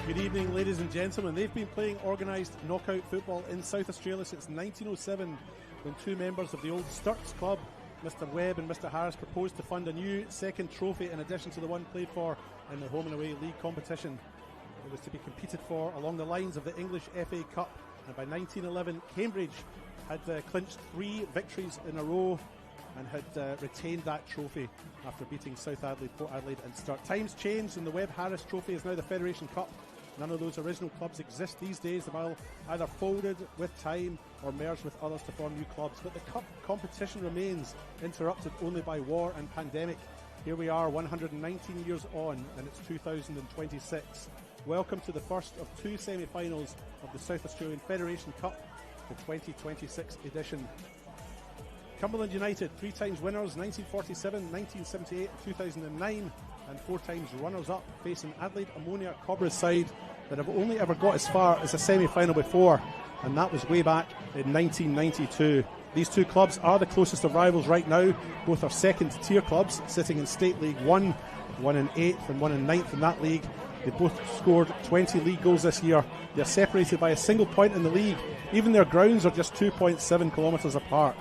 Good evening, ladies and gentlemen. They've been playing organised knockout football in South Australia since 1907, when two members of the old Sturts Club, Mr Webb and Mr Harris, proposed to fund a new second trophy in addition to the one played for in the home and away league competition. It was to be competed for along the lines of the English FA Cup, and by 1911 Cambridge had clinched 3 victories in a row and had retained that trophy after beating South Adelaide, Port Adelaide and Sturt. Times changed and the Webb-Harris Trophy is now the Federation Cup. None of those original clubs exist these days. They've all either folded with time or merged with others to form new clubs. But the cup competition remains, interrupted only by war and pandemic. Here we are 119 years on, and it's 2026. Welcome to the first of 2 semi-finals of the South Australian Federation Cup, the 2026 edition. Cumberland United, 3 times winners, 1947, 1978 and 2009, and 4 times runners-up, facing Adelaide Ammonia Cobras side that have only ever got as far as a semi-final before, and that was way back in 1992. These 2 clubs are the closest of rivals right now. Both are second-tier clubs, sitting in State League 1, one in 8th and one in 9th in that league. They both scored 20 league goals this year. They're separated by a single point in the league. Even their grounds are just 2.7 kilometres apart.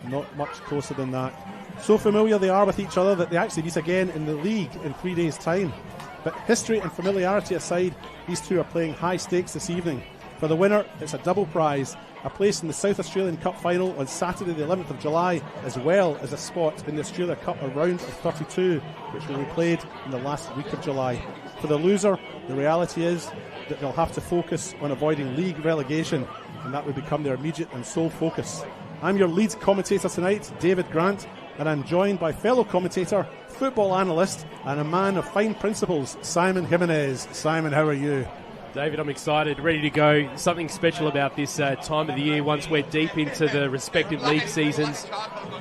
Not much closer than that. So familiar they are with each other that they actually meet again in the league in 3 days' time. But history and familiarity aside, these 2 are playing high stakes this evening. For the winner, it's a double prize, a place in the South Australian Cup final on Saturday the 11th of July, as well as a spot in the Australia Cup, a round of 32, which will be played in the last week of July. For the loser, the reality is that they'll have to focus on avoiding league relegation, and that would become their immediate and sole focus. I'm your lead commentator tonight, David Grant, and I'm joined by fellow commentator, football analyst, and a man of fine principles, Simon Jimenez. Simon, how are you? David, I'm excited, ready to go. Something special about this time of the year once we're deep into the respective league seasons.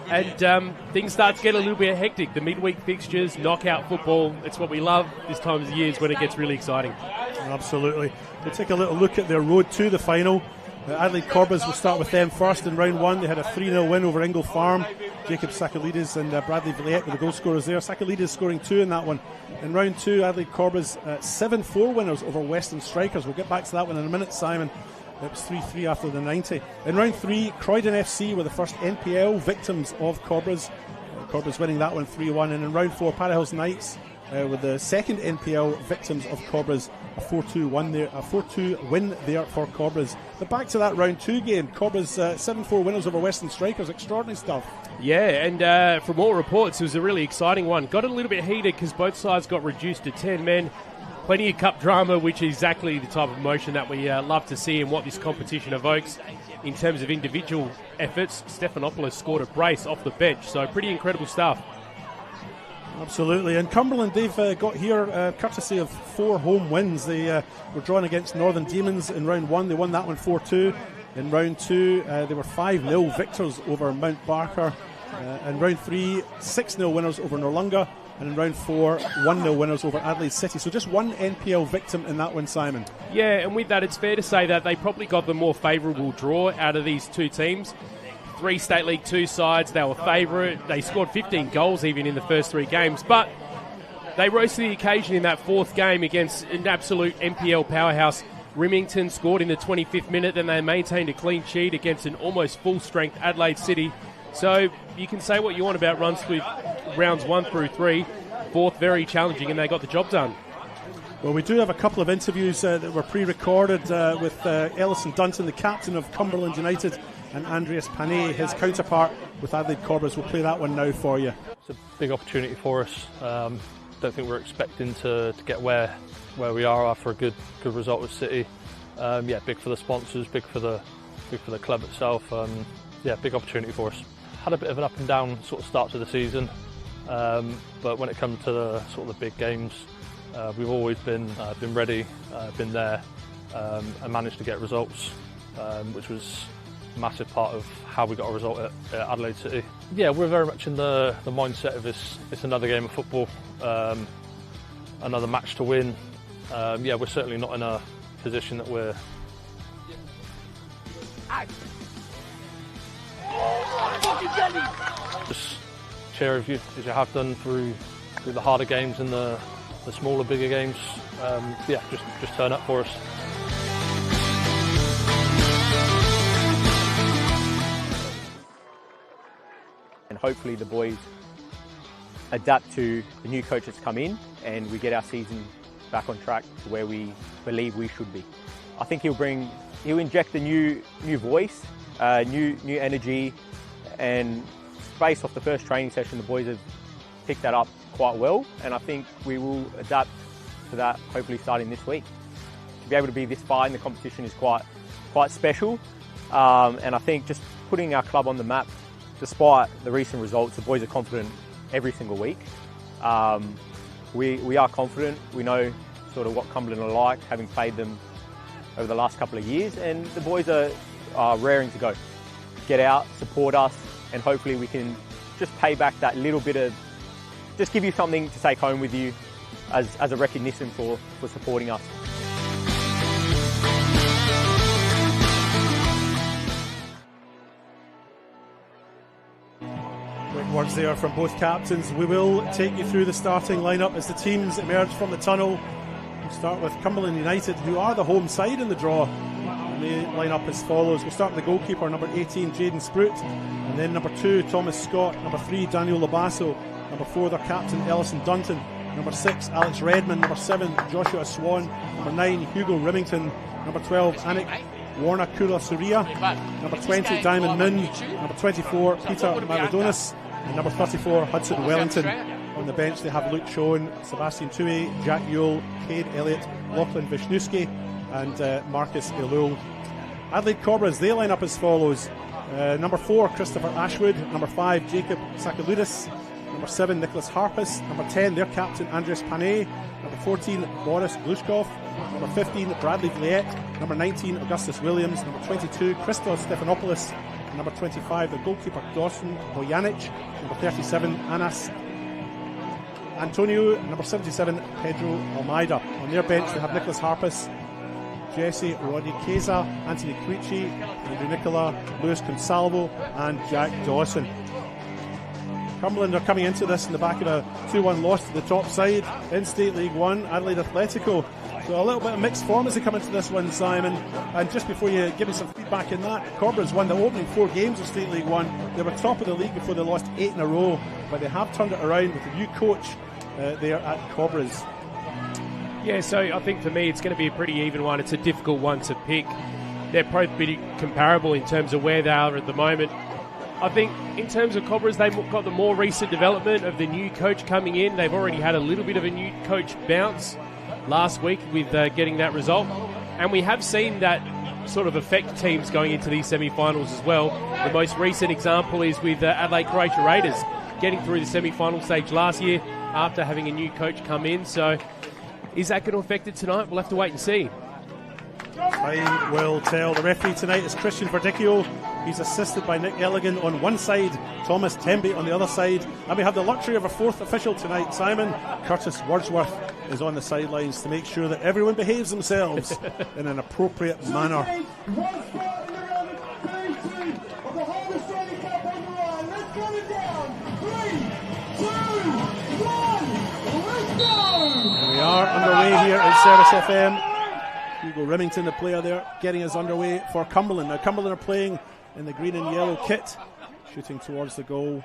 And things start to get a little bit hectic. The midweek fixtures, knockout football, it's what we love this time of the year, is when it gets really exciting. Absolutely. We'll take a little look at their road to the final. Adelaide Cobras, will start with them first in round 1. They had a 3-0 win over Ingle Farm. Jacob Sakalides and Bradley Villette were the goal scorers there. Sakalides scoring 2 in that one. In round 2, Adelaide Cobras 7-4 winners over Western Strikers. We'll get back to that one in a minute, Simon. It was 3-3 after the 90. In round 3, Croydon FC were the first NPL victims of Cobras. Cobras winning that one 3-1. And in round 4, Parahills Knights were the second NPL victims of Cobras. A 4-2 win there for Cobras. But back to that round 2 game, Cobras 7-4 winners over Western Strikers. Extraordinary stuff. Yeah, and from all reports, it was a really exciting one. Got a little bit heated because both sides got reduced to 10 men. Plenty of cup drama, which is exactly the type of emotion that we love to see and what this competition evokes. In terms of individual efforts, Stephanopoulos scored a brace off the bench, so pretty incredible stuff. Absolutely, and Cumberland, they've got here courtesy of 4 home wins. They were drawn against Northern Demons in round 1. They won that one 4-2. In round 2, they were 5-0 victors over Mount Barker. In round 3, 6-0 winners over Norlunga. And in round 4, 1-0 winners over Adelaide City. So just one NPL victim in that one, Simon. Yeah, and with that, it's fair to say that they probably got the more favourable draw out of these 2 teams. 3 State League 2 sides, they were favourite. They scored 15 goals even in the first 3 games. But they rose to the occasion in that 4th game against an absolute NPL powerhouse. Rimington scored in the 25th minute, then they maintained a clean sheet against an almost full-strength Adelaide City. So you can say what you want about runs through rounds 1 through 3. 4th, very challenging, and they got the job done. Well, we do have a couple of interviews that were pre-recorded with Ellison Dunton, the captain of Cumberland United, and Andreas Panay, his counterpart with Adelaide Cobras. We'll play that one now for you. It's a big opportunity for us. Don't think we're expecting to get where we are after a good result with City. Big for the sponsors, big for the club itself. Big opportunity for us. Had a bit of an up and down sort of start to the season, but when it comes to the big games, we've always been ready, been there, and managed to get results, which was a massive part of how we got a result at Adelaide City. Yeah, we're very much in the mindset of it's another game of football, another match to win. We're certainly not in a position that we're just cheer as you have done through the harder games in the the smaller, bigger games, just turn up for us. And hopefully the boys adapt to the new coach that's come in and we get our season back on track to where we believe we should be. I think he'll inject a new voice, new energy, and based off the first training session, the boys have picked that up quite well, and I think we will adapt to that hopefully starting this week. To be able to be this far in the competition is quite special, and I think just putting our club on the map, despite the recent results, the boys are confident every single week. We are confident. We know sort of what Cumberland are like, having played them over the last couple of years, and the boys are raring to go. Get out, support us, and hopefully we can just pay back that little bit of, just give you something to take home with you as a recognition for supporting us. Great words there from both captains. We will take you through the starting lineup as the teams emerge from the tunnel. We'll start with Cumberland United, who are the home side in the draw. And they line up as follows. We'll start with the goalkeeper, number 18, Jaden Sprout. And then number 2, Thomas Scott. Number 3, Daniel Labasso. Number 4, their captain, Ellison Dunton. Number 6, Alex Redmond. Number 7, Joshua Swan. Number 9, Hugo Rimington. Number 12, Anik Warnakula Surya. Number 20, Diamond Min. Number 24, Peter Maradonis. And number 34, Hudson Wellington. On the bench they have Luke Schoen, Sebastian Tui, Jack Yule, Cade Elliott, Lachlan Wisniewski and Marcus Elul. Adelaide Cobras, they line up as follows. Number 4, Christopher Ashwood. Number 5, Jacob Sakaloudis. Number 7, Nicholas Harpus. Number 10, their captain, Andres Panay. Number 14, Boris Glushkov. Number 15, Bradley Vliet. Number 19, Augustus Williams. Number 22, Christos Stephanopoulos. Number 25, the goalkeeper, Dawson Bojanic. Number 37, Anas Antonio. Number 77, Pedro Almeida. On their bench they have Nicholas Harpus, Jesse Rodrigueza, Anthony Cuici, Andrew Nicola, Luis Consalvo and Jack Dawson. Cumberland are coming into this in the back of a 2-1 loss to the top side in State League 1, Adelaide Athletico. So a little bit of mixed form as they come into this one, Simon. And just before you give me some feedback in that, Cobras won the opening 4 games of State League 1. They were top of the league before they lost 8 in a row, but they have turned it around with a new coach there at Cobras. Yeah, so I think for me it's going to be a pretty even one. It's a difficult one to pick. They're both pretty comparable in terms of where they are at the moment. I think in terms of Cobras, they've got the more recent development of the new coach coming in. They've already had a little bit of a new coach bounce last week with getting that result. And we have seen that sort of affect teams going into these semi-finals as well. The most recent example is with Adelaide Croatia Raiders getting through the semi-final stage last year after having a new coach come in. So is that going to affect it tonight? We'll have to wait and see. Time will tell. The referee tonight is Christian Verdicchio. He's assisted by Nick Elligan on one side, Thomas Tembe on the other side. And we have the luxury of a 4th official tonight, Simon. Curtis Wordsworth is on the sidelines to make sure that everyone behaves themselves in an appropriate manner. And we are underway here at Service FM. Hugo Rimington, the player there, getting us underway for Cumberland. Now Cumberland are playing in the green and yellow kit, shooting towards the goal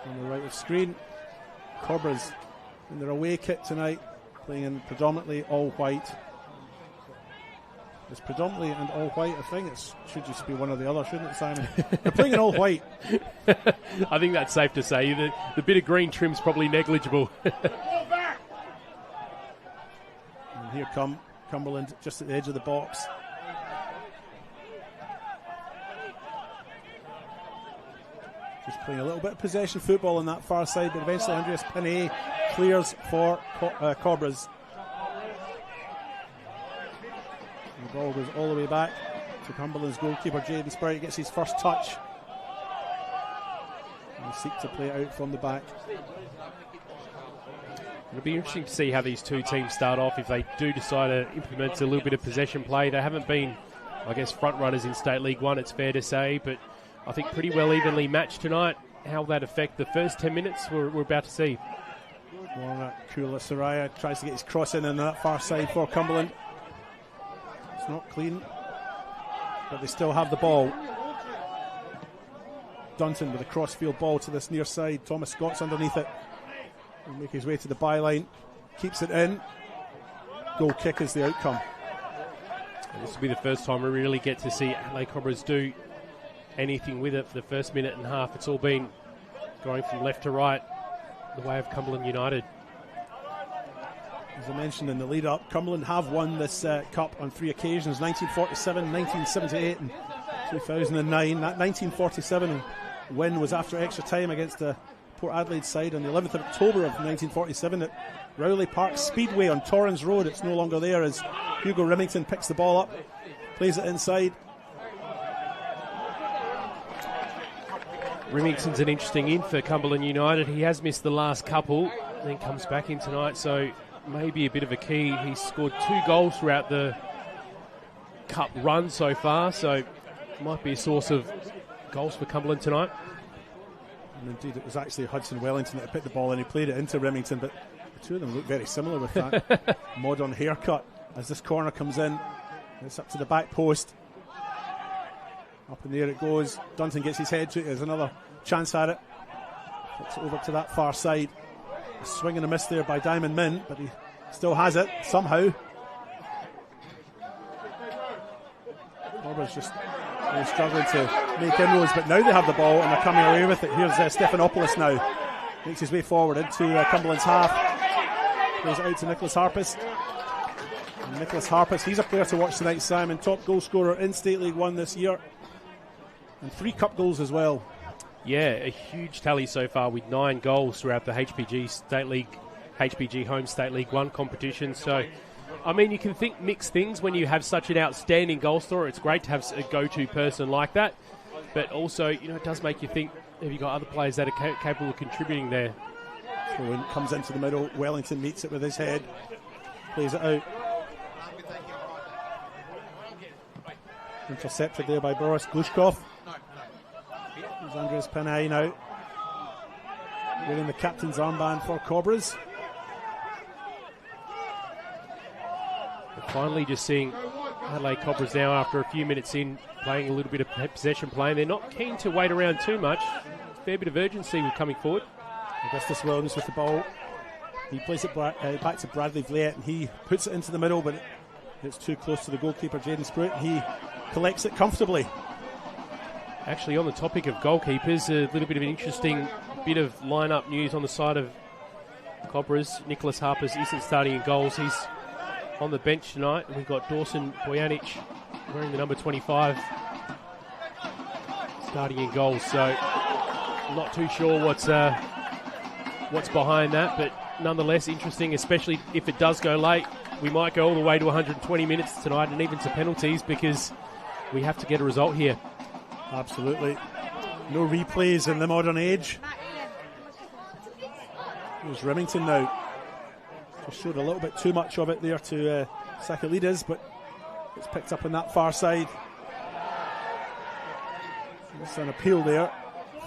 on the right of screen. Cobras in their away kit tonight, playing in predominantly all white. It's predominantly and all white. I think it should just be one or the other, shouldn't it, Simon? They're playing in all white. I think that's safe to say. The bit of green trim's probably negligible. And here come Cumberland just at the edge of the box. Just playing a little bit of possession football on that far side, but eventually Andreas Panay clears for Cobras. And the ball goes all the way back to Cumberland's goalkeeper, Jaden Sprout. He gets his first touch. And they seek to play it out from the back. It'll be interesting to see how these two teams start off if they do decide to implement a little bit of possession play. They haven't been, I guess, front runners in State League 1, it's fair to say, but I think pretty well evenly matched tonight. How will that affect the first 10 minutes we're about to see? Warner Kula Saraya tries to get his cross in on that far side for Cumberland. It's not clean, but they still have the ball. Dunton with a crossfield ball to this near side. Thomas Scott's underneath it. He'll make his way to the byline. Keeps it in. Goal kick is the outcome. This will be the first time we really get to see Adelaide Cobras do anything with it for the first minute and a half. It's all been going from left to right, the way of Cumberland United. As I mentioned in the lead-up, Cumberland have won this cup on 3 occasions, 1947, 1978 and 2009. That 1947 win was after extra time against the Port Adelaide side on the 11th of October of 1947 at Rowley Park Speedway on Torrens Road. It's no longer there as Hugo Remington picks the ball up, plays it inside. Remington's an interesting in for Cumberland United. He has missed the last couple, then comes back in tonight, so maybe a bit of a key. He's scored 2 goals throughout the cup run so far, so might be a source of goals for Cumberland tonight. And indeed, it was actually Hudson Wellington that picked the ball and he played it into Remington, but the two of them look very similar with that modern haircut. As this corner comes in, it's up to the back post. Up in the air it goes. Dunton gets his head to it. There's another chance at it. It's over to that far side. A swing and a miss there by Diamond Mint, but he still has it somehow. Cobras just really struggling to make inroads, but now they have the ball and they're coming away with it. Here's Stephanopoulos now. Makes his way forward into Cumberland's half. Plays it out to Nicholas Harpist. And Nicholas Harpist, he's a player to watch tonight, Simon. Top goal scorer in State League 1 this year. And 3 cup goals as well. Yeah, a huge tally so far with 9 goals throughout the HPG Home State League 1 competition. So, I mean, you can think mixed things when you have such an outstanding goal scorer. It's great to have a go-to person like that. But also, you know, it does make you think, have you got other players that are capable of contributing there? Throw in, comes into the middle. Wellington meets it with his head. Plays it out. Intercepted there by Boris Glushkov. There's Andres Panay now, wearing the captain's armband for Cobras. We're finally just seeing Adelaide Cobras now after a few minutes in, playing a little bit of possession play. They're not keen to wait around too much. A fair bit of urgency with coming forward. Augustus Williams with the ball. He plays it back to Bradley Vlaet, and he puts it into the middle, but it's too close to the goalkeeper, Jaden Spruitt, and he collects it comfortably. Actually, on the topic of goalkeepers, a little bit of an interesting bit of line-up news on the side of Cobras. Nicholas Harpers isn't starting in goals. He's on the bench tonight. We've got Dawson Bojanic wearing the number 25 starting in goals. So I'm not too sure what's behind that, but nonetheless interesting, especially if it does go late. We might go all the way to 120 minutes tonight and even to penalties because we have to get a result here. Absolutely. No replays in the modern age. Here's Remington now. Just showed a little bit too much of it there to Sakalides, but it's picked up on that far side. It's an appeal there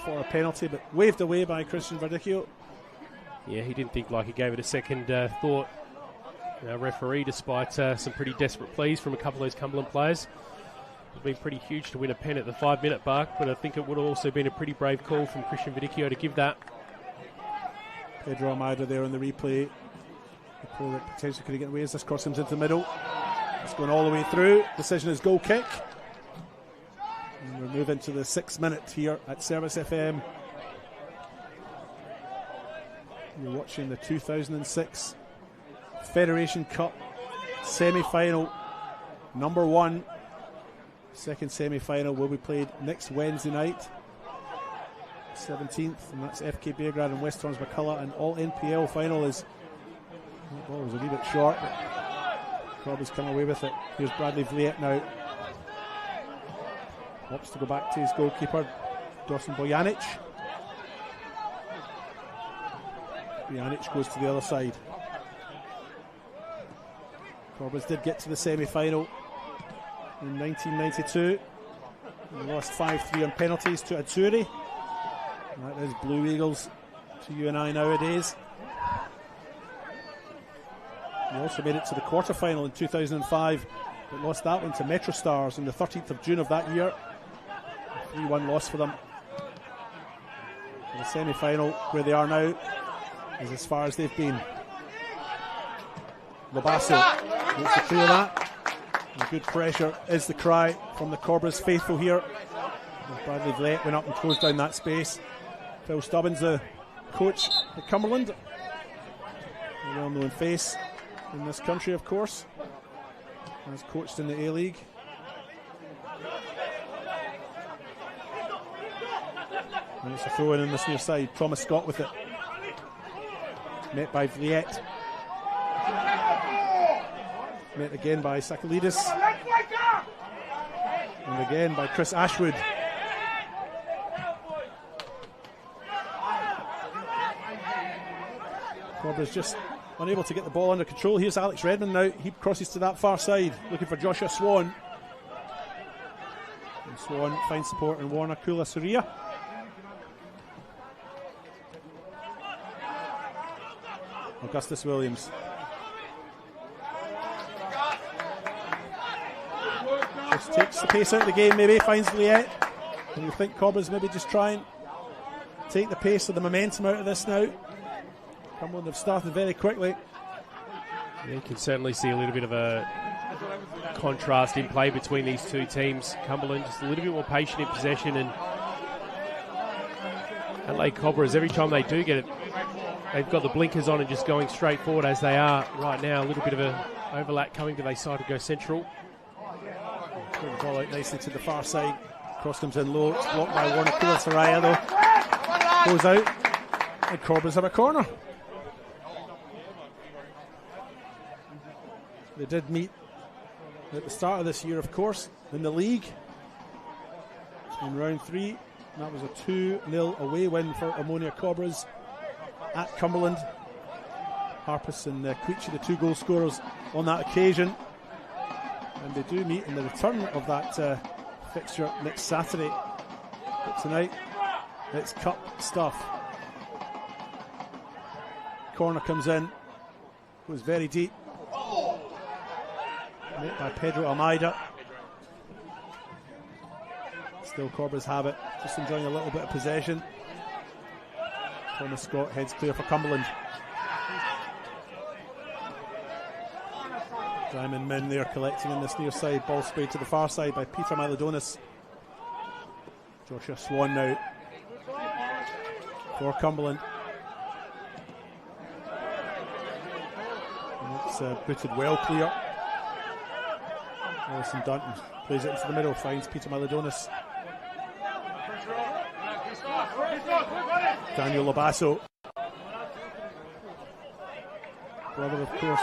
for a penalty, but waved away by Christian Verdicchio. Yeah, he didn't think like he gave it a second thought. Referee, despite some pretty desperate pleas from a couple of those Cumberland players. It's been pretty huge to win a pen at the 5-minute mark, but I think it would have also been a pretty brave call from Christian Verdicchio to give that. Pedro Almeida there on the replay. The player that potentially could have gotten away as this cross comes into the middle. It's going all the way through. Decision is goal kick. And we're moving to the 6th minute here at Service FM. You're watching the 2006 Federation Cup semi-final, number 1. Second semi-final will be played next Wednesday night, 17th, and that's FK Beargrad and West Torrens McCullough. And all NPL final is, the ball was a wee bit short, but Cobras come away with it. Here's Bradley Vlaet now. Opts to go back to his goalkeeper, Dawson Bojanic. Bojanic goes to the other side. Cobras did get to the semi-final in 1992. They lost 5-3 on penalties to Azzurri. That is Blue Eagles to you and I nowadays. They also made it to the quarter-final in 2005, but lost that one to Metro Stars on the 13th of June of that year. A 3-1 loss for them. The semi-final, where they are now, is as far as they've been. Lobasso wants to clear that. And good pressure is the cry from the Cobras faithful here. And Bradley Vlett went up and closed down that space. Phil Stubbins, the coach at Cumberland, a well-known face in this country, of course, has coached in the A-League. And it's a throw in this near side. Thomas Scott with it. Met by Vliet. Met again by Sakalidis. And again by Chris Ashwood. Cobras just unable to get the ball under control. Here's Alex Redmond now. He crosses to that far side, looking for Joshua Swan. And Swan finds support in Warner Kula Surya. Augustus Williams. Just takes the pace out of the game, maybe, finds Liet. And you think Cobras maybe just try and take the pace of the momentum out of this now. Cumberland have started very quickly. Yeah, you can certainly see a little bit of a contrast in play between these two teams. Cumberland just a little bit more patient in possession, and Adelaide Cobras, every time they do get it, they've got the blinkers on and just going straight forward as they are right now. A little bit of an overlap coming to their side to go central. Put the ball out nicely to the far side. Cross comes in low. It's blocked by Warner Kula Saraya though. Goes out. And Cobras have a corner. They did meet at the start of this year, of course, in the league in round 3. That was a 2-0 away win for Ammonia Cobras at Cumberland. Harpus and Quiche, the 2 goal scorers on that occasion. And they do meet in the return of that fixture next Saturday. But tonight, it's cup stuff. Corner comes in, goes very deep. Met by Pedro Almeida. Still Cobras have it, just enjoying a little bit of possession. Thomas Scott heads clear for Cumberland. Diamond Min there collecting in this near side. Ball sprayed to the far side by Peter Milodonis. Joshua Swan now for Cumberland. And it's booted well clear. Alison Dunton plays it into the middle, finds Peter Milodonis. Daniel Lobasso, brother, of course,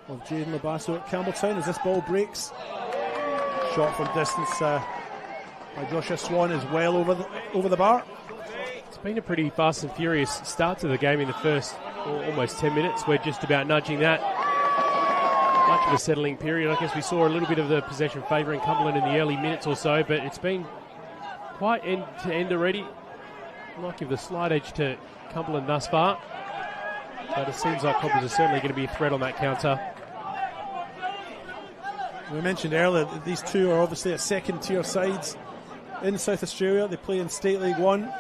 of Jaden Lobasso at Campbelltown. As this ball breaks, shot from distance by Joshua Swan is well over the bar. It's been a pretty fast and furious start to the game in the first almost 10 minutes. We're just about nudging that. Much of a settling period. I guess we saw a little bit of the possession favouring Cumberland in the early minutes or so, but it's been quite end to end already. I might give the slight edge to Cumberland thus far, but it seems like Cobras are certainly going to be a threat on that counter. We mentioned earlier that these two are obviously at second tier sides in South Australia. They play in State League 1,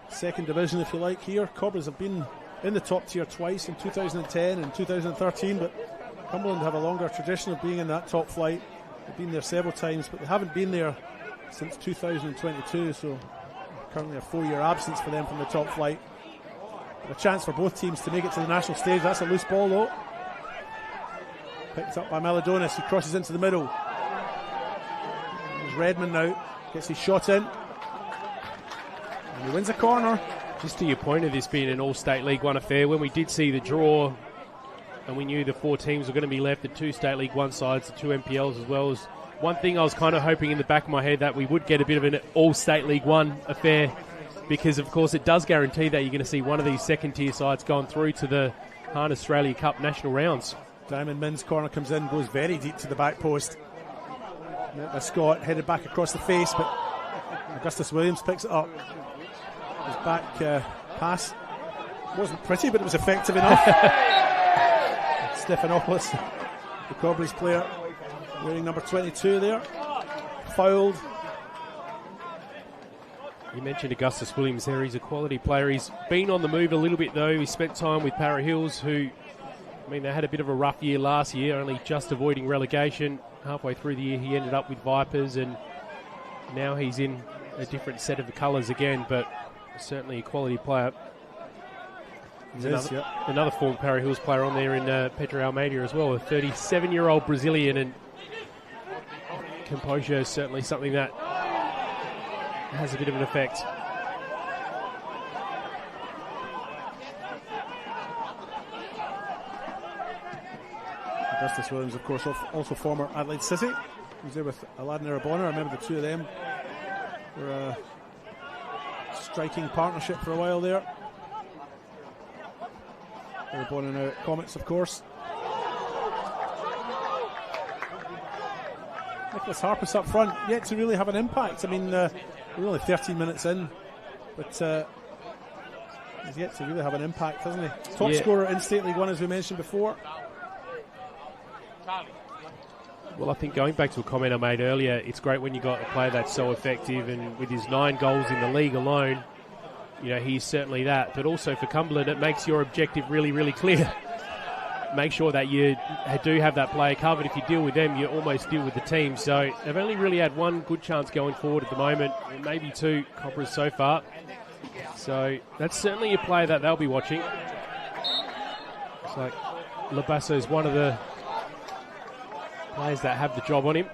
second division if you like here. Cobras have been in the top tier twice in 2010 and 2013, but Cumberland have a longer tradition of being in that top flight. They've been there several times, but they haven't been there since 2022, so currently a 4-year absence for them from the top flight. A chance for both teams to make it to the national stage. That's a loose ball though. Picked up by Milodonis, who crosses into the middle. There's Redmond now, gets his shot in. And he wins a corner. Just to your point of this being an all-state League 1 affair, when we did see the draw and we knew the 4 teams were going to be left, the 2 State League 1 sides, the 2 MPLs as well, as one thing I was kind of hoping in the back of my head that we would get a bit of an all-state League 1 affair, because of course it does guarantee that you're going to see one of these second-tier sides going through to the Hahn Australia Cup national rounds. Diamond Min's corner comes in, goes very deep to the back post. Scott headed back across the face, but Augustus Williams picks it up. His back pass wasn't pretty, but it was effective enough. Stephanopoulos, the Cobras player, wearing number 22 there, fouled. You mentioned Augustus Williams there. He's a quality player. He's been on the move a little bit, though. He spent time with Para Hills, who, I mean, they had a bit of a rough year last year, only just avoiding relegation. Halfway through the year, he ended up with Vipers, and now he's in a different set of colours again, but certainly a quality player. There's another former Para Hills player on there in Pedro Almeida as well, a 37-year-old Brazilian, and composure is certainly something that has a bit of an effect. Augustus Williams, of course, also former Adelaide City. He was there with Aladdin Arabona. I remember the two of them were a striking partnership for a while there. Arabona now at Comets, of course. Nicholas Harpus up front, yet to really have an impact. I mean, we're only 13 minutes in, but he's yet to really have an impact, hasn't he? Top scorer in State League 1, as we mentioned before. Well, I think going back to a comment I made earlier, it's great when you got a player that's so effective, and with his 9 goals in the league alone, you know, he's certainly that. But also for Cumberland, it makes your objective really, really clear. Make sure that you do have that player covered. If you deal with them, you almost deal with the team. So they've only really had one good chance going forward at the moment, maybe 2 Cobras so far. So that's certainly a player that they'll be watching. It's like Labasso is one of the players that have the job on him.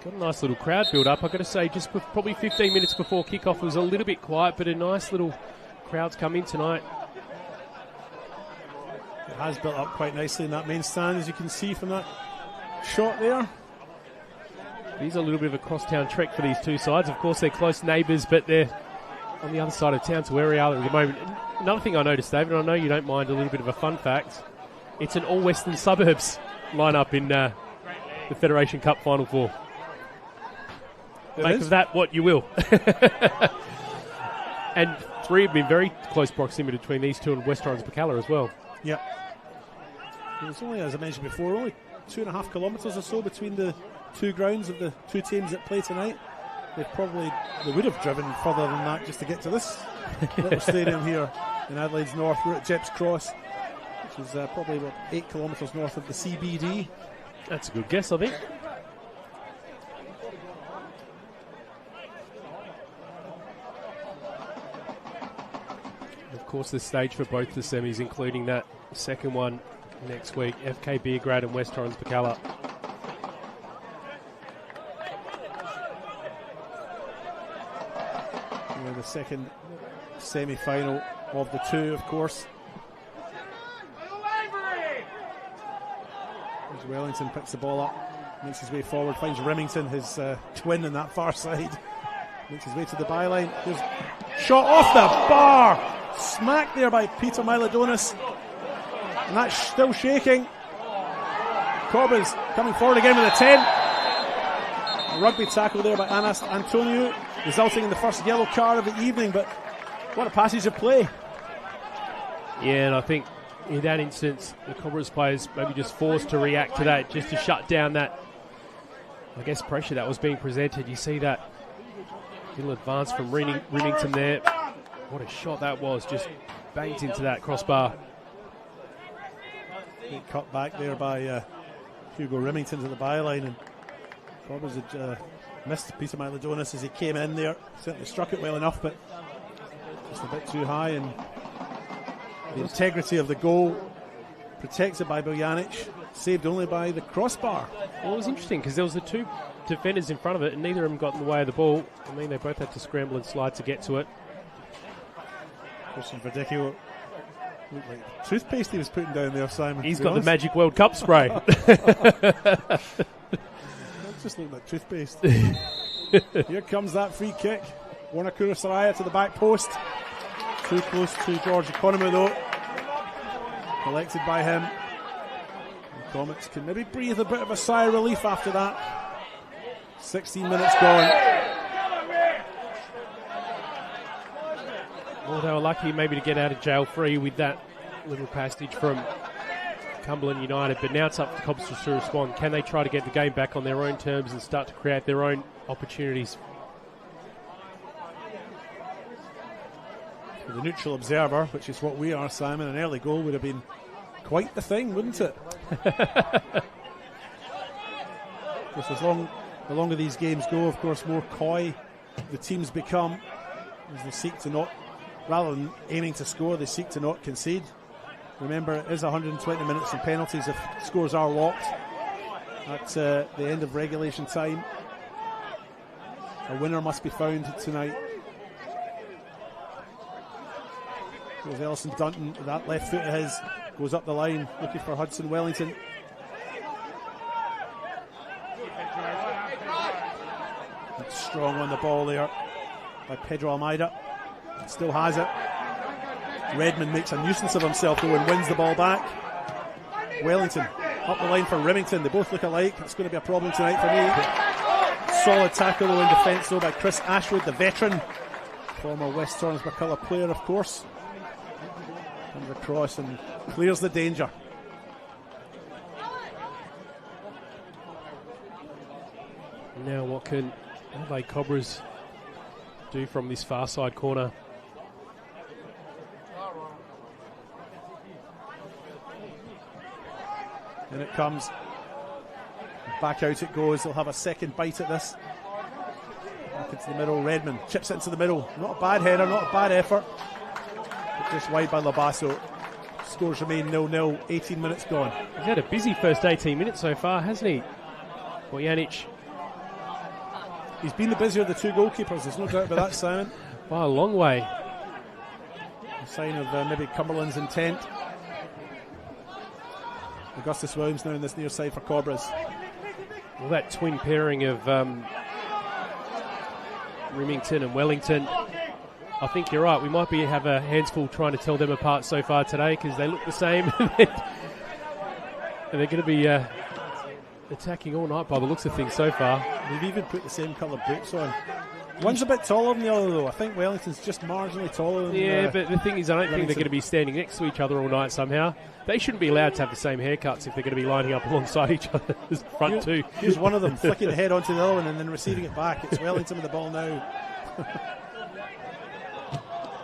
Got a nice little crowd build up. I've got to say, just probably 15 minutes before kickoff, it was a little bit quiet, but a nice little crowd's come in tonight. It has built up quite nicely in that main stand, as you can see from that shot there. It is a little bit of a cross-town trek for these two sides. Of course, they're close neighbours, but they're on the other side of town to where we are at the moment. Another thing I noticed, David, and I know you don't mind a little bit of a fun fact, it's an all-Western Suburbs lineup in the Federation Cup Final Four. Make of that what you will. And 3 have been very close proximity between these two and West Torrens Bacala as well. Yeah. It's only, as I mentioned before, only 2.5 kilometres or so between the 2 grounds of the 2 teams that play tonight. They would have driven further than that just to get to this little stadium here in Adelaide's north. We're at Jeps Cross, which is probably about 8 kilometres north of the CBD. That's a good guess, I think. Of course, the stage for both the semis, including that second one next week, FK Beergrad and West Torrens Bacala. The second semi-final of the 2, of course. As Wellington picks the ball up, makes his way forward, finds Remington, his twin on that far side. Makes his way to the byline. There's shot off the bar! Smacked there by Peter Milodonis. And that's still shaking. Cobras coming forward again with a 10. A rugby tackle there by Anas Antonio, resulting in the first yellow card of the evening, but what a passage of play. Yeah, and I think in that instance, the Cobras players maybe just forced to react to that, just to shut down that, I guess, pressure that was being presented. You see that little advance from Remington there. What a shot that was, just banged into that crossbar. Cut back there by Hugo Remington to the byline, and Cobras had missed Peter Milodonis as he came in there. Certainly struck it well enough, but just a bit too high, and the integrity of the goal protected by Boljanic, saved only by the crossbar. Well, it was interesting because there was the 2 defenders in front of it, and neither of them got in the way of the ball. I mean, they both had to scramble and slide to get to it. Christian Verdicchio looked like toothpaste he was putting down there, Simon. He's got the Magic World Cup spray. That just looked like toothpaste. Here comes that free kick. Warner Kurasaraya to the back post. Too close to George Economy though. Collected by him. And Comets can maybe breathe a bit of a sigh of relief after that. 16 minutes gone. Well, they were lucky maybe to get out of jail free with that little passage from Cumberland United, but now it's up to Cobras to respond. Can they try to get the game back on their own terms and start to create their own opportunities? For the neutral observer, which is what we are, Simon, an early goal would have been quite the thing, wouldn't it? Because the longer these games go, of course, more coy the teams become as they seek to not, rather than aiming to score, they seek to not concede. Remember, it is 120 minutes and penalties if scores are locked at the end of regulation time. A winner must be found tonight. There's Ellison Dunton, that left foot of his goes up the line, looking for Hudson Wellington. It's strong on the ball there by Pedro Almeida. Still has it. Redmond makes a nuisance of himself though and wins the ball back. Wellington up the line for Remington. They both look alike. It's going to be a problem tonight for me. Solid tackle though in defence though by Chris Ashwood, the veteran, former West Torrens McCullough player, of course. Comes across and clears the danger. Now what can Adelaide Cobras do from this far side corner? And it comes. Back out it goes. They'll have a second bite at this. Back into the middle. Redmond chips it into the middle. Not a bad header, not a bad effort. But just wide by Labasso. Scores remain 0-0. 18 minutes gone. He's had a busy first 18 minutes so far, hasn't he? Bojanic. He's been the busier of the two goalkeepers. There's no doubt about that, Simon. By a long way. A sign of maybe Cumberland's intent. Augustus Williams now in this near side for Cobras. Well, that twin pairing of Remington and Wellington, I think you're right. We might have a hands full trying to tell them apart so far today because they look the same. And they're going to be attacking all night by the looks of things so far. They've even put the same colour boots on. One's a bit taller than the other though. I think Wellington's just marginally taller than but the thing is, I don't think they're going to be standing next to each other all night somehow. They shouldn't be allowed to have the same haircuts if they're going to be lining up alongside each other's front two. Here's one of them flicking the head onto the other one and then receiving it back. It's Wellington with the ball now.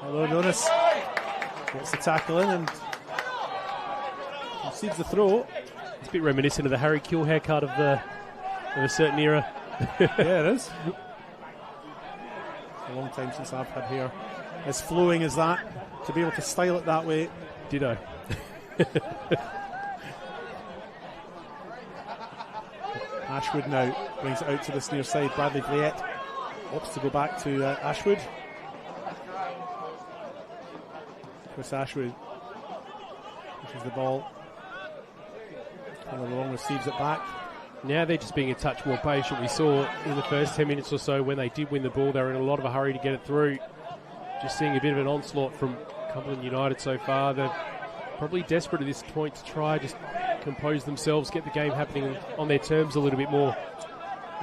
Hello, Jonas. Gets the tackle in and receives the throw. It's a bit reminiscent of the Harry Kill haircut of a certain era. Yeah, it is. It's a long time since I've had hair as flowing as that, to be able to style it that way. Ditto. Ashwood now brings it out to this near side. Bradley Viette opts to go back to Ashwood. Chris Ashwood pushes the ball. Long receives it back. Now they're just being a touch more patient. We saw in the first 10 minutes or so when they did win the ball, they were in a lot of a hurry to get it through. Just seeing a bit of an onslaught from Cumberland United so far. They're probably desperate at this point to try just compose themselves, get the game happening on their terms a little bit more.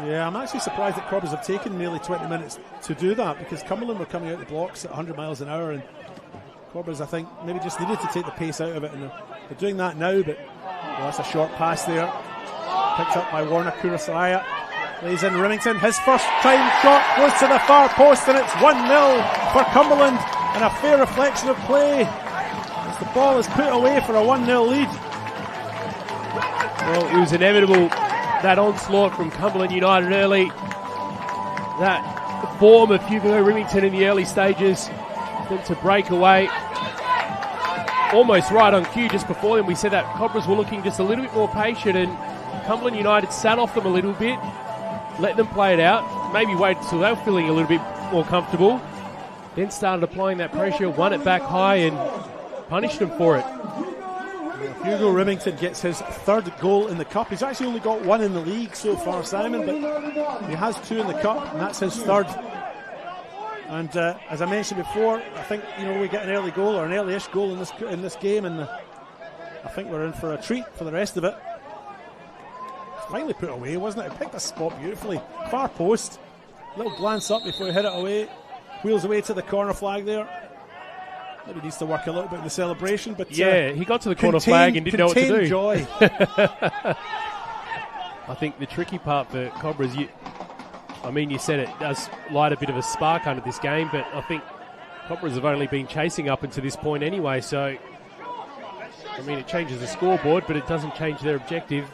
Yeah, I'm actually surprised that Cobras have taken nearly 20 minutes to do that, because Cumberland were coming out the blocks at 100 miles an hour and Cobras, I think, maybe just needed to take the pace out of it, and they're doing that now. But that's a short pass there, picked up by Warner Kurasaya. Lays in Remington, his first time shot goes to the far post, and it's 1-0 for Cumberland, and a fair reflection of play as the ball is put away for a 1-0 lead. Well, it was inevitable, that onslaught from Cumberland United early, that form of Hugo Remington in the early stages, then to break away almost right on cue. Just before them we said that Cobras were looking just a little bit more patient, and Cumberland United sat off them a little bit, let them play it out, maybe waited until they were feeling a little bit more comfortable, then started applying that pressure, won it back high and punished them for it. Hugo Remington gets his third goal in the Cup. He's actually only got one in the league so far, Simon, but he has two in the Cup, and that's his third. And as I mentioned before, I think we get an early goal or an early-ish goal in this game, and I think we're in for a treat for the rest of it. finally put away, wasn't it? He picked a spot beautifully. Far post. Little glance up before he hit it away. Wheels away to the corner flag there. Maybe needs to work a little bit in the celebration, but yeah, he got to the corner flag and didn't know what to do. Joy. I think the tricky part for Cobras, you said it does light a bit of a spark under this game, but I think Cobras have only been chasing up until this point anyway, so it changes the scoreboard, but it doesn't change their objective.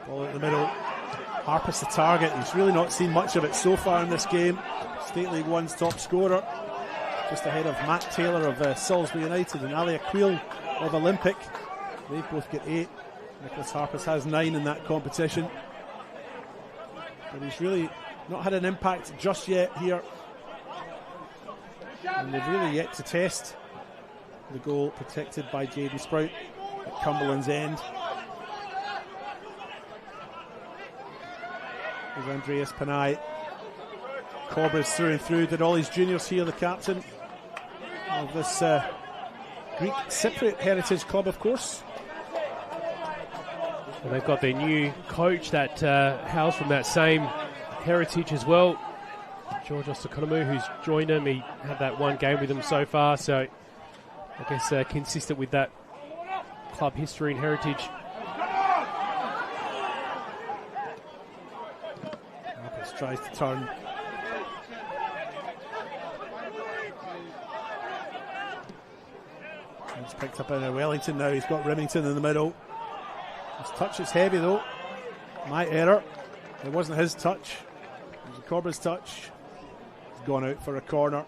Ball in the middle. Harper's the target. He's really not seen much of it so far in this game. State League One's top scorer, just ahead of Matt Taylor of Salisbury United and Ali Aquil of Olympic. They both get 8. Nicholas Harpers has 9 in that competition. But he's really not had an impact just yet here. And they've really yet to test the goal protected by Jaden Sprout at Cumberland's end. There's Andreas Panay. Cobras through and through. Did all his juniors here, the captain of this Greek Cypriot Heritage Club, of course. And they've got their new coach that hails from that same heritage as well, George Osakonomu, who's joined them. He had that one game with them so far, so I guess consistent with that club history and heritage. Marcus tries to turn. He's picked up in Wellington now. He's got Remington in the middle. His touch is heavy though. My error. It wasn't his touch. It was a Cobras touch. He's gone out for a corner.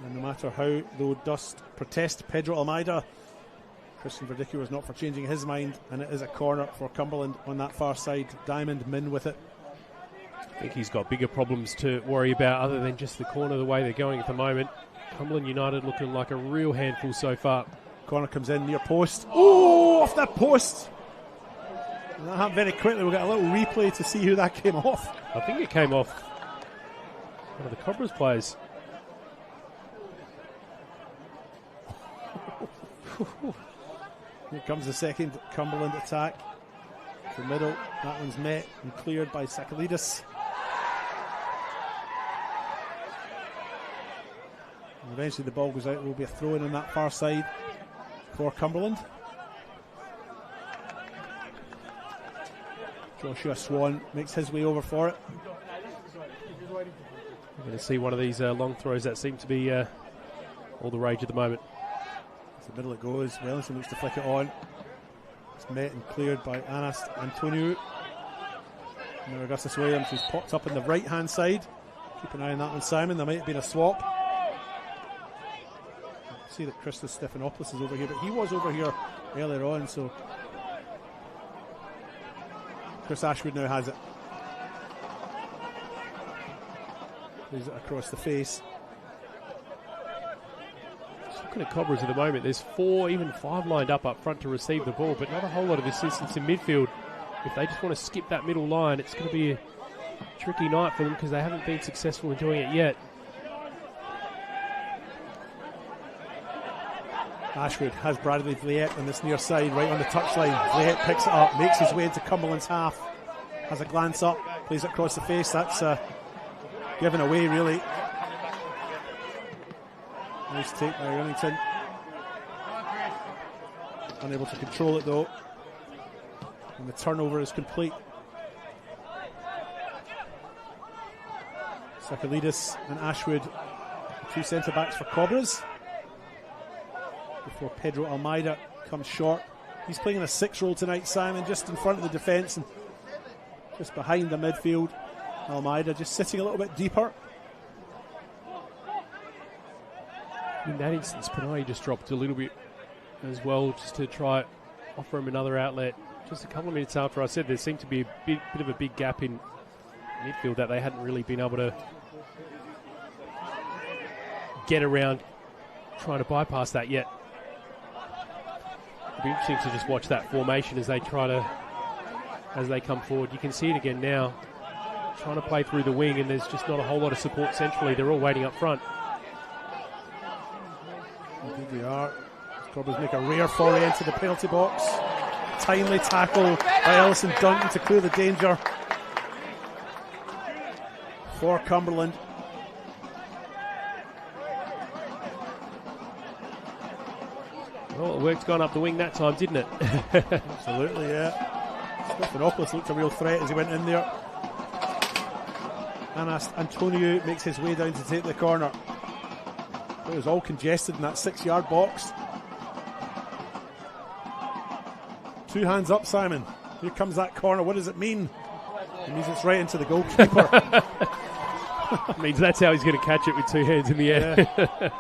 And no matter how though Dust protest Pedro Almeida, Christian Verdicchio was not for changing his mind, and it is a corner for Cumberland on that far side. Diamond Min with it. I think he's got bigger problems to worry about other than just the corner the way they're going at the moment. Cumberland United looking like a real handful so far. Corner comes in near post. Oh, off that post. And that happened very quickly. We'll get a little replay to see who that came off. I think it came off one of the Cobras players. Here comes the second Cumberland attack. The middle, that one's met and cleared by Sakalidis. And eventually the ball goes out. There will be a throw in on that far side for Cumberland. Joshua Swan makes his way over for it. We're going to see one of these long throws that seem to be all the rage at the moment. It's the middle it goes. Wellington looks to flick it on. It's met and cleared by Anas Antonio. Now Augustus Williams, who's popped up on the right hand side. Keep an eye on that one, Simon. There might have been a swap. See that Christos Stephanopoulos is over here, but he was over here earlier on, so Chris Ashwood now has it. Plays it across the face. Just looking at Cobras at the moment, there's 4, even 5 lined up front to receive the ball, but not a whole lot of assistance in midfield. If they just want to skip that middle line, it's going to be a tricky night for them because they haven't been successful in doing it yet. Ashwood has Bradley Vliet on this near side, right on the touchline. Vliet picks it up, makes his way into Cumberland's half, has a glance up, plays it across the face. That's given away, really. Nice take by Remington. Unable to control it though. And the turnover is complete. Sakalidis and Ashwood, 2 centre backs for Cobras. Before Pedro Almeida comes short. He's playing in a 6 role tonight, Simon, just in front of the defence and just behind the midfield. Almeida just sitting a little bit deeper. In that instance, Panay just dropped a little bit as well, just to try offer him another outlet. Just a couple of minutes after I said there seemed to be a bit of a big gap in midfield that they hadn't really been able to get around trying to bypass that yet. It'll be interesting to just watch that formation as they come forward. You can see it again now, trying to play through the wing, and there's just not a whole lot of support centrally. They're all waiting up front. Indeed they are. Cobras make a rare foray into the penalty box. timely tackle by Ellison Dunton to clear the danger for Cumberland. Well, the work's gone up the wing that time, didn't it? Absolutely, yeah. Stephanopoulos looked a real threat as he went in there. And Antonio makes his way down to take the corner. It was all congested in that 6-yard box. 2 hands up, Simon. Here comes that corner. What does it mean? It means it's right into the goalkeeper. It means that's how he's going to catch it with 2 hands in the air. Yeah.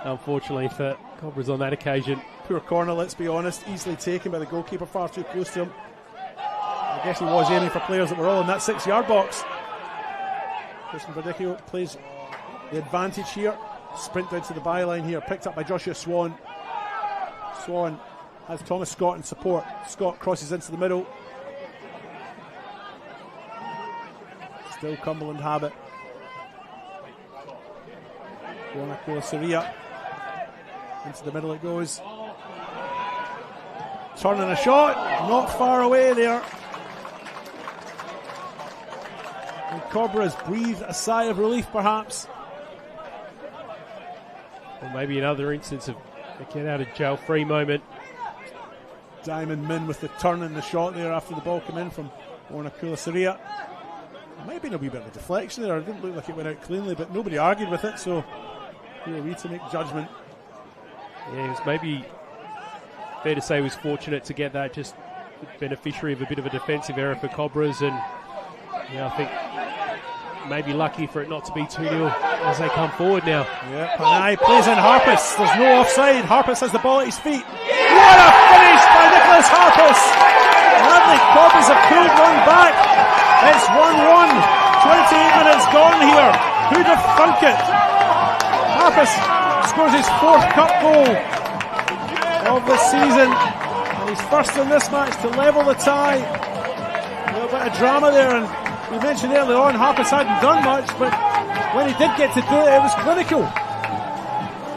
Unfortunately for Cobras on that occasion. Poor corner, let's be honest. Easily taken by the goalkeeper, far too close to him. I guess he was aiming for players that were all in that 6-yard box. Christian Verdicchio plays the advantage here. Sprint down to the byline here, picked up by Joshua Swan. Swan has Thomas Scott in support. Scott crosses into the middle. Still Cumberland have it. Guanacola Sevilla. Into the middle it goes. Turning a shot, not far away there. And Cobras breathe a sigh of relief perhaps. Or maybe another instance of a get out of jail free moment. Diamond Min with the turn and the shot there after the ball came in from Guanacola Sevilla. Might have been a wee bit of a deflection there. It didn't look like it went out cleanly, but nobody argued with it, so who are we to make judgment? Yeah, it was maybe fair to say he was fortunate to get that, just beneficiary of a bit of a defensive error for Cobras, and I think maybe lucky for it not to be 2-0 as they come forward now. Yeah, Panay plays in Harpus. There's no offside. Harpus has the ball at his feet. What a finish by Nicholas Harpus! Adelaide Cobras have pulled one back. It's 1-1. 28 minutes gone here. Who'd have thunk it? Harpus scores his 4th cup goal of the season, and he's first in this match to level the tie. A little bit of drama there, and we mentioned earlier on Harpus hadn't done much, but when he did get to do it, it was clinical.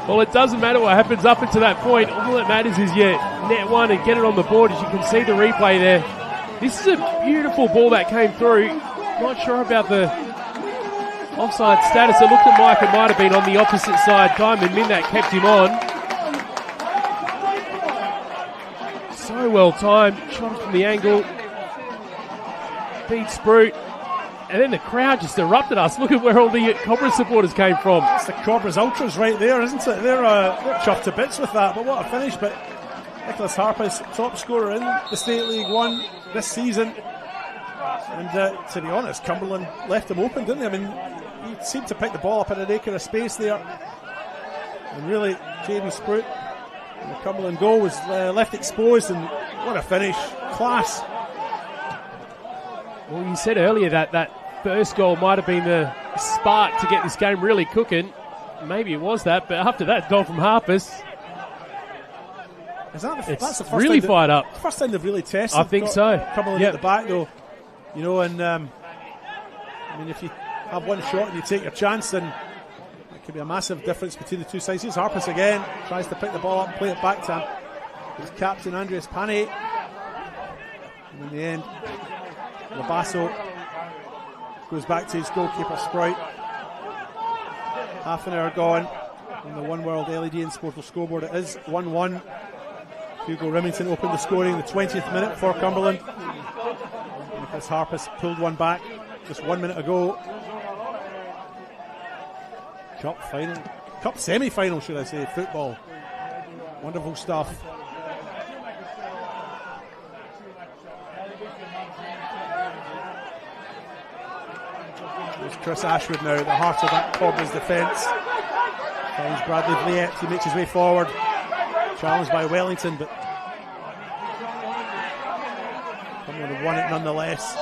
Well, it doesn't matter what happens up until that point. All that matters is you net one and get it on the board. As you can see the replay there, this is a beautiful ball that came through. Not sure about the offside status. I looked at Mike, it might have been on the opposite side. Diamond Min that kept him on. So well timed, shot from the angle, beat Sprout, and then the crowd just erupted us. Look at where all the Cobras supporters came from. That's the Cobras Ultras right there, isn't it? They're chuffed to bits with that, but what a finish. But Nicholas Harpus, top scorer in the State League 1 this season. And to be honest, Cumberland left him open, didn't they? I mean, he seemed to pick the ball up in an acre of space there. And really, Jamie Sprout, the Cumberland goal was left exposed, and what a finish. Class. Well, you said earlier that first goal might have been the spark to get this game really cooking. Maybe it was that, but after that goal from Harpus, that's the first really time fired up. First time they've really tested. I think so. Cumberland at the back though, and I mean, if you have one shot and you take your chance, then it could be a massive difference between the two sides. Here's Harpus again, tries to pick the ball up and play it back to his captain Andreas Pane, and in the end, Labasso goes back to his goalkeeper Sprout. Half an hour gone on the One World LED and Sportal scoreboard. It is 1-1. Hugo Remington opened the scoring in the 20th minute for Cumberland. Nicholas Harpus pulled one back just 1 minute ago. Cup semi-final, should I say, football. Wonderful stuff. There's Chris Ashwood now at the heart of that Cobras defence. Finds Bradley Vliet, he makes his way forward. Challenged by Wellington, but Cumberland have won it nonetheless.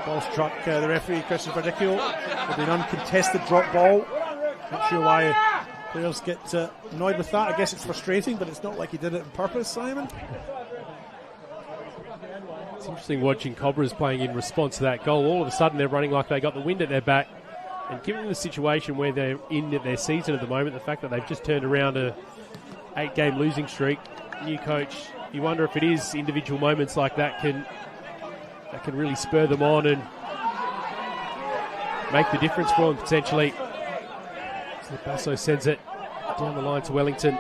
Ball struck the referee, Christian Verdicchio, with an uncontested drop ball. Not sure why players get annoyed with that. I guess it's frustrating, but it's not like he did it on purpose, Simon. It's interesting watching Cobras playing in response to that goal. All of a sudden they're running like they got the wind at their back. And given the situation where they're in their season at the moment, the fact that they've just turned around a 8-game losing streak, new coach you wonder if it is individual moments like that can really spur them on and make the difference for them potentially. So Basso sends it down the line to Wellington.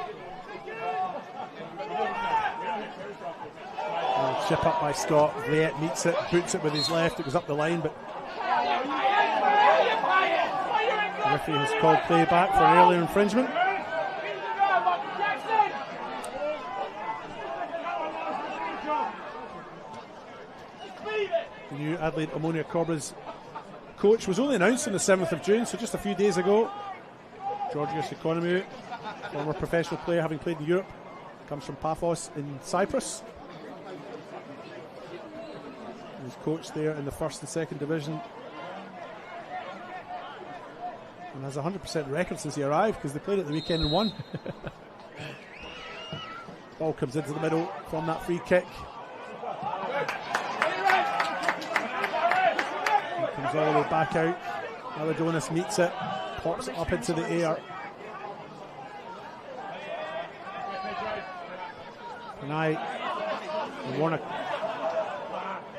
Chip up by Scott. Viet meets it, boots it with his left. It was up the line, but the referee has called play back for an earlier infringement. The new Adelaide Ammonia Cobras coach was only announced on the 7th of June, so just a few days ago. Georgios Economou, former professional player having played in Europe, comes from Paphos in Cyprus. He's coached there in the 1st and 2nd division and has a 100% record since he arrived, because they played at the weekend and won. Ball comes into the middle from that free kick. It comes all the way back out. Aladonis meets it, pops it up into the air. Tonight, Warnock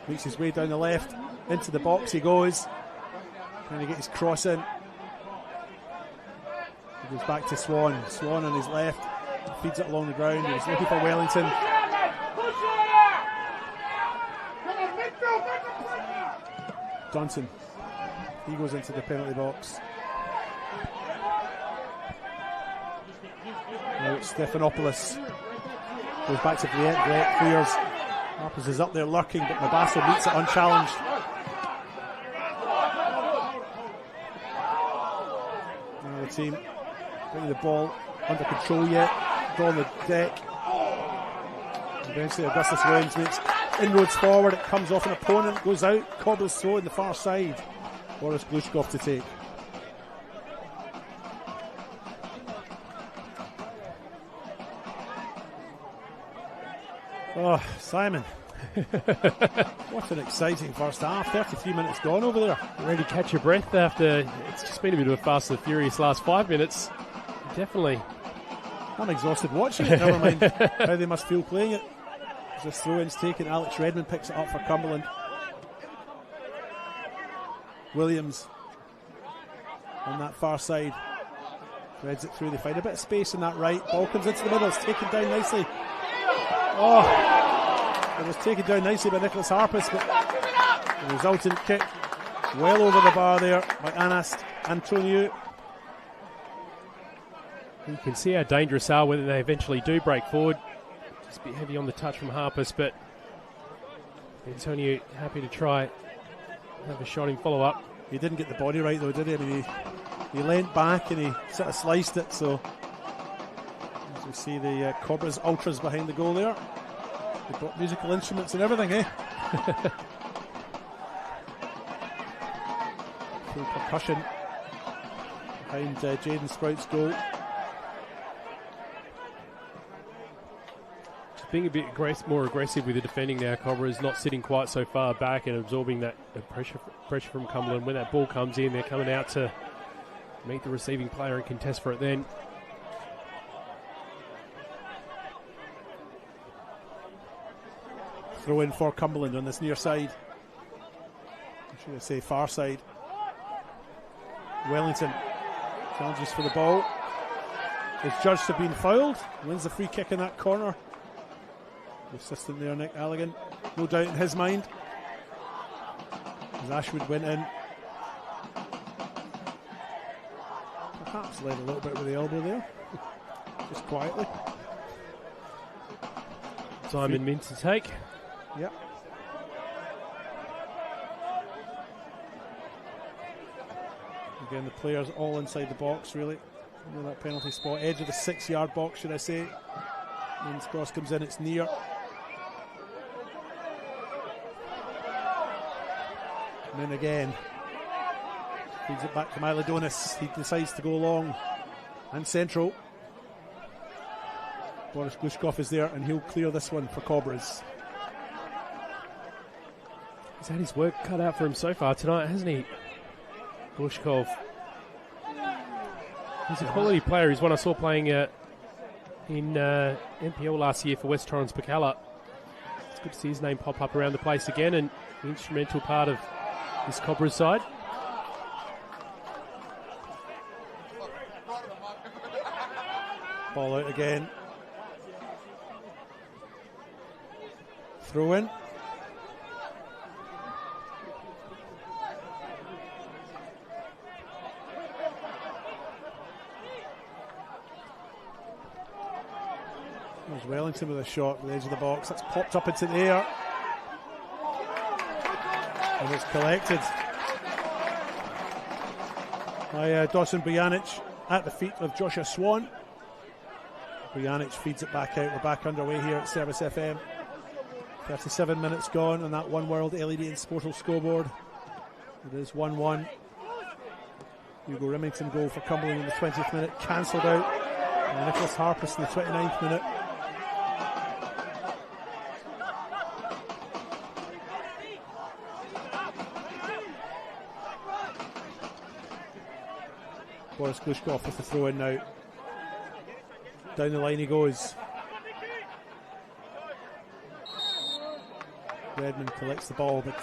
makes his way down the left, into the box he goes, trying to get his cross in. He goes back to Swan. Swan on his left, feeds it along the ground. He was looking for Wellington. Johnson, he goes into the penalty box. Now it's Stephanopoulos. Goes back to Viet. Viet clears. Harpers is up there lurking, but Mabasso meets it unchallenged. Now the team bringing the ball under control yet. Ball on the deck. Eventually Augustus Williams makes inroads forward. It comes off an opponent, goes out. Cobbles throw in the far side. Boris Glushkov to take. Oh, Simon. What an exciting first half. 33 minutes gone over there. Ready to catch your breath after it's just been a bit of a fast and furious last 5 minutes. Definitely. I'm exhausted watching it, never mind how they must feel playing it. As this throw-in's taken, Alex Redmond picks it up for Cumberland. Williams on that far side. Threads it through, they find a bit of space in that right. Ball comes into the middle, it's taken down nicely. Oh, it was taken down nicely by Nicholas Harpus, but the resultant kick well over the bar there by Anast Antoniou. You can see how dangerous they are when they eventually do break forward. Just a bit heavy on the touch from Harpus, but Antoniou happy to try have a shot in follow-up. He didn't get the body right though, did he? I mean, he leant back and he sort of sliced it, so as we see the Cobras ultras behind the goal there. They've got musical instruments and everything, eh? Full percussion behind Jaden Sprout's goal. Just being a bit more aggressive with the defending now. Cobras not sitting quite so far back and absorbing that pressure from Cumberland. When that ball comes in, they're coming out to meet the receiving player and contest for it then. Throw in for Cumberland on this near side. Should I say far side? Wellington challenges for the ball. Is judged to have been fouled. Wins the free kick in that corner. The assistant there, Nick Allegan. No doubt in his mind. As Ashwood went in. Perhaps led a little bit with the elbow there. Just quietly. Simon Mint to take. Yep. Again, the players all inside the box, really. Near that penalty spot. Edge of the 6-yard box, should I say. When the cross comes in, it's near. And then again. Feeds it back to Mylodonis. He decides to go long. And central. Boris Glushkov is there, and he'll clear this one for Cobras. He's had his work cut out for him so far tonight, hasn't he? Glushkov. He's a quality player. He's one I saw playing in NPL last year for West Torrens Pacala. It's good to see his name pop up around the place again, and an instrumental part of this Cobras side. Ball out again. Throw in. There's Wellington with a shot at the edge of the box. That's popped up into the air. And it's collected by Dawson Bojanic at the feet of Joshua Swan. Bojanic feeds it back out. We're back underway here at Service FM. 37 minutes gone on that One World LED and Sportal scoreboard. It is 1-1. Hugo Remington goal for Cumberland in the 20th minute, cancelled out by Nicholas Harpus in the 29th minute. Boris Glushkov with the throw in now. Down the line he goes. Redmond collects the ball, but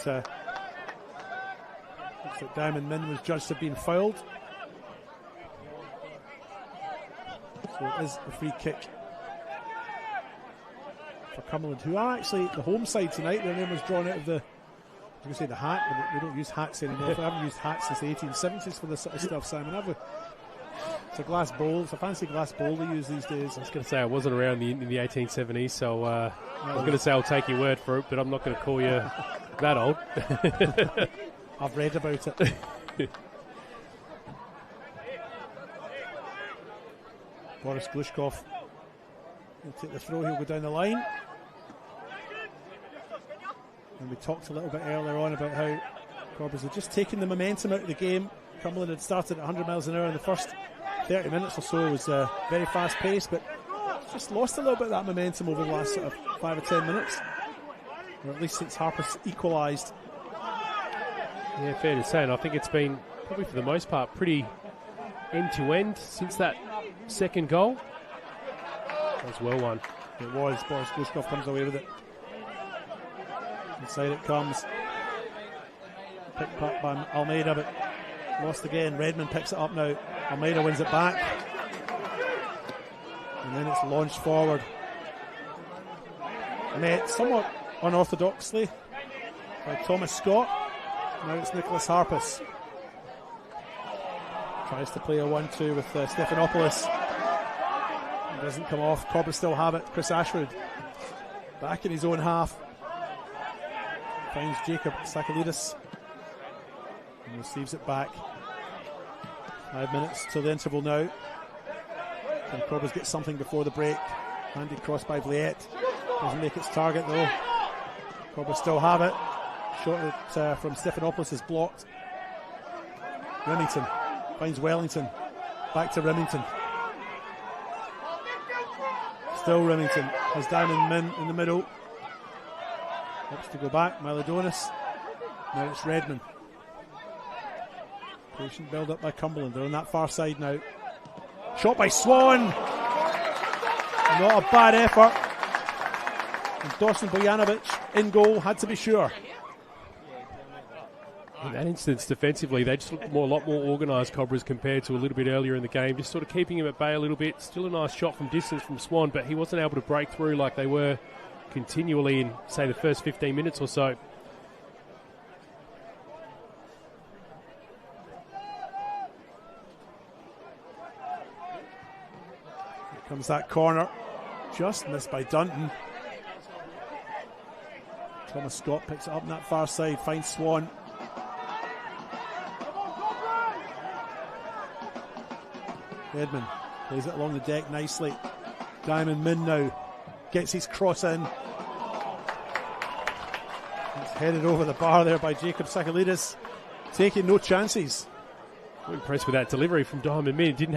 looks like Diamond Min was judged to have been fouled. So it is a free kick for Cumberland, who are actually the home side tonight. Their name was drawn out of the, I was going to say the hat, but we don't use hats anymore. I haven't used hats since the 1870s for this sort of stuff, Simon, have we? It's a glass bowl. It's a fancy glass bowl they use these days. I was going to say I wasn't around in the 1870s, so I was going to say I'll take your word for it, but I'm not going to call you that old. I've read about it. Boris Glushkov will take the throw. He'll go down the line. And we talked a little bit earlier on about how Cobras had just taken the momentum out of the game. Cumberland had started at 100 miles an hour in the first 30 minutes or so. It was very fast paced, but just lost a little bit of that momentum over the last sort of 5 or 10 minutes. Or at least since Harpus equalised. Yeah, fair to say, and I think it's been probably for the most part pretty end-to-end since that second goal. That was well won. It was. Boris Glushkov comes away with it. Inside it comes. Picked up by Almeida, but lost again. Redmond picks it up now. Almeida wins it back. And then it's launched forward. Met somewhat unorthodoxly by Thomas Scott. Now it's Nicholas Harpus. Tries to play a 1-2 with Stephanopoulos. It doesn't come off. Cobras still have it. Chris Ashwood back in his own half. Finds Jacob Sakalidis and receives it back. 5 minutes till the interval now. Can Cobras get something before the break? Handy cross by Vliet. Doesn't make its target though. Cobras still have it. Shot from Stephanopoulos is blocked. Remington finds Wellington. Back to Remington. Still Remington. Has Diamond Min in the middle. Helps to go back. Mylodonis. Now it's Redmond. Patient build up by Cumberland. They're on that far side now. Shot by Swan. Not a bad effort. And Dawson Bojanovic in goal, had to be sure. In that instance, defensively, they just looked a lot more organised, Cobras, compared to a little bit earlier in the game. Just sort of keeping him at bay a little bit. Still a nice shot from distance from Swan, but he wasn't able to break through like they were continually in, say, the first 15 minutes or so. Here comes that corner. Just missed by Dunton. Thomas Scott picks it up on that far side, finds Swan. Redmond plays it along the deck nicely. Diamond Min now gets his cross in. It's headed over the bar there by Jacob Sakalidis, taking no chances. I'm impressed with that delivery from Diamond Min. Didn't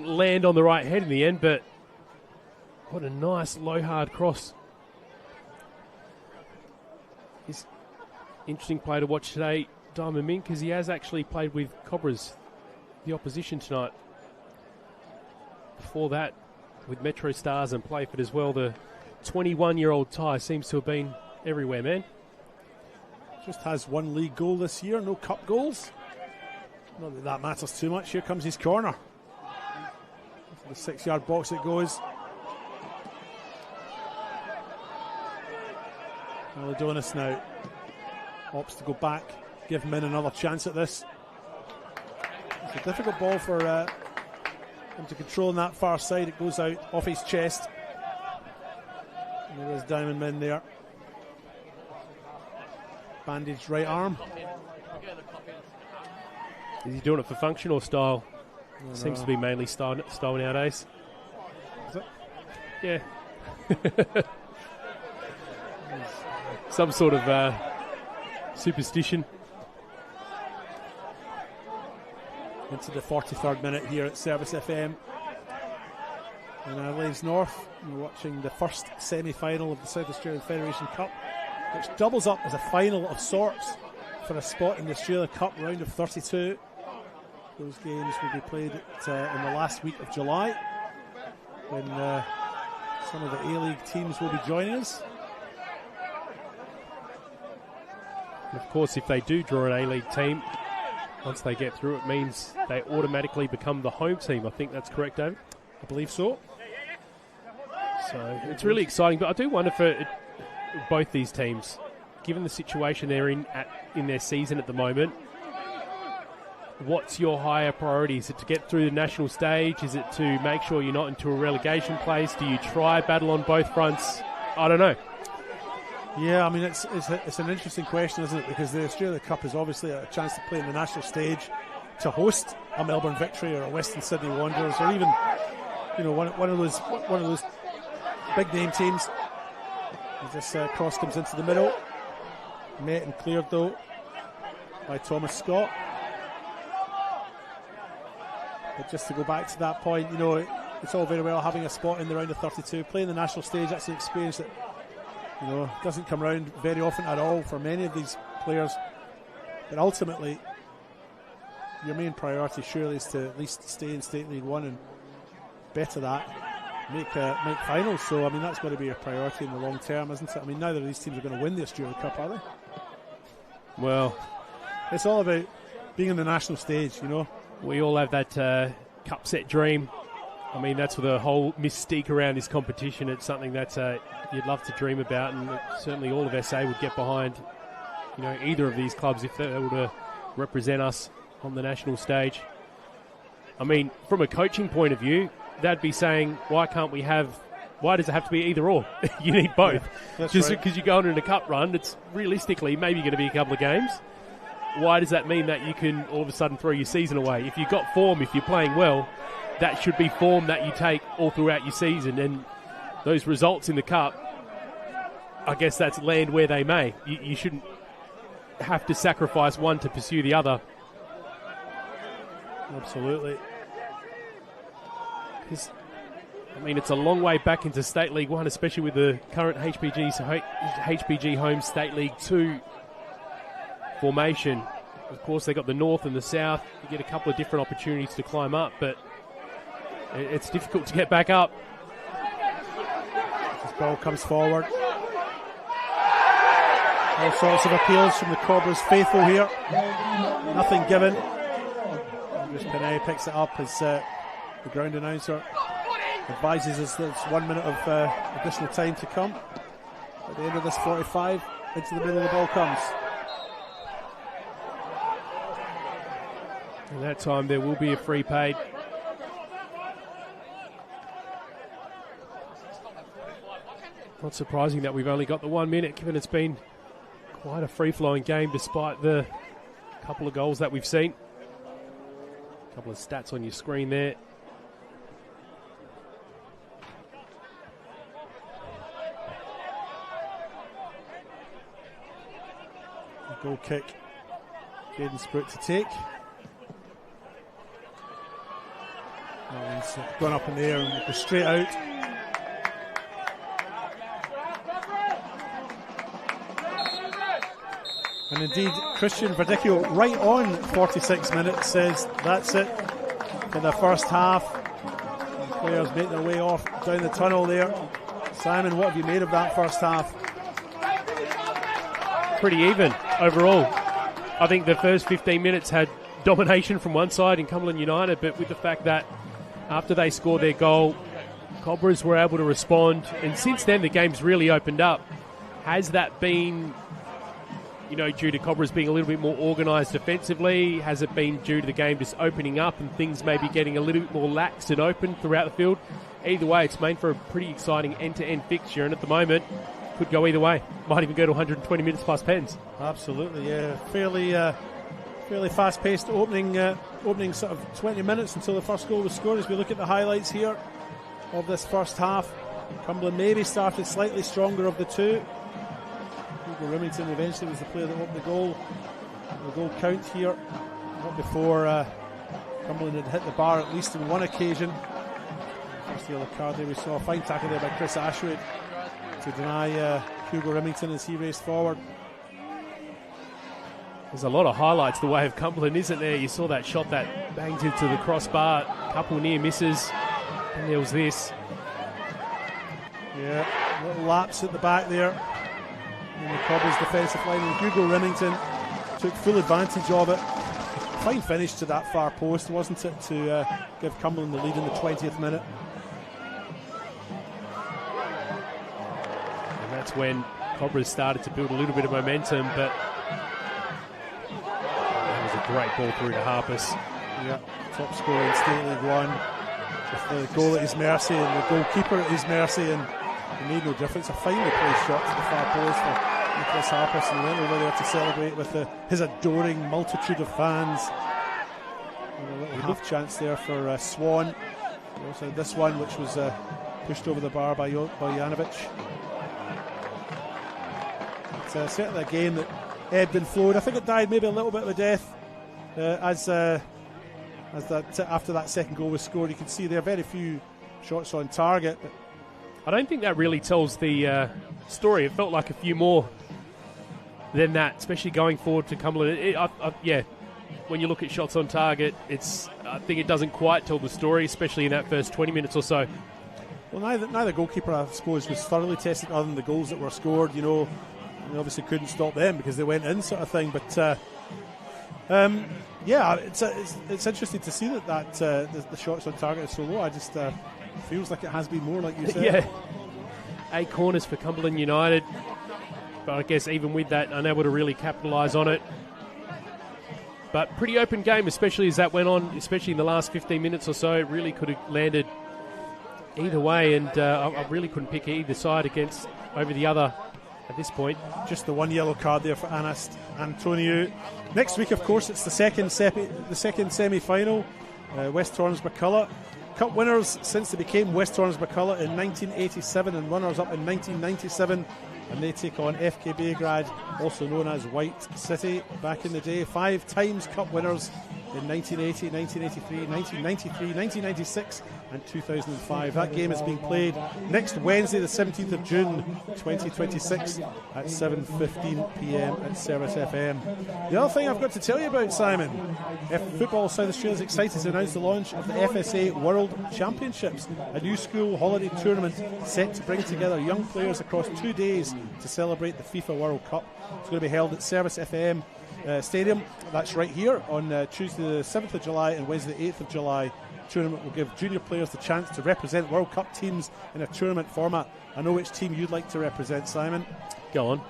land on the right head in the end, but what a nice low hard cross. He's interesting player to watch today, Diamond Min, because he has actually played with Cobras, the opposition tonight. before that with Metro Stars and Playford as well. The 21-year-old Ty seems to have been everywhere, man. Just has one league goal this year, no cup goals. Not that that matters too much. Here comes his corner. To the 6-yard box it goes. Well, doing this now. Opts to go back, give Min another chance at this. It's a difficult ball for him to control on that far side. It goes out off his chest. And there is Diamond Min there. Bandaged right arm. Is he doing it for function or style? Seems to be mainly style nowadays. Is it? Yeah. Some sort of superstition. Into the 43rd minute here at Service FM. And Adelaide's North, you're watching the first semi-final of the South Australian Federation Cup, which doubles up as a final of sorts for a spot in the Australia Cup round of 32. Those games will be played in the last week of July, when some of the A-League teams will be joining us. And of course, if they do draw an A-League team, once they get through, it means they automatically become the home team. I think that's correct, David? I believe so. So it's really exciting, but I do wonder for both these teams, given the situation they're in their season at the moment, what's your higher priority? Is it to get through the national stage? Is it to make sure you're not into a relegation place? Do you try battle on both fronts? I don't know. Yeah, I mean, it's an interesting question, isn't it? Because the Australia Cup is obviously a chance to play in the national stage, to host a Melbourne Victory or a Western Sydney Wanderers, or even, you know, one of those big name teams. As this cross comes into the middle, met and cleared though by Thomas Scott. But just to go back to that point, you know, it's all very well having a spot in the round of 32, playing the national stage. That's an experience that, you know, doesn't come around very often at all for many of these players. But ultimately, your main priority surely is to at least stay in State League One and better that, make finals. So I mean, that's going to be your priority in the long term, isn't it? I mean, neither of these teams are going to win the Australia Cup, are they? Well, it's all about being in the national stage, you know. We all have that cup set dream. I mean, that's the whole mystique around this competition. It's something that you'd love to dream about, and certainly all of SA would get behind, you know, either of these clubs if they were to represent us on the national stage. I mean, from a coaching point of view, that'd be saying, why does it have to be either or? You need both. Yeah, just right. because you're going in a cup run, it's realistically maybe going to be a couple of games. Why does that mean that you can all of a sudden throw your season away? If you've got form, if you're playing well, that should be form that you take all throughout your season. And those results in the cup, I guess that's land where they may. You shouldn't have to sacrifice one to pursue the other. Absolutely. I mean, it's a long way back into State League 1, especially with the current HPG Home State League 2 formation. Of course, they got the North and the South. You get a couple of different opportunities to climb up, but it's difficult to get back up. This ball comes forward. All sorts of appeals from the Cobras faithful here. Nothing given. Andrews Panay picks it up as the ground announcer advises us there's 1 minute of additional time to come. At the end of this 45, into the middle of the ball comes. At that time, there will be a free paid. Not surprising that we've only got the 1 minute, given it's been quite a free-flowing game despite the couple of goals that we've seen. A couple of stats on your screen there. Goal kick. Jaden Sprout to take. He's gone up in the air and goes straight out. And indeed, Christian Verdicchio, right on 46 minutes, says that's it for the first half. players make their way off down the tunnel there. Simon, what have you made of that first half? Pretty even overall. I think the first 15 minutes had domination from one side in Cumberland United, but with the fact that after they scored their goal, Cobras were able to respond, and since then the game's really opened up. Has that been, due to Cobras being a little bit more organised defensively? Has it been due to the game just opening up and things maybe getting a little bit more lax and open throughout the field? Either way, it's made for a pretty exciting end-to-end fixture, and at the moment, could go either way. Might even go to 120 minutes plus pens. Absolutely, yeah. Fairly fast-paced opening sort of 20 minutes until the first goal was scored. As we look at the highlights here of this first half, Cumberland maybe started slightly stronger of the two. Hugo Remington eventually was the player that opened the goal. The goal count here, not before Cumberland had hit the bar at least on one occasion. First yellow card there we saw. A fine tackle there by Chris Ashwood to deny Hugo Remington as he raced forward. There's a lot of highlights the way of Cumberland, isn't there? You saw that shot that banged into the crossbar, a couple near misses, and there was this. Yeah, little lapse at the back there in the Cobras defensive line, and Hugo Remington took full advantage of it. Fine finish to that far post, wasn't it, to give Cumberland the lead in the 20th minute. And that's when Cobras started to build a little bit of momentum, but great ball through to Harpus. Yeah, top scorer in State League 1 with the goal at his mercy and the goalkeeper at his mercy, and it made no difference. A finely placed shot to the far post for Nicholas Harpus, and went over there to celebrate with his adoring multitude of fans. And a little half chance there for Swan. We also had this one which was pushed over the bar by Janovic. It's certainly a game that ebbed and flowed. I think it died maybe a little bit of a death after that second goal was scored. You can see there are very few shots on target. But I don't think that really tells the story. It felt like a few more than that, especially going forward to Cumberland. When you look at shots on target, I think it doesn't quite tell the story, especially in that first 20 minutes or so. Well, neither goalkeeper, I suppose, was thoroughly tested other than the goals that were scored. They obviously couldn't stop them because they went in, sort of thing. But it's interesting to see that the shots on target are so low. I just feels like it has been more, like you said. Yeah, 8 corners for Cumberland United, but I guess even with that, unable to really capitalise on it. But pretty open game, especially as that went on, especially in the last 15 minutes or so. It really could have landed either way, and I really couldn't pick either side over the other at this point. Just the one yellow card there for Anas Antonio. Next week, of course, it's the second semi-final. West Torrens McCullough. Cup winners since they became West Torrens McCullough in 1987 and runners-up in 1997. And they take on FK Belgrade, also known as White City, back in the day. 5 times Cup winners in 1980, 1983, 1993, 1996 and 2005. That game is being played next Wednesday, the 17th of June 2026 at 7:15 p.m. at Service FM. The other thing I've got to tell you about, Simon, Football South Australia is excited to announce the launch of the FSA World Championships, a new school holiday tournament set to bring together young players across 2 days to celebrate the FIFA World Cup. It's going to be held at Service FM Stadium. That's right here on Tuesday the 7th of July and Wednesday the 8th of July. The tournament will give junior players the chance to represent World Cup teams in a tournament format. I know which team you'd like to represent, Simon. Go on.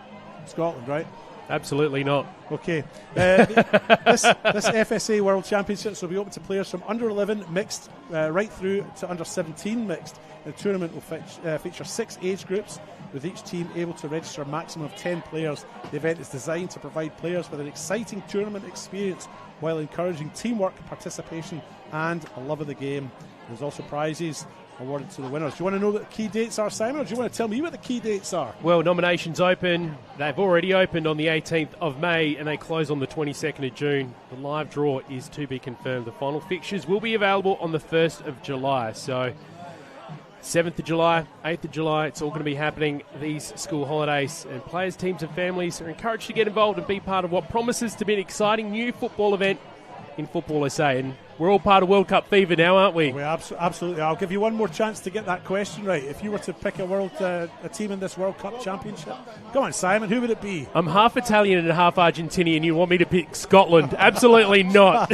Scotland, right? Absolutely not. Okay. This FSA World Championships will be open to players from under 11 mixed right through to under 17 mixed. The tournament will feature 6 age groups, with each team able to register a maximum of 10 players. The event is designed to provide players with an exciting tournament experience while encouraging teamwork, participation and a love of the game. There's also prizes awarded to the winners. Do you want to know what the key dates are, Simon, or do you want to tell me what the key dates are? Well, nominations open. They've already opened on the 18th of May and they close on the 22nd of June. The live draw is to be confirmed. The final fixtures will be available on the 1st of July. So 7th of July, 8th of July, it's all going to be happening these school holidays, and players, teams and families are encouraged to get involved and be part of what promises to be an exciting new football event in Football SA. And We're all part of World Cup fever now, aren't we? We absolutely. I'll give you one more chance to get that question right. If you were to pick a team in this World Cup championship, come on, Simon, who would it be? I'm half Italian and half Argentinian. You want me to pick Scotland? Absolutely not.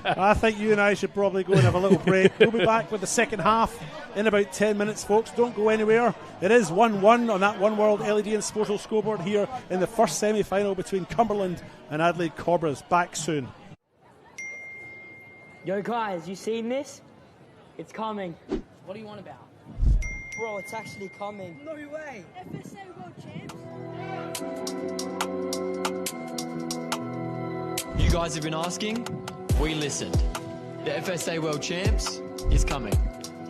I think you and I should probably go and have a little break. We'll be back with the second half in about 10 minutes, folks. Don't go anywhere. It is 1-1 on that One World LED and Sportal scoreboard here in the first semi-final between Cumberland and Adelaide Cobras. Back soon. Yo guys, you seen this? It's coming. What do you want about? Bro, it's actually coming. No way. FSA World Champs. You guys have been asking, we listened. The FSA World Champs is coming.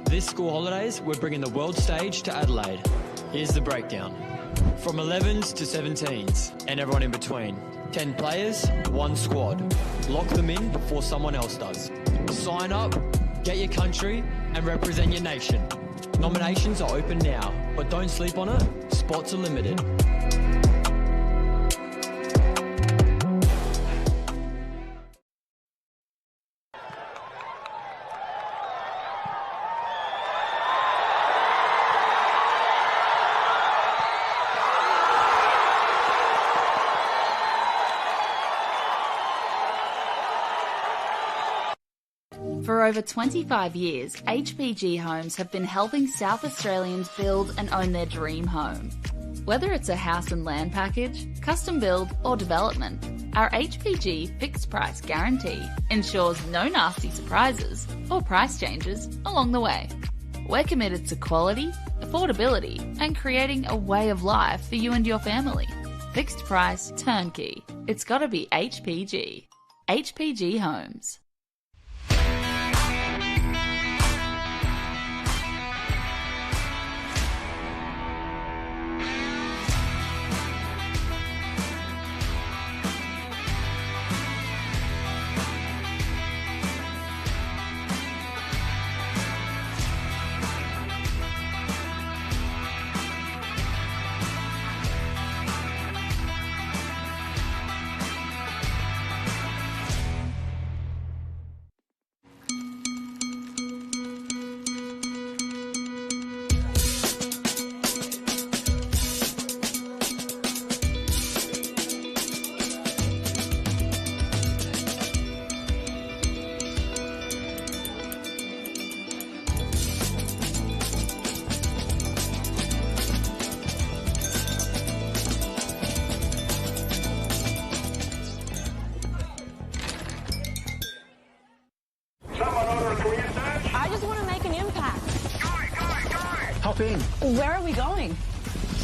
This school holidays, we're bringing the world stage to Adelaide. Here's the breakdown. From 11s to 17s, and everyone in between. 10 players, 1 squad. Lock them in before someone else does. Sign up, get your country, and represent your nation. Nominations are open now, but don't sleep on it. Spots are limited. For over 25 years, HPG Homes have been helping South Australians build and own their dream home. Whether it's a house and land package, custom build or development, our HPG fixed price guarantee ensures no nasty surprises or price changes along the way. We're committed to quality, affordability and creating a way of life for you and your family. Fixed price turnkey. It's gotta be HPG. HPG Homes. I just want to make an impact. Hop in. Where are we going?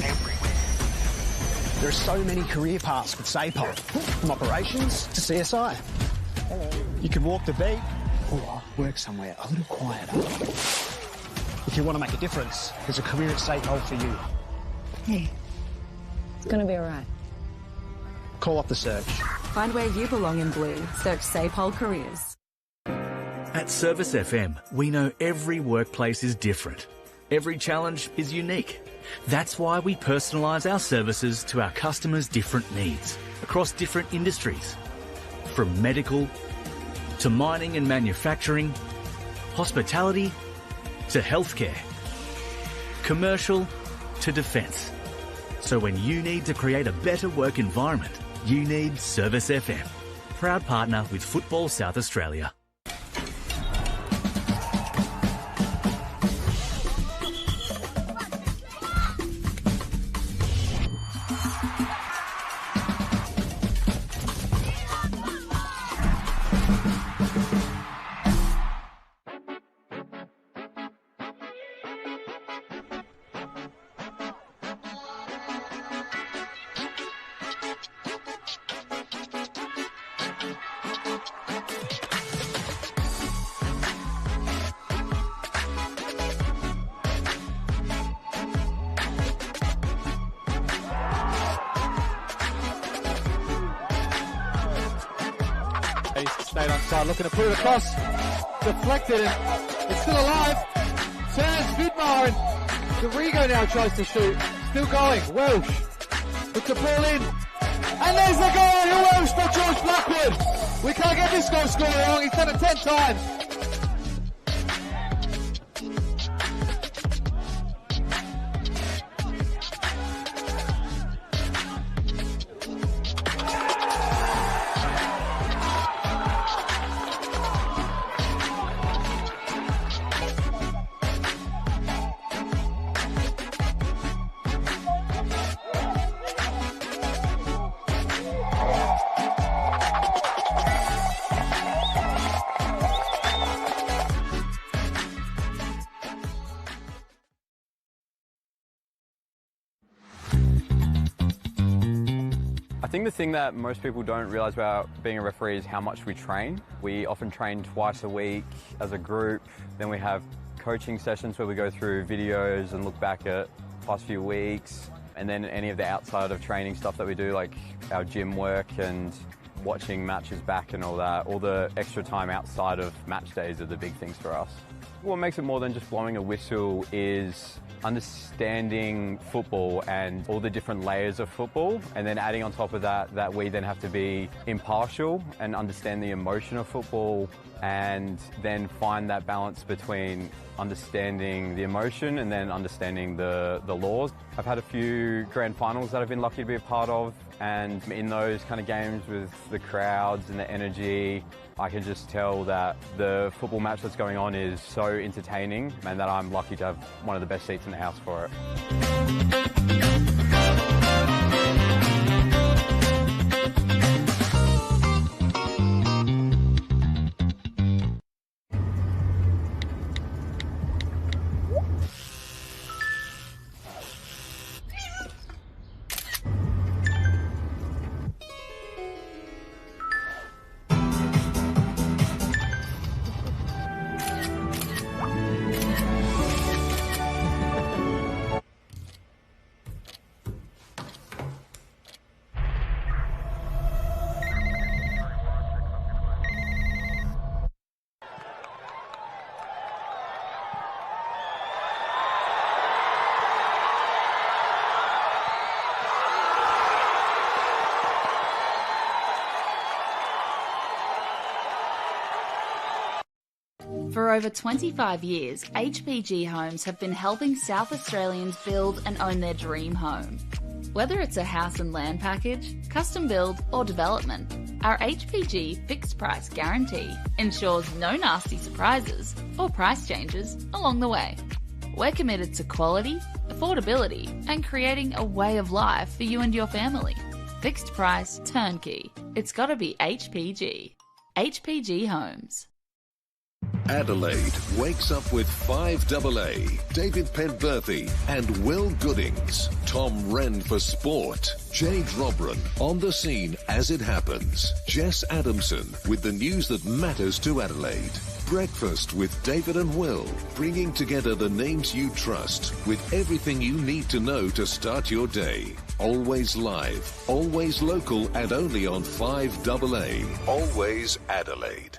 Everywhere. There are so many career paths with SAPOL, from operations to CSI. You can walk the beat or work somewhere a little quieter. If you want to make a difference, there's a career at SAPOL for you. Hey, it's going to be all right. Call up the search. Find where you belong in blue. Search SAPOL Careers. At Service FM, we know every workplace is different. Every challenge is unique. That's why we personalise our services to our customers' different needs across different industries. From medical to mining and manufacturing, hospitality to healthcare, commercial to defence. So when you need to create a better work environment, you need Service FM. Proud partner with Football South Australia. Stayed on side, looking to put it across. Deflected and it's still alive. Turns Vidmar and Dorigo now tries to shoot. Still going. Welsh puts the ball in. And there's the goal. Welsh for George Blackwood. We can't get this goal scorer wrong. He's done it 10 times. I think the thing that most people don't realise about being a referee is how much we train. We often train twice a week as a group. Then we have coaching sessions where we go through videos and look back at past few weeks. And then any of the outside of training stuff that we do, like our gym work and watching matches back and all that. All the extra time outside of match days are the big things for us. What makes it more than just blowing a whistle is understanding football and all the different layers of football, and then adding on top of that we then have to be impartial and understand the emotion of football, and then find that balance between understanding the emotion and then understanding the laws. I've had a few grand finals that I've been lucky to be a part of, and in those kind of games with the crowds and the energy, I can just tell that the football match that's going on is so entertaining, and that I'm lucky to have one of the best seats in the house for it. For over 25 years, HPG Homes have been helping South Australians build and own their dream home. Whether it's a house and land package, custom build or development, our HPG fixed price guarantee ensures no nasty surprises or price changes along the way. We're committed to quality, affordability and creating a way of life for you and your family. Fixed price, turnkey. It's gotta be HPG. HPG Homes. Adelaide wakes up with 5AA, David Penberthy and Will Goodings, Tom Wren for sport, Jade Robran on the scene as it happens, Jess Adamson with the news that matters to Adelaide, Breakfast with David and Will, bringing together the names you trust with everything you need to know to start your day. Always live, always local and only on 5AA, always Adelaide.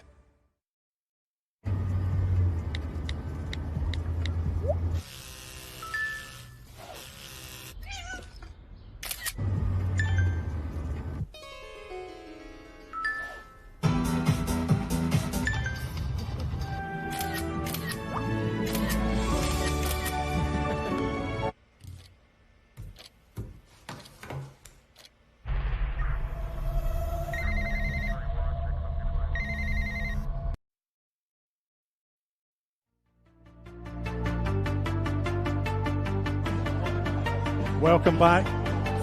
Welcome back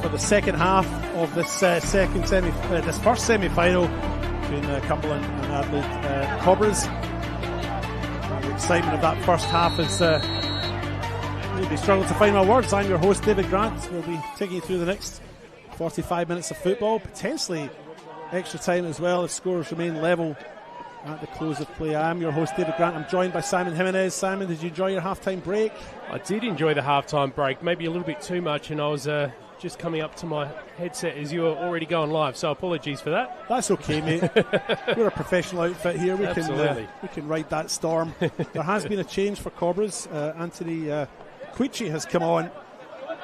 for the second half of this this first semi-final between Cumberland and Adelaide Cobras. The excitement of that first half is maybe struggling to find my words. I'm your host, David Grant. We'll be taking you through the next 45 minutes of football, potentially extra time as well if scores remain level at the close of play. I am your host, David Grant. I'm joined by Simon Jimenez. Simon, did you enjoy your half-time break? I did enjoy the half-time break, maybe a little bit too much, and I was just coming up to my headset as you were already going live, so apologies for that. That's okay, mate. We're a professional outfit here. We can ride that storm. There has been a change for Cobras. Anthony Quichi has come on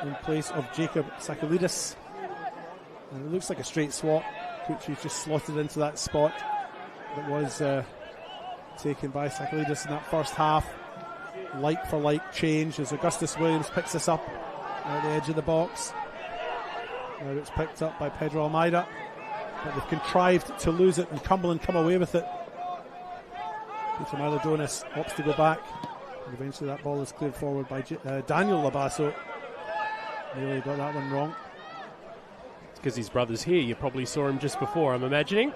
in place of Jacob Sakalidis. And it looks like a straight swap. Quichi's just slotted into that spot. that was taken by Sakalidis in that first half. Like for like change as Augustus Williams picks this up at the edge of the box. Now it's picked up by Pedro Almeida, but they've contrived to lose it, and Cumberland come away with it. Peter Milodonis opts to go back, and eventually that ball is cleared forward by Daniel Labasso. Nearly got that one wrong. It's because his brother's here. You probably saw him just before, I'm imagining.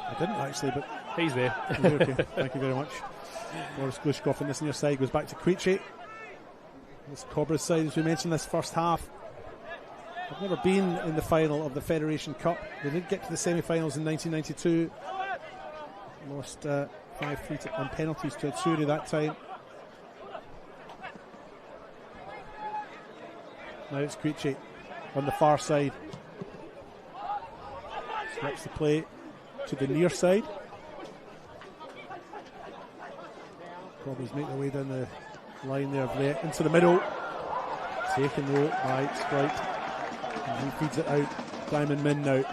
I didn't actually, but he's there. Okay, thank you very much. Boris Glushkov on this near side goes back to Quiche. This Cobras side, as we mentioned, this first half. I've never been in the final of the Federation Cup. They did get to the semi-finals in 1992. Lost 5-3 on penalties to Atsuri that time. Now it's Quiche on the far side. Swaps the play to the near side. Cobras make their way down the line there into the middle. Taken though by Sprite. And he feeds it out. Diamond Min now.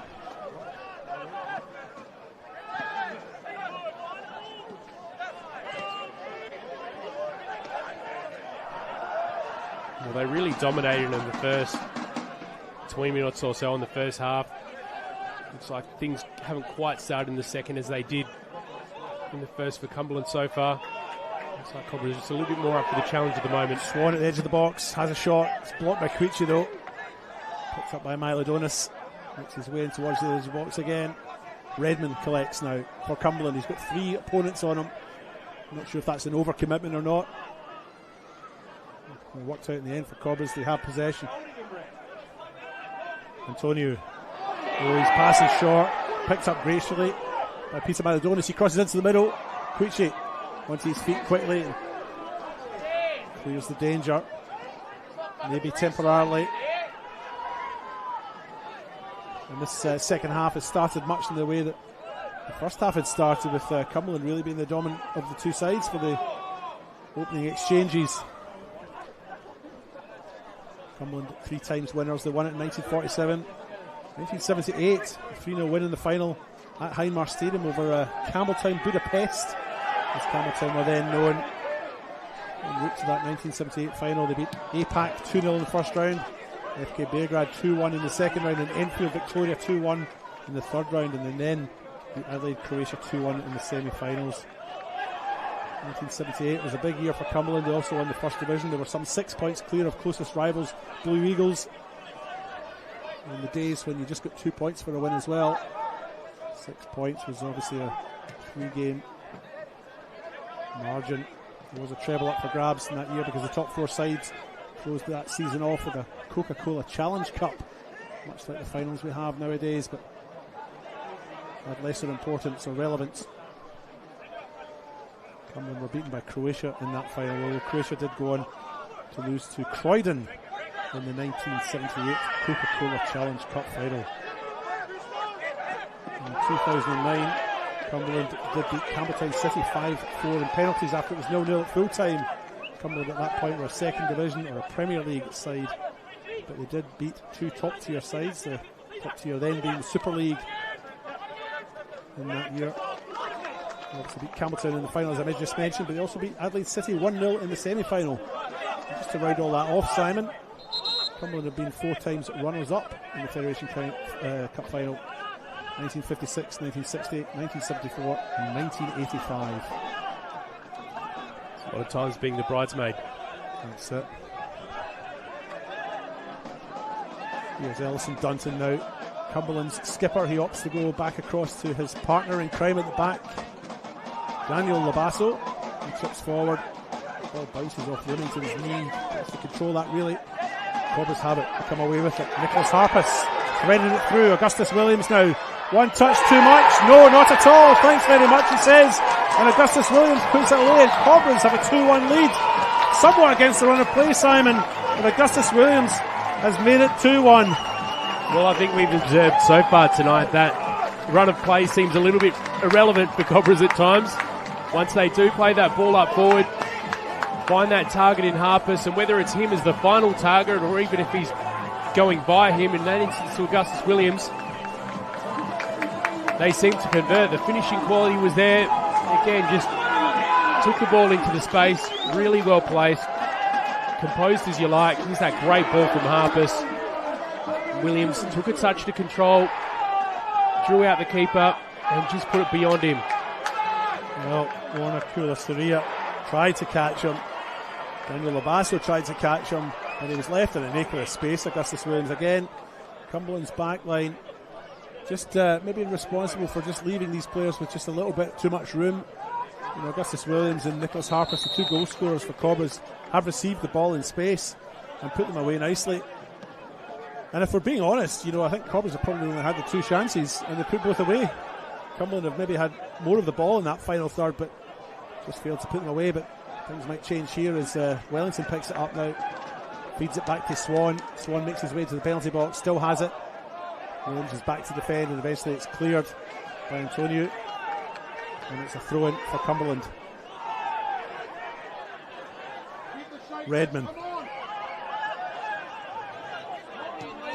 Well, they really dominated in the first 20 minutes or so in the first half. Looks like things haven't quite started in the second as they did in the first for Cumberland so far. Looks like Cobras just a little bit more up for the challenge at the moment. Swan at the edge of the box, has a shot. It's blocked by Quiche though. Picked up by Milodonis. Makes his way in towards the edge of the box again. Redmond collects now for Cumberland. He's got 3 opponents on him. I'm not sure if that's an overcommitment or not. It worked out in the end for Cobras. They have possession. Antonio. Oh, he's passing short. Picked up gracefully by Peter Milodonis. He crosses into the middle. Quiche onto his feet quickly. Clears the danger. Maybe temporarily. And this second half has started much in the way that the first half had started, with Cumberland really being the dominant of the two sides for the opening exchanges. Cumberland 3 times winners. They won it in 1947, 1978, a 3-0 win in the final at Heinmar Stadium over Campbelltown Budapest, as Campbelltown were then known. En route to that 1978 final, they beat APAC 2-0 in the first round, FK Beograd 2-1 in the second round, and Enfield Victoria 2-1 in the third round, and then beat Adelaide Croatia 2-1 in the semi-finals. 1978 was a big year for Cumberland. They also won the first division. They were some 6 points clear of closest rivals, Blue Eagles, in the days when you just got 2 points for a win as well. 6 points was obviously a 3-game margin. There was a treble up for grabs in that year because the top 4 sides closed that season off with a Coca-Cola Challenge Cup, much like the finals we have nowadays, but had lesser importance or relevance. Cumberland were beaten by Croatia in that final, although Croatia did go on to lose to Croydon in the 1978 Coca-Cola Challenge Cup final. In 2009, Cumberland did beat Campbelltown City 5-4 in penalties after it was 0-0 at full time. Cumberland at that point were a second division or a Premier League side, but they did beat 2 top tier sides, the top tier then being the Super League in that year. They obviously beat Campbelltown in the final, as I just mentioned, but they also beat Adelaide City 1-0 in the semi-final. Just to round all that off, Simon, Cumberland have been 4 times runners-up in the Federation Cup final: 1956, 1960, 1974 and 1985. A lot of times being the bridesmaid. That's it. Here's Ellison Dunton now, Cumberland's skipper. He opts to go back across to his partner in crime at the back, Daniel Labasso. He trips forward. Ball bounces off Remington's knee. Has to control that really. Cobras have it. Come away with it. Nicholas Harpus threading it through. Augustus Williams now. One touch too much. No, not at all. Thanks very much, he says. And Augustus Williams puts it away, and Cobras have a 2-1 lead. Somewhat against the run of play, Simon. But Augustus Williams has made it 2-1. Well, I think we've observed so far tonight that run of play seems a little bit irrelevant for Cobras at times. Once they do play that ball up forward, find that target in Harpus, and whether it's him as the final target or even if he's going by him, in that instance to Augustus Williams, they seemed to convert. The finishing quality was there. Again, just took the ball into the space, really well placed, composed as you like. Here's that great ball from Harpus. Williams took a touch to control, drew out the keeper, and just put it beyond him. Well, Warner Kula-Soria tried to catch him. Daniel Labasso tried to catch him, and he was left in an acre of space. Augustus Williams again. Cumberland's back line just maybe responsible for just leaving these players with just a little bit too much room. You know, Augustus Williams and Nicholas Harpus, the two goal scorers for Cobras, have received the ball in space and put them away nicely. And if we're being honest, you know, I think Cobras have probably only had the two chances and they put both away. Cumberland have maybe had more of the ball in that final third, but just failed to put them away. But things might change here as Wellington picks it up now. Feeds it back to Swan. Swan makes his way to the penalty box, still has it. Williams is back to defend, and eventually it's cleared by Antonio. And it's a throw-in for Cumberland. Redman.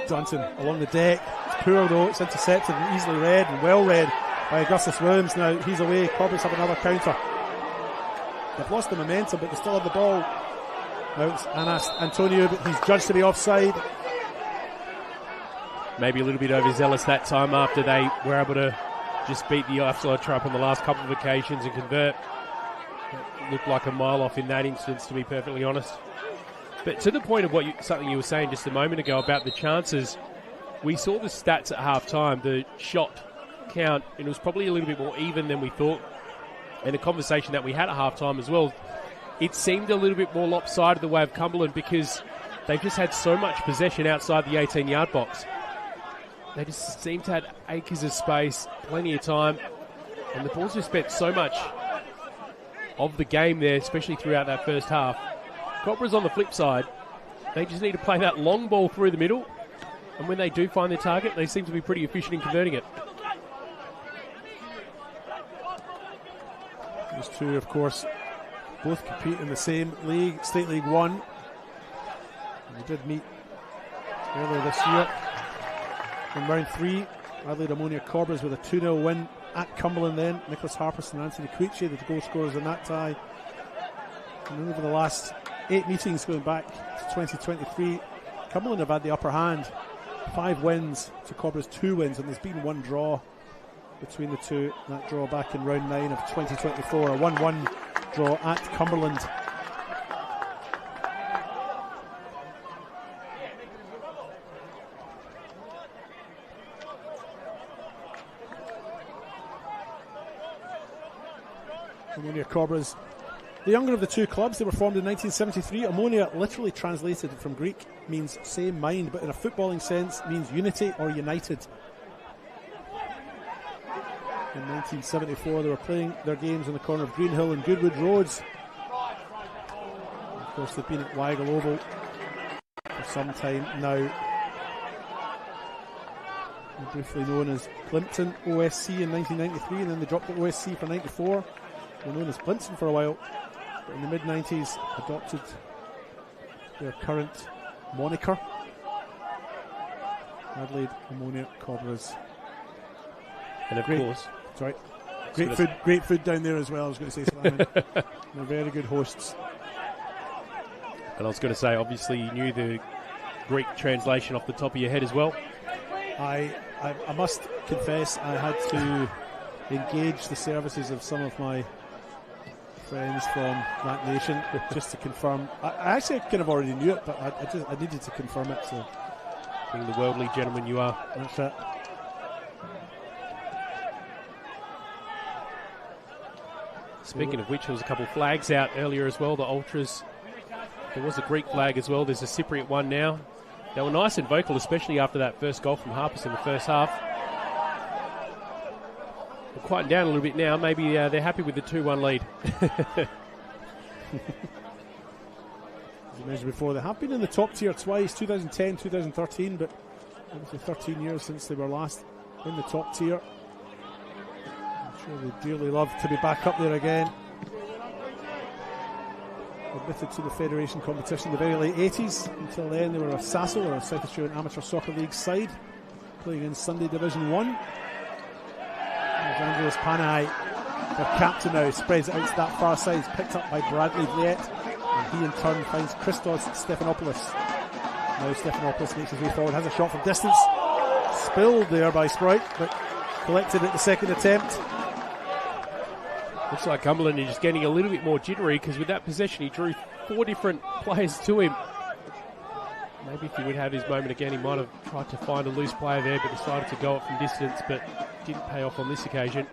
Johnson along the deck. It's poor though, it's intercepted and easily read and well read by Augustus Williams. Now he's away. Cobras have another counter. They've lost the momentum, but they still have the ball. Now it's Anas Antonio, but he's judged to be offside. Maybe a little bit overzealous that time after they were able to just beat the offside trap on the last couple of occasions and convert. It looked like a mile off in that instance, to be perfectly honest. But to the point of something you were saying just a moment ago about the chances, we saw the stats at half-time, the shot count, and it was probably a little bit more even than we thought. And a conversation that we had at half-time as well, it seemed a little bit more lopsided the way of Cumberland because they've just had so much possession outside the 18-yard box. They just seem to have acres of space, plenty of time, and the Bulls just spent so much of the game there, especially throughout that first half. Cobras on the flip side, they just need to play that long ball through the middle, and when they do find their target, they seem to be pretty efficient in converting it. These two, of course, both compete in the same league, State League 1. And they did meet earlier this year. In round 3, Adelaide Ammonia Cobras with a 2-0 win at Cumberland then. Nicholas Harpus and Anthony Quici, the goal scorers in that tie. And then over the last 8 meetings going back to 2023, Cumberland have had the upper hand. 5 wins to Cobras' 2 wins, and there's been 1 draw between the two. That draw back in round 9 of 2024, a 1-1 draw at Cumberland. Ammonia Cobras, the younger of the two clubs. They were formed in 1973. Ammonia, literally translated from Greek, means same mind, but in a footballing sense means unity or united. In 1974 they were playing their games on the corner of Greenhill and Goodwood Roads. And of course they've been at Weigel Oval for some time now. They're briefly known as Plimpton OSC in 1993, and then they dropped to OSC for 94. They were known as Plinton for a while, but in the mid-90s adopted their current moniker, Adelaide Ammonia Cobras. And of course, sorry, great food down there as well. I was going to say, they're very good hosts. And I was going to say, obviously you knew the Greek translation off the top of your head as well. I must confess I had to engage the services of some of my friends from that nation just to confirm. I actually kind of already knew it, but I needed to confirm it. So, being the worldly gentleman you are, that's it. Speaking of which, there was a couple of flags out earlier as well. The Ultras. There was a Greek flag as well. There's a Cypriot one now. They were nice and vocal, especially after that first goal from Harpus in the first half. They're quieting down a little bit now. Maybe they're happy with the 2-1 lead. As I mentioned before, they have been in the top tier twice, 2010, 2013, but obviously 13 years since they were last in the top tier. I'm sure they dearly love to be back up there again. Admitted to the Federation competition in the very late 80s. Until then, they were a SASL, or a South Australian Amateur Soccer League side, playing in Sunday Division 1. Andreas Panay, their captain now, spreads it out to that far side. It's picked up by Bradley Viet, and he in turn finds Christos Stephanopoulos. Now Stephanopoulos makes his way forward, has a shot from distance. Spilled there by Sprout, but collected at the second attempt. Looks like Cumberland is just getting a little bit more jittery, because with that possession he drew 4 different players to him. Maybe if he would have his moment again, he might have tried to find a loose player there, but decided to go it from distance, but didn't pay off on this occasion.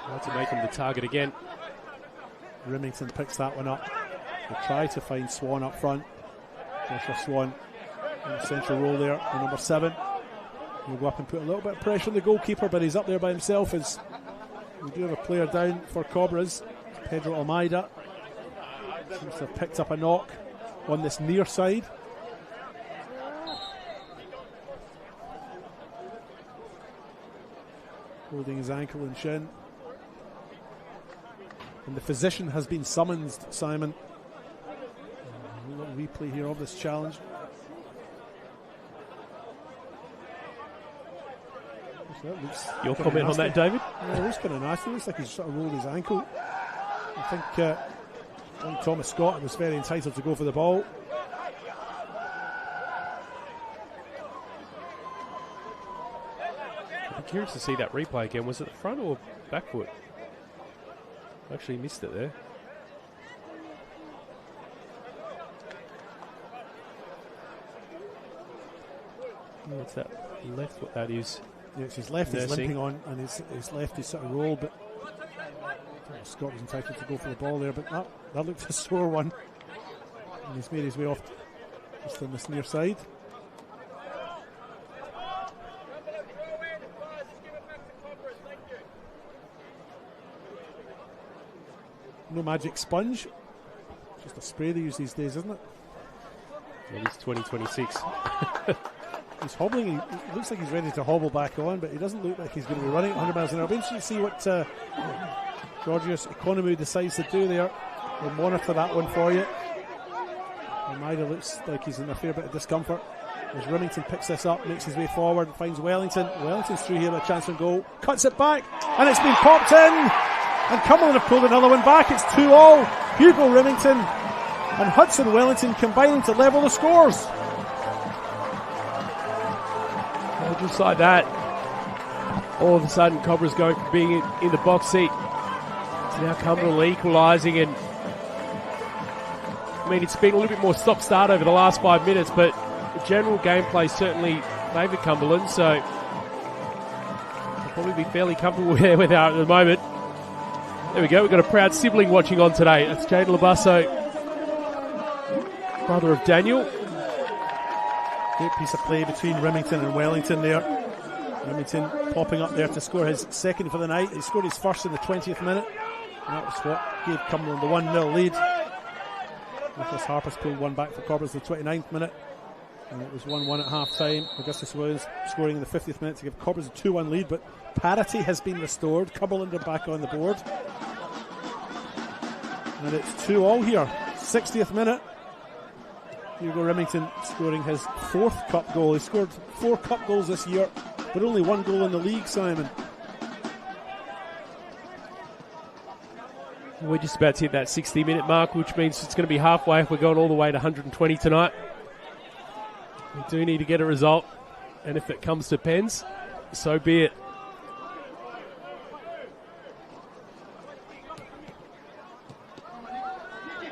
Tried to make him the target again. Remington picks that one up. They try to find Swan up front. Joshua Swan in the central role there, the number 7. He'll go up and put a little bit of pressure on the goalkeeper, but he's up there by himself as we do have a player down for Cobras. Pedro Almeida seems to have picked up a knock on this near side. Holding his ankle and shin. And the physician has been summoned, Simon. A little replay here of this challenge. Your comment on that, David? Yeah, it looks kind of nasty. It looks like he's sort of rolled his ankle. I think Thomas Scott was very entitled to go for the ball. I'm curious to see that replay again. Was it the front or back foot? Actually missed it there. Yeah, it's that left foot that is. Yeah, it's his left is limping on, and his left is sort of rolled, but Scott was entitled to go for the ball there, but that looked a sore one. And he's made his way off just on this near side. No magic sponge. Just a spray they use these days, isn't it? It is 2026. He's hobbling. He looks like he's ready to hobble back on, but he doesn't look like he's going to be running at 100 miles an hour. It'll be interesting to see what Georgios Economou decides to do there. We'll monitor that one for you. Almeida looks like he's in a fair bit of discomfort. As Remington picks this up, makes his way forward, finds Wellington. Wellington's through here with a chance on goal. Cuts it back, and it's been popped in. And Cumberland have pulled another one back. It's 2-2. Hugo Remington and Hudson Wellington combining to level the scores. Well, just like that, all of a sudden Cobras going from being in the box seat to now Cumberland equalising. And I mean, it's been a little bit more stop-start over the last 5 minutes, but the general gameplay certainly favoured Cumberland, so they'll probably be fairly comfortable where they are at the moment. There we go, we've got a proud sibling watching on today. That's Jade Labasso, brother of Daniel. Great piece of play between Remington and Wellington there. Remington popping up there to score his second for the night. He scored his first in the 20th minute. And that was what gave Cumberland the 1-0 lead. Nicholas Harper's pulled one back for Cobras in the 29th minute. And it was 1-1 at half time. Augustus Williams scoring in the 50th minute to give Cobras a 2-1 lead, but parity has been restored. Cumberland are back on the board. And it's 2-2 here. 60th minute. Hugo Remington scoring his 4th cup goal. He scored 4 cup goals this year, but only 1 goal in the league, Simon. We're just about to hit that 60-minute mark, which means it's going to be halfway if we're going all the way to 120 tonight. We do need to get a result, and if it comes to pens, so be it.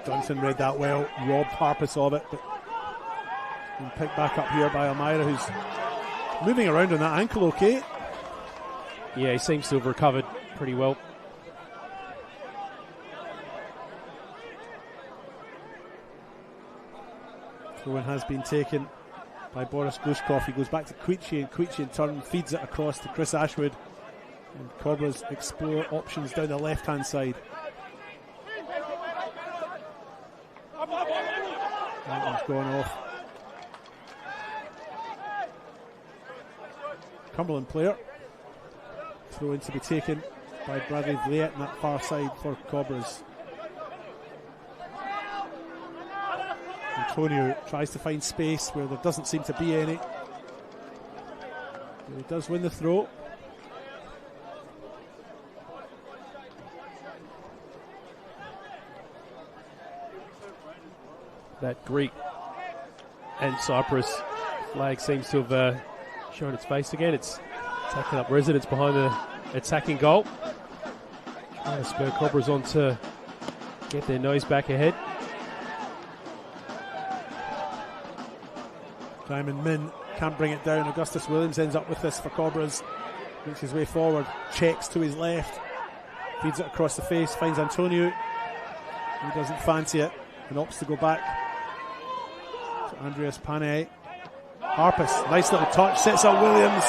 Johnson read that well, robbed Harpus of it, but been picked back up here by Almeida, who's moving around on that ankle okay. Yeah, he seems to have recovered pretty well. Throw-in has been taken by Boris Glushkov. He goes back to Quiche, and Quiche in turn feeds it across to Chris Ashwood. And Cobras explore options down the left-hand side. That one's gone off. Cumberland player. Throw-in to be taken by Bradley Viet on that far side for Cobras. Antonio tries to find space where there doesn't seem to be any. He does win the throw. That Greek and Cyprus flag seems to have shown its face again. It's taking up residence behind the attacking goal. Trying to spur Cobras on to get their nose back ahead. Diamond Min can't bring it down. Augustus Williams ends up with this for Cobras. Makes his way forward, checks to his left, feeds it across the face, finds Antonio. He doesn't fancy it and opts to go back to Andreas Pane. Harpus, nice little touch, sets up Williams.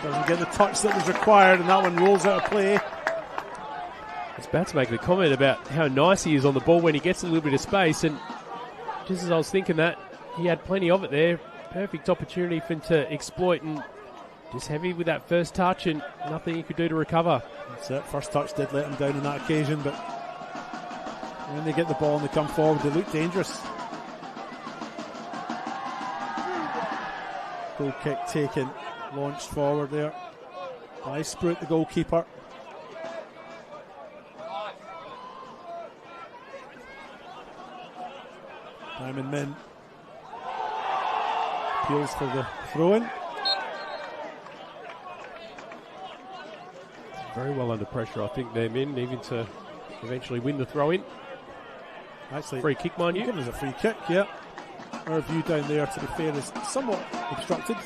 Doesn't get the touch that was required, and that one rolls out of play. I was about to make the comment about how nice he is on the ball when he gets a little bit of space, and just as I was thinking that, he had plenty of it there. Perfect opportunity for him to exploit, and just heavy with that first touch and nothing he could do to recover. That's it. First touch did let him down on that occasion, but when they get the ball and they come forward, they look dangerous. Goal kick taken, launched forward there by Sprout, the goalkeeper. Diamond Min appeals for the throw-in. Very well under pressure, I think, they're in, even to eventually win the throw-in. Actually, free kick, mind you. It was a free kick, yeah. Our view down there, to be fair, is somewhat obstructed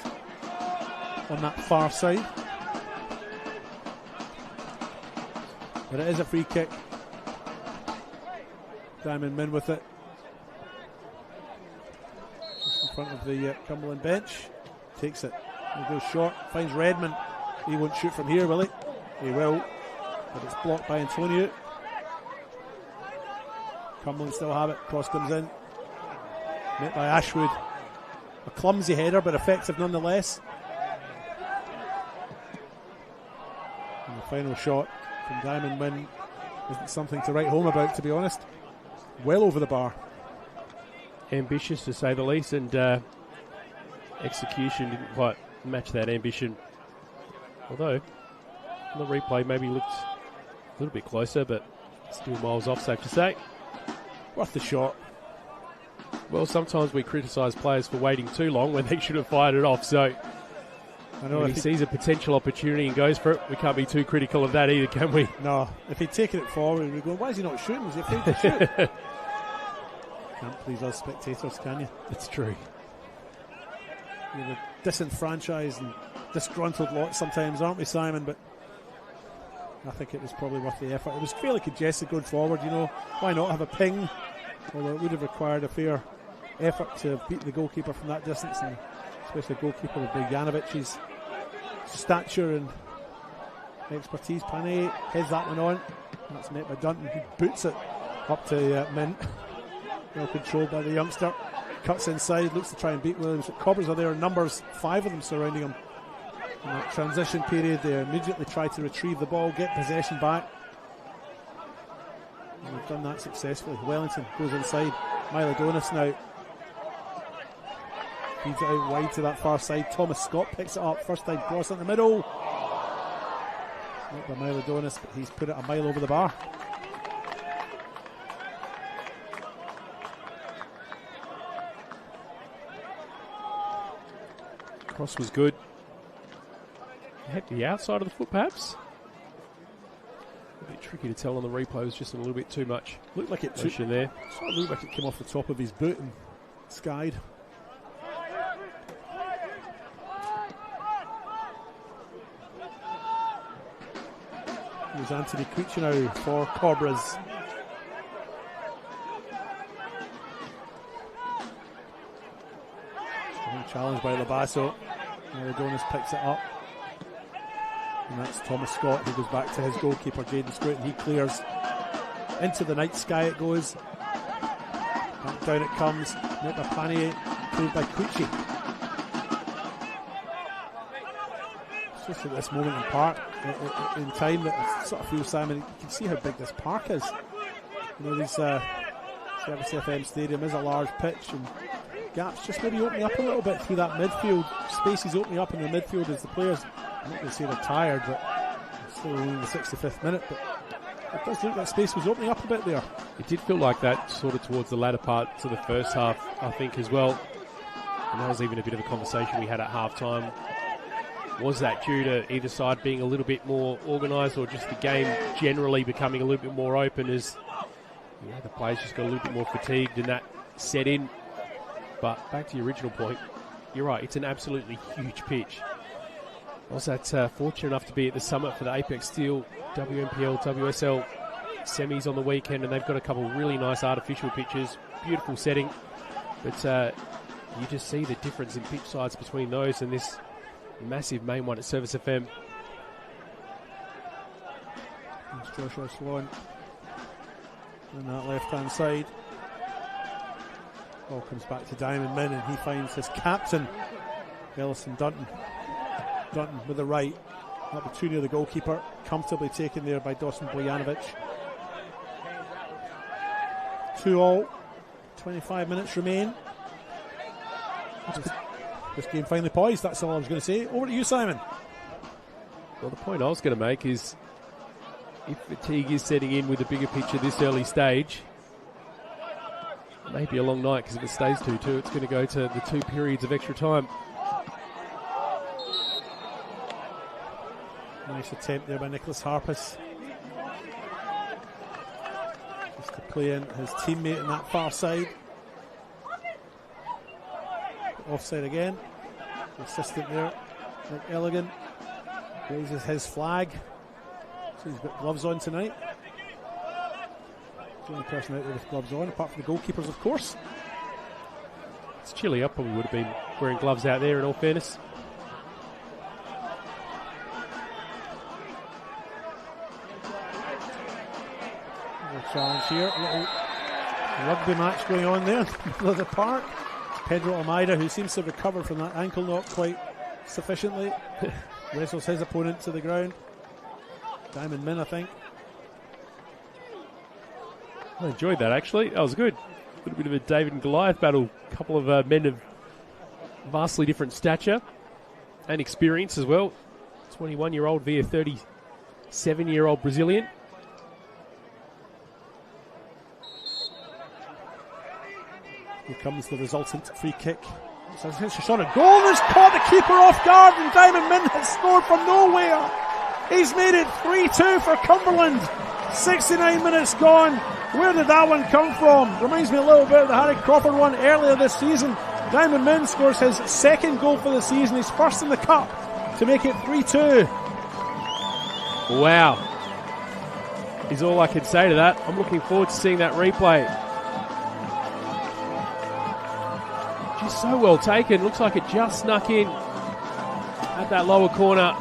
on that far side. But it is a free kick. Diamond Min with it. Just in front of the Cumberland bench. Takes it. He goes short. Finds Redmond. He won't shoot from here, will he? He will. But it's blocked by Antonio. Cumberland still have it. Cross comes in. Met by Ashwood. A clumsy header, but effective nonetheless. And the final shot from Diamond Min isn't something to write home about, to be honest. Well over the bar. Ambitious, to say the least, and execution didn't quite match that ambition. Although, on the replay, maybe looked a little bit closer, but still miles off, safe to say. Worth the shot. Well, sometimes we criticise players for waiting too long when they should have fired it off, so I know when he sees a potential opportunity and goes for it, we can't be too critical of that either, can we? No, if he'd taken it forward, we'd go, why is he not shooting? Is he afraid to shoot? Can't please us spectators, can you? It's true. You're the disenfranchised and disgruntled lot sometimes, aren't we, Simon? But I think it was probably worth the effort. It was fairly congested going forward, you know. Why not have a ping? Although it would have required a fair effort to beat the goalkeeper from that distance, and especially a goalkeeper with Bogdanovic's stature and expertise. Pane heads that one on. That's met by Dunton, who boots it up to Mint. Well controlled by the youngster. Cuts inside, looks to try and beat Williams. Cobras are there in numbers, 5 of them surrounding him. In that transition period, they immediately try to retrieve the ball, get possession back. And they've done that successfully. Wellington goes inside. Milodonis now feeds it out wide to that far side. Thomas Scott picks it up. First time cross in the middle. Not by Milodonis, but he's put it a mile over the bar. Cross was good. Hit the outside of the foot, perhaps. A bit tricky to tell on the replay. It was just a little bit too much. Looked like it motion there. Sort of looked like it came off the top of his boot and skied. Here's Anthony Cuccinau for Cobras. Challenged by Labasso. Maridonis picks it up. And that's Thomas Scott, who goes back to his goalkeeper, Jaden Scruton. He clears. Into the night sky it goes. Back down it comes. Met by Pane, played by Cucci. It's just at this moment in time that I sort of feel, Simon, you can see how big this park is. You know, this Service FM Stadium is a large pitch, and gaps just maybe opening up a little bit through that midfield. Spaces opening up in the midfield as the players, I'm not going to say they're tired, but it's still only the 65th minute, but it does look like space was opening up a bit there. It did feel like that sort of towards the latter part of the first half, I think, as well. And that was even a bit of a conversation we had at half-time. Was that due to either side being a little bit more organised, or just the game generally becoming a little bit more open as the players just got a little bit more fatigued and that set in? But back to your original point, you're right, it's an absolutely huge pitch. I was fortunate enough to be at the summit for the Apex Steel WMPL, WSL semis on the weekend, and they've got a couple of really nice artificial pitches, beautiful setting. But you just see the difference in pitch size between those and this massive main one at Service FM. It's Joshua Sloan on that left-hand side. Ball comes back to Diamond Min, and he finds his captain, Ellison Dunton. Dunton with the right. That'll be too near the goalkeeper. Comfortably taken there by Dawson Bojanovic. 2-2. 25 minutes remain. This game finally poised, that's all I was going to say. Over to you, Simon. Well, the point I was going to make is if fatigue is setting in with a bigger pitch at this early stage, it may be a long night, because if it stays 2-2, it's going to go to the 2 periods of extra time. Nice attempt there by Nicholas Harpus. Just to play in his teammate on that far side. Offside again. The assistant there, Nick Elligan, raises his flag. So he's got gloves on tonight. He's the only person out there with gloves on, apart from the goalkeepers, of course. It's chilly up, probably would have been wearing gloves out there, in all fairness. Challenge here, a little rugby match going on there in the middle of the park. Pedro Almeida, who seems to have recovered from that ankle knock quite sufficiently, wrestles his opponent to the ground. Diamond Min, I think. I enjoyed that, actually. That was good. A little bit of a David and Goliath battle. A couple of men of vastly different stature and experience as well. 21-year-old via 37-year-old Brazilian. Here comes the resultant free kick. So it's a shot at goal. Has caught the keeper off guard, and Diamond Min has scored from nowhere. He's made it 3-2 for Cumberland. 69 minutes gone. Where did that one come from? Reminds me a little bit of the Harry Crawford one earlier this season. Diamond Min scores his second goal for the season. He's first in the cup to make it 3-2. Wow. Is all I can say to that. I'm looking forward to seeing that replay. Just so well taken. Looks like it just snuck in at that lower corner.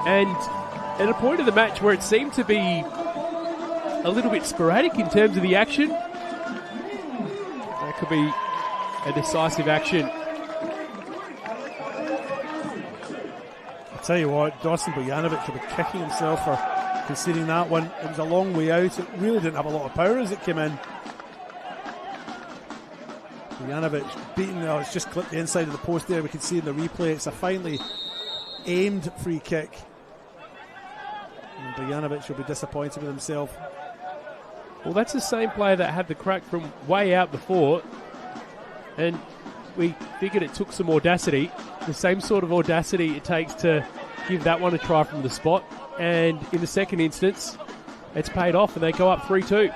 And at a point of the match where it seemed to be a little bit sporadic in terms of the action, that could be a decisive action. I'll tell you what, Dawson Bojanovic could be kicking himself for conceding that one. It was a long way out. It really didn't have a lot of power as it came in. Bojanovic beaten, it's just clipped the inside of the post there. We can see in the replay it's a finely aimed free kick. And Bojanovic will be disappointed with himself. Well, that's the same player that had the crack from way out before, and we figured it took some audacity, the same sort of audacity it takes to give that one a try from the spot, and in the second instance it's paid off and they go up 3-2.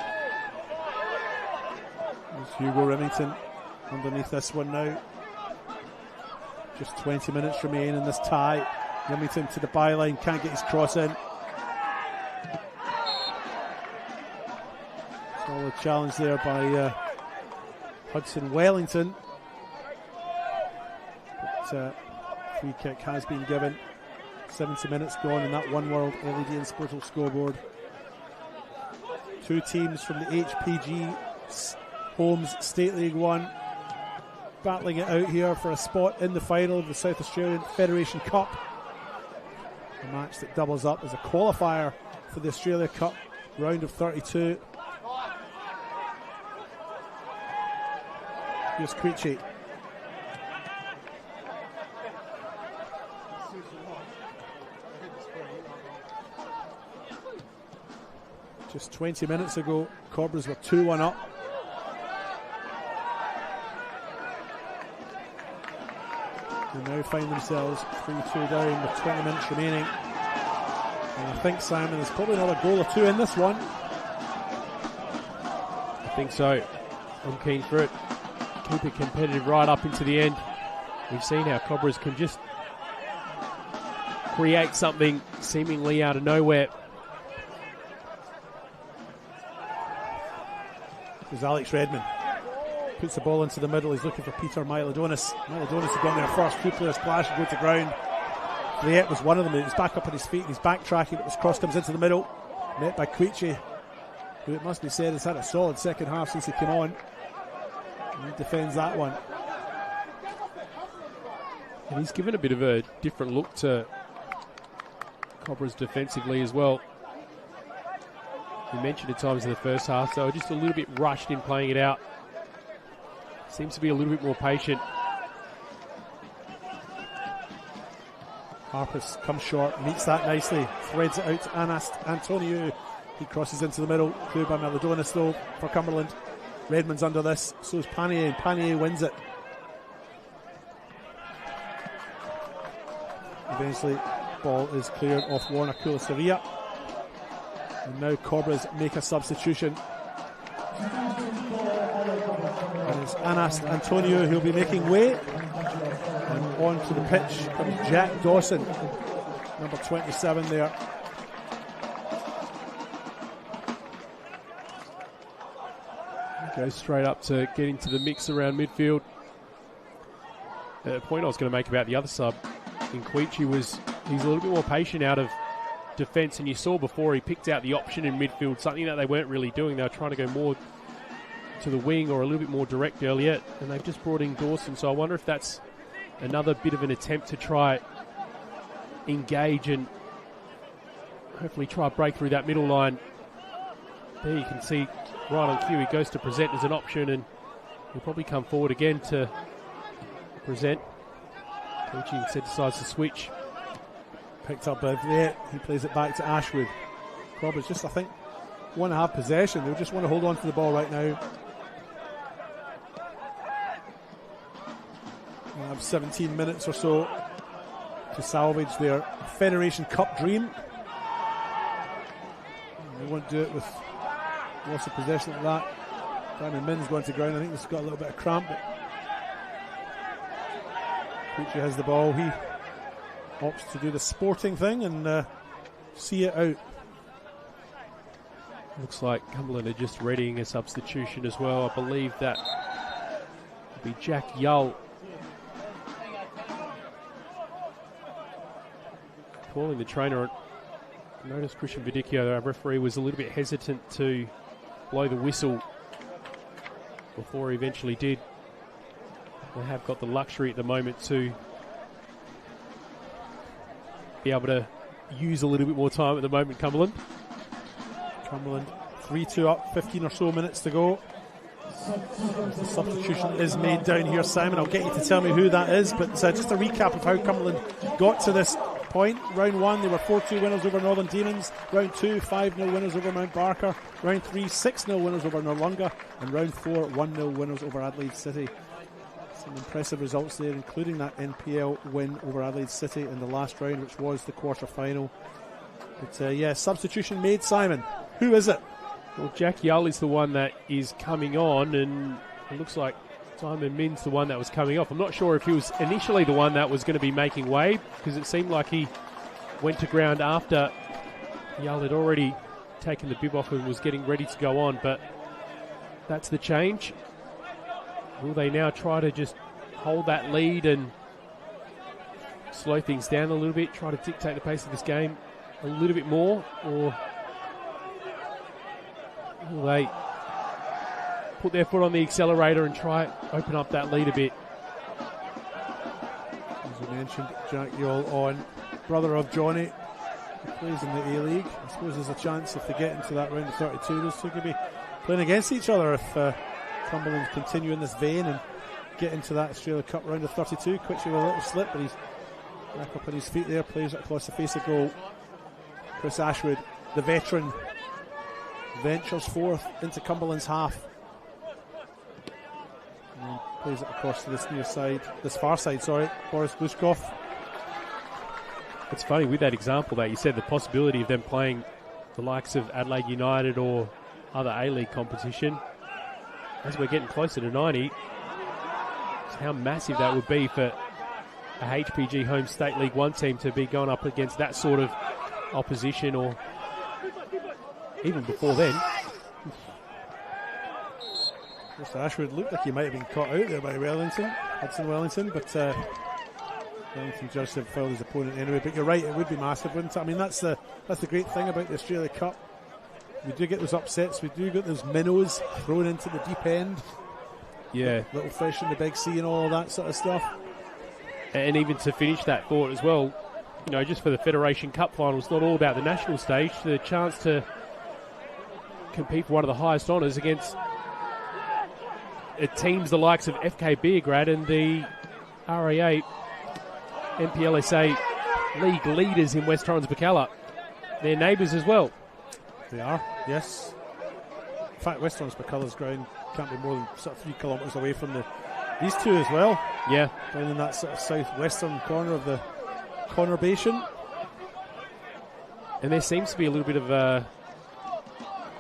There's Hugo Remington underneath this one now. Just 20 minutes remain in this tie. Remington to the byline, can't get his cross in. Solid challenge there by Hudson Wellington. But free kick has been given. 70 minutes gone in that One World LED and Sportal scoreboard. Two teams from the HPG Homes State League 1 battling it out here for a spot in the final of the South Australian Federation Cup. A match that doubles up as a qualifier for the Australia Cup round of 32. Here's Creechy. Just 20 minutes ago, Cobras were 2-1 up. They now find themselves 3-2 down with 20 minutes remaining. And I think, Simon, there's probably another goal or two in this one. I think so. I'm keen for it. Keep it competitive right up into the end. We've seen how Cobras can just create something seemingly out of nowhere. There's Alex Redmond. Puts the ball into the middle. He's looking for Peter Milodonis. Milodonis had gone there first. Two players clash and go to ground. Friette was one of them. He was back up on his feet and he's backtracking. This cross comes into the middle. Met by Creechy, who, it must be said, has had a solid second half since he came on. And he defends that one. And he's given a bit of a different look to Cobras defensively as well. You mentioned at times in the first half, so just a little bit rushed in playing it out. Seems to be a little bit more patient. Harpus comes short, meets that nicely, threads it out to Antonio. He crosses into the middle, cleared by Milodonis though for Cumberland. Redmond's under this, so is Panier, and Panier wins it. Eventually, ball is cleared off Warner Kulasavia. And now Cobras make a substitution. And it's Anast Antonio who'll be making way. And onto the pitch comes Jack Dawson, number 27 there. Goes straight up to get into the mix around midfield. The point I was going to make about the other sub in Creechy was he's a little bit more patient out of defence, and you saw before he picked out the option in midfield, something that they weren't really doing. They were trying to go more to the wing or a little bit more direct earlier, and they've just brought in Dawson. So I wonder if that's another bit of an attempt to try engage and hopefully try to break through that middle line. There you can see right on cue he goes to present as an option, and he'll probably come forward again to present. Creechy instead decides to switch. Picked up by Friette. He plays it back to Ashwood. Cobras just, I think, want to have possession. They just want to hold on to the ball right now. They have 17 minutes or so to salvage their Federation Cup dream. They won't do it with loss of possession like that. Diamond Min's going to ground. I think he's got a little bit of cramp. Creechy has the ball. He opts to do the sporting thing and see it out. Looks like Cumberland are just readying a substitution as well. I believe that will be Jack Yull calling the trainer. Notice Christian Vidicchio, our referee, was a little bit hesitant to blow the whistle before he eventually did. They have got the luxury at the moment to be able to use a little bit more time at the moment, Cumberland. Cumberland 3-2 up, 15 or so minutes to go. The substitution is made down here, Simon. I'll get you to tell me who that is, but just a recap of how Cumberland got to this point. Round 1, they were 4-2 winners over Northern Demons. Round 2, 5-0 winners over Mount Barker. Round 3, 6-0 winners over Noarlunga. And round 4, 1-0 winners over Adelaide City. Some impressive results there, including that NPL win over Adelaide City in the last round, which was the quarter-final. But yeah, substitution made, Simon. Who is it? Well, Jack Yull is the one that is coming on, and it looks like Simon Min's the one that was coming off. I'm not sure if he was initially the one that was going to be making way, because it seemed like he went to ground after Yull had already taken the bib off and was getting ready to go on, but that's the change. Will they now try to just hold that lead and slow things down a little bit, try to dictate the pace of this game a little bit more, or will they put their foot on the accelerator and try open up that lead a bit? As we mentioned, Jack Yull on, brother of Johnny, who plays in the A-League. I suppose there's a chance if they get into that round of 32, those two could be playing against each other if Cumberland continue in this vein and get into that Australia Cup round of 32. Quickly with a little slip, but he's back up on his feet there, plays it across the face of goal. Chris Ashwood, the veteran, ventures forth into Cumberland's half. And plays it across to this far side, Boris Glushkov. It's funny with that example that you said, the possibility of them playing the likes of Adelaide United or other A-League competition. As we're getting closer to 90, how massive that would be for a HPG home State League 1 team to be going up against that sort of opposition, or even before then. Mr. Ashwood looked like he might have been caught out there by Hudson Wellington, but Wellington judged him fouled his opponent anyway. But you're right, it would be massive, wouldn't it? I mean, that's the great thing about the Australia Cup. We do get those upsets, we do get those minnows thrown into the deep end. Yeah. Little fish in the big sea and all that sort of stuff. And even to finish that thought as well, you know, just for the Federation Cup final, it's not all about the national stage. The chance to compete for one of the highest honours against teams the likes of FK Beograd and the RA8 MPLSA league leaders in West Torrens Bacalla. They're neighbours as well. They are, yes. In fact, West Torrens Bacalla's ground can't be more than sort of 3 kilometres away from these two as well. Yeah. Down in that sort of southwestern corner of the conurbation. And there seems to be a little bit of, I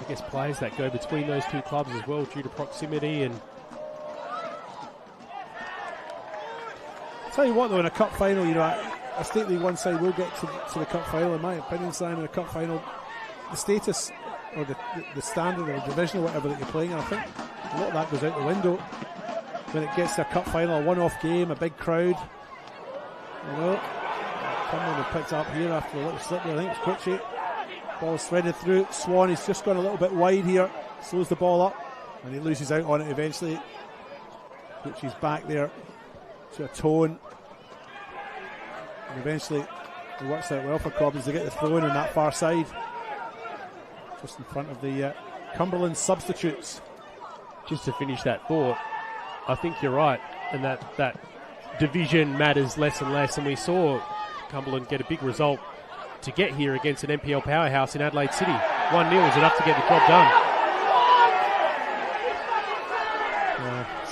guess, players that go between those two clubs as well due to proximity. And tell you what, though, in a cup final, you know, a State League 1 side will get to the cup final. In my opinion, Simon, in a cup final, the status or the standard or the division or whatever that you're playing in, I think a lot of that goes out the window when it gets to a cup final, a one-off game, a big crowd. You know, Cumberland picked up here after a little slip there. I think it's Quitchy. Ball threaded through. Swan, he's just gone a little bit wide here, slows the ball up, and he loses out on it eventually. Quitchy's back there to a tone, and eventually it works out well for Cobras to get the throw in on that far side, just in front of the Cumberland substitutes. Just to finish that thought, I think you're right, and that division matters less and less, and we saw Cumberland get a big result to get here against an NPL powerhouse in Adelaide City. 1-0 is enough to get the job done.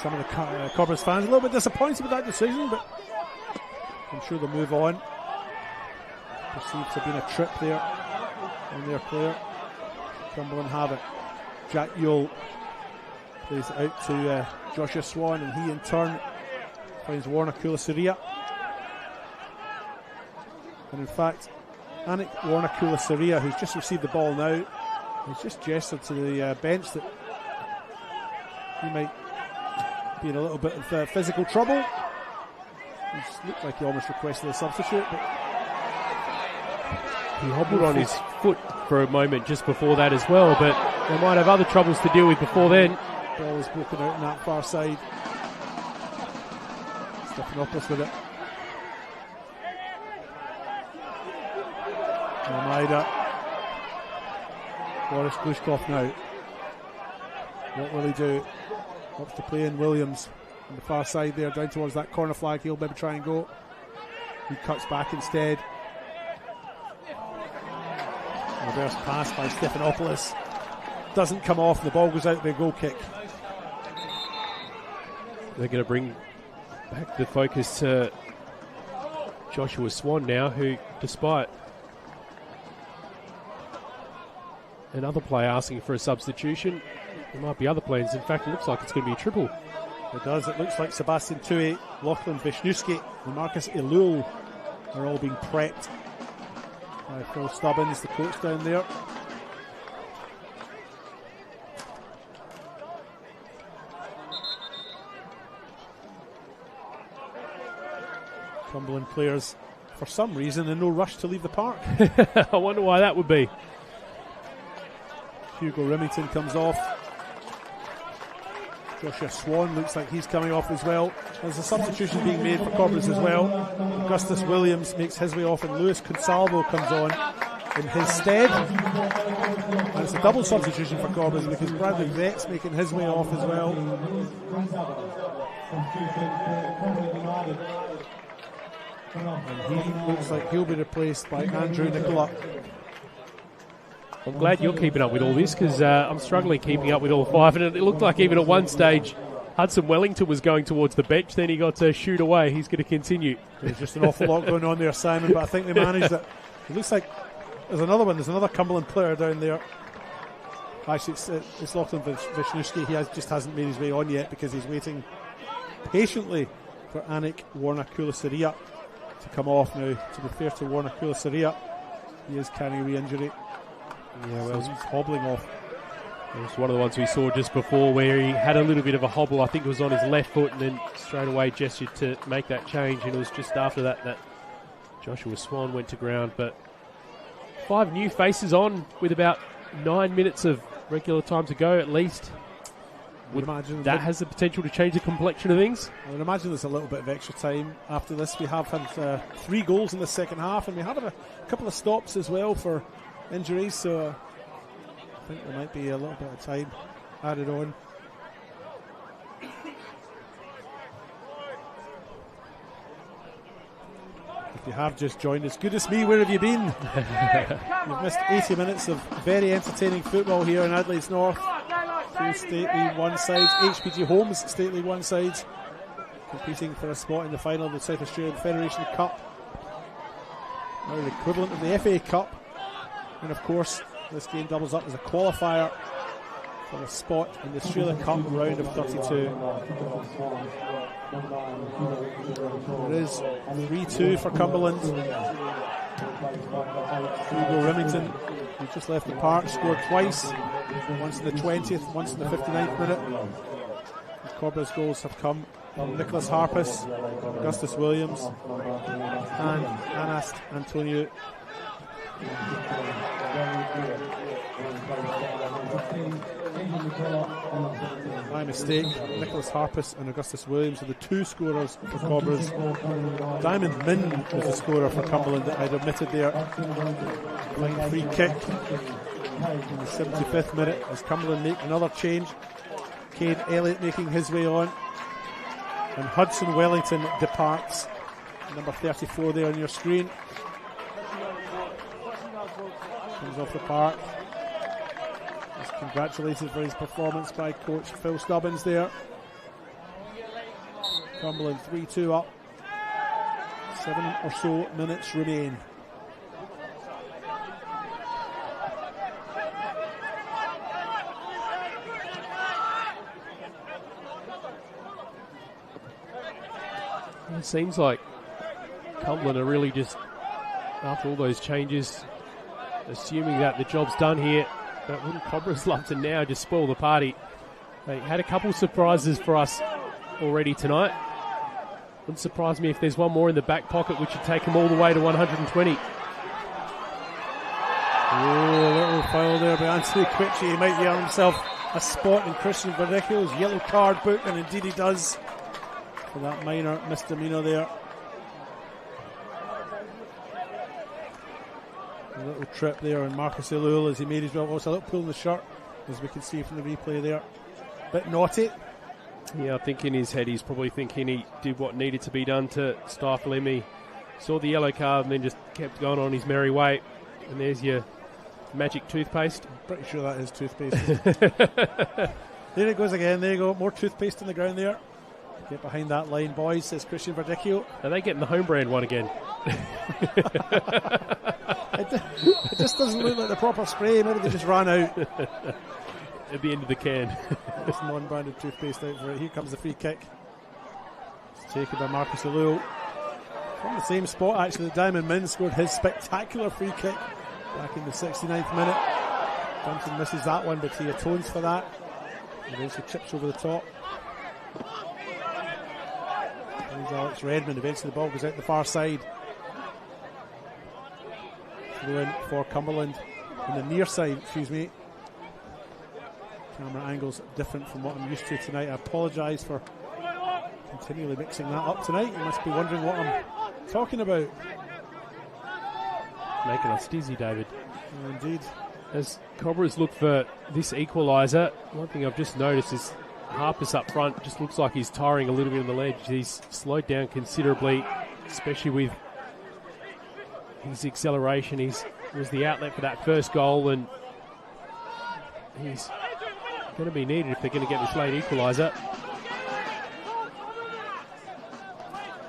Some of the Cobras fans a little bit disappointed with that decision, but I'm sure they'll move on. Perceived to have been a trip there on their player. Cumberland have it. Jack Yule plays it out to Joshua Swan, and he in turn finds Warner Kulasaria. And in fact, Anik Warner Kulasaria, who's just received the ball now, has just gestured to the bench that he might be in a little bit of physical trouble. He looked like he almost requested a substitute, but he hobbled on his foot for a moment just before that as well, but they might have other troubles to deal with before then. Ball is broken out on that far side. Stephanopoulos with it. Almeida. Boris Glushkov now. What will he do? Wants to play in Williams on the far side there, down towards that corner flag. He'll maybe try and go. He cuts back instead. Reverse pass by Stephanopoulos. Doesn't come off, and the ball goes out to a goal kick. They're going to bring back the focus to Joshua Swan now, who, despite another player asking for a substitution, there might be other plans. In fact, it looks like it's going to be a triple. It does. It looks like Sebastian Tui, Lachlan Wisniewski and Marcus Ilul are all being prepped by Phil Stubbins, the coach down there. Cumberland players, for some reason, in no rush to leave the park. I wonder why that would be. Hugo Remington comes off. Joshua Swan looks like he's coming off as well. There's a substitution being made for Cobras as well. Augustus Williams makes his way off, and Luis Consalvo comes on in his stead. And it's a double substitution for Cobras because Bradley Vett's making his way off as well. And he looks like he'll be replaced by Andrew Nicola. I'm glad you're keeping up with all this, because I'm struggling keeping up with all five. And it looked like even at one stage, Hudson Wellington was going towards the bench. Then he got to shoot away. He's going to continue. There's just an awful lot going on there, Simon, but I think they managed it. It looks like there's another one. There's another Cumberland player down there. Actually, it's Lachlan Wisniewski. He just hasn't made his way on yet because he's waiting patiently for Anik Warner-Kulasaria to come off now. To be fair to Warner-Kulasaria, he is carrying a re-injury. Yeah, well, he's hobbling off. It was one of the ones we saw just before where he had a little bit of a hobble. I think it was on his left foot, and then straight away gestured to make that change. And it was just after that Joshua Swan went to ground. But 5 new faces on with about 9 minutes of regular time to go at least. Would imagine that has the potential to change the complexion of things. I would imagine there's a little bit of extra time after this. We have had 3 goals in the second half, and we have had a couple of stops as well for injuries, so I think there might be a little bit of time added on. If you have just joined us, goodness me, where have you been? You've missed 80 minutes of very entertaining football here in Adelaide's North. 2 State League 1 sides, HPG Homes State League 1 sides, competing for a spot in the final of the South Australian Federation Cup, or the equivalent of the FA Cup. And of course, this game doubles up as a qualifier for a spot in the Australia Cup round of 32. It is 3-2 for Cumberland. Hugo Remington, who just left the park, scored twice, once in the 20th, once in the 59th minute. The Cobras goals have come from Nicholas Harpus, Augustus Williams, and Anast Antonio. My mistake. Nicholas Harpus and Augustus Williams are the 2 scorers for Cobras. Diamond Min was the scorer for Cumberland that I'd omitted there. Fine free kick in the 75th minute as Cumberland make another change. Cade Elliott making his way on, and Hudson Wellington departs. Number 34 there on your screen. Comes off the park. He's congratulated for his performance by coach Phil Stubbins there. Cumberland 3-2 up. 7 or so minutes remain. It seems like Cumberland are really just, after all those changes, assuming that the job's done here. But wouldn't Cobras love to now just spoil the party? They had a couple surprises for us already tonight. Wouldn't surprise me if there's one more in the back pocket, which would take them all the way to 120. Oh, little foul there by Anthony Quitchy. He might yell himself a spot in Christian Verdicchio's yellow card book, and indeed he does, for that minor misdemeanor there. A little trip there on Marcus Elul as he made his way. Also a little pull in the shirt, as we can see from the replay there. Bit naughty. Yeah, I think in his head he's probably thinking he did what needed to be done to stifle him. He saw the yellow card and then just kept going on his merry way. And there's your magic toothpaste. I'm pretty sure that is toothpaste. There it goes again. There you go. More toothpaste on the ground there. Get behind that line, boys, says Christian Verdicchio. Are they getting the home brand one again? It just doesn't look like the proper spray. Maybe they just ran out at the end of the can. There's non-branded toothpaste out for it. Here comes the free kick. It's taken by Marcus Elul. From the same spot, actually, Diamond Min scored his spectacular free kick back in the 69th minute. Johnson misses that one, but he atones for that. He eventually chips over the top. There's Alex Redmond. Eventually the ball goes out the far side. Through in for Cumberland on the near side, excuse me. Camera angles different from what I'm used to tonight. I apologise for continually mixing that up tonight. You must be wondering what I'm talking about. Making us dizzy, David. Indeed. As Cobras look for this equaliser, one thing I've just noticed is Harpus up front just looks like he's tiring a little bit on the ledge. He's slowed down considerably, especially with his acceleration. He was the outlet for that first goal, and he's going to be needed if they're going to get this late equaliser.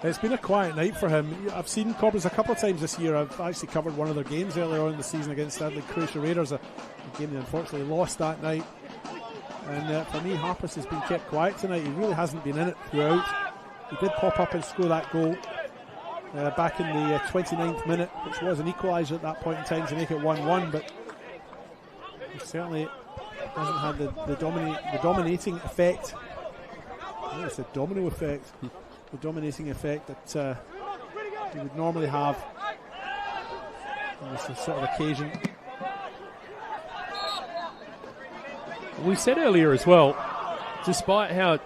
It's been a quiet night for him. I've seen Cobras a couple of times this year. I've actually covered one of their games earlier on in the season against Adelaide Croatia Raiders, a game they unfortunately lost that night. And for me, Harpus has been kept quiet tonight. He really hasn't been in it throughout. He did pop up and score that goal back in the 29th minute, which was an equaliser at that point in time to make it 1-1, but he certainly hasn't had the dominating effect. I think it's a domino effect. The dominating effect that he would normally have on this sort of occasion. We said earlier as well, despite how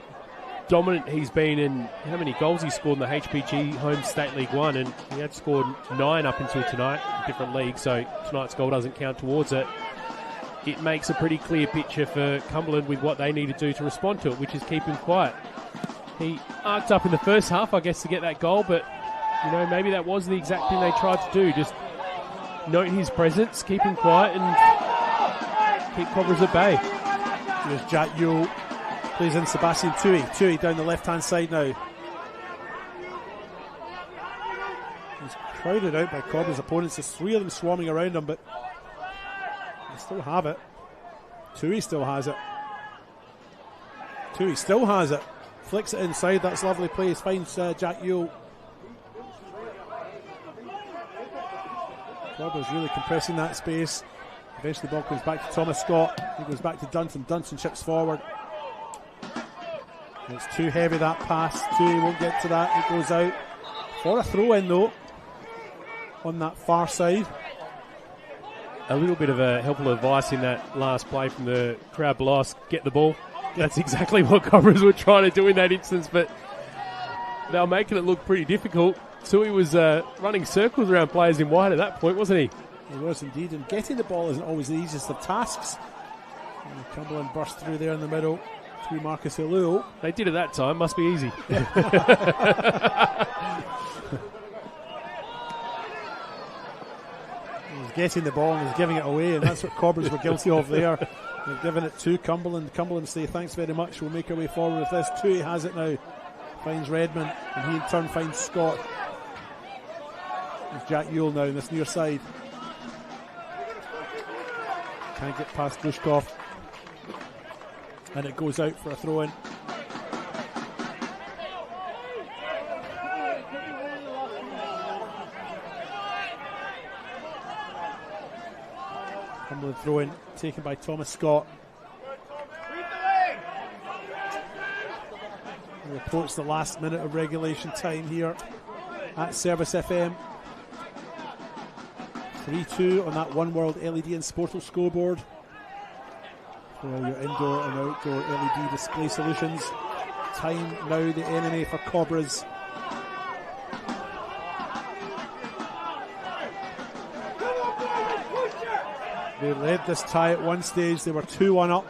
dominant he's been and how many goals he scored in the HPG Home State League 1, and he had scored 9 up until tonight in different leagues, so tonight's goal doesn't count towards it. It makes a pretty clear picture for Cumberland with what they need to do to respond to it, which is keep him quiet. He arced up in the first half, I guess, to get that goal, but maybe that was the exact thing they tried to do. Just note his presence, keep him quiet, and keep Cobras at bay. Here's Jack Yule, plays in Sebastian Tui. Tui down the left-hand side now. He's crowded out by Cobras' opponents. There's 3 of them swarming around him, but they still have it. Tui still has it. Tui still has it. Flicks it inside, that's lovely place, finds Jack Yule. Cobras really compressing that space. Eventually the ball comes back to Thomas Scott. He goes back to Dunson. Dunson chips forward. It's too heavy, that pass. Tui won't get to that. It goes out for a throw in though on that far side. A little bit of a helpful advice in that last play from the crowd below us. Get the ball. That's exactly what Cobras were trying to do in that instance, but they were making it look pretty difficult. Tui was running circles around players in wide at that point, wasn't he? He was indeed, and getting the ball isn't always the easiest of tasks. And Cumberland burst through there in the middle through Marcus Iluo. They did it that time, must be easy. He was getting the ball and was giving it away, and that's what Cobras were guilty of there. They've given it to Cumberland. Cumberland say thanks very much, we'll make our way forward with this. Tui has it now, finds Redmond, and he in turn finds Scott. There's Jack Yule now on this near side. Can't get past Dushkov, and it goes out for a throw-in. Cumberland throw-in taken by Thomas Scott. We approach the last minute of regulation time here at Service FM. 3-2 on that One World LED and Sportal scoreboard for all your indoor and outdoor LED display solutions. Time now the enemy for Cobras. They led this tie at one stage. They were 2-1 up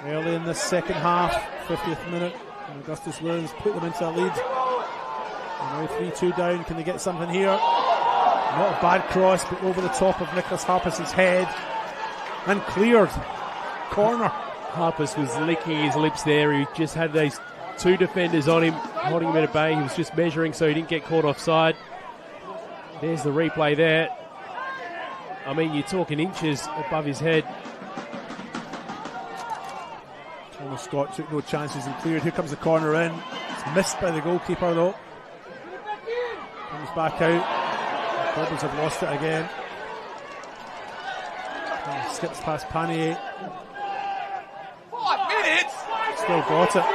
early in the second half, 50th minute, and Augustus Williams put them into a lead. And now 3-2 down. Can they get something here? Not a bad cross, but over the top of Nicholas Harpus' head and cleared. Corner. Harpus was licking his lips there. He just had these 2 defenders on him, holding him at bay. He was just measuring so he didn't get caught offside. There's the replay there. I mean, you're talking inches above his head. Thomas Scott took no chances and cleared. Here comes the corner in. It's missed by the goalkeeper though. Comes back out. The Cobras have lost it again. And skips past Panier. 5 minutes! Still got it.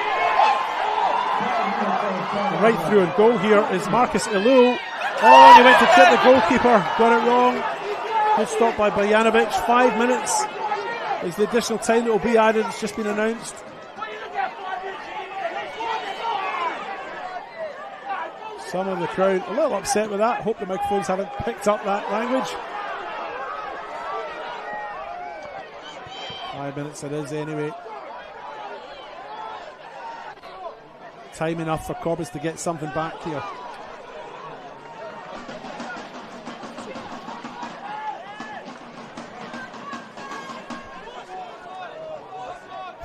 Right through and goal here is Marcus Iluo. Oh, he went to chip the goalkeeper. Got it wrong. Good stop by Bojanovic. 5 minutes is the additional time that will be added. It's just been announced. Some of the crowd a little upset with that. Hope the microphones haven't picked up that language. 5 minutes it is anyway. time enough for Cobras to get something back here.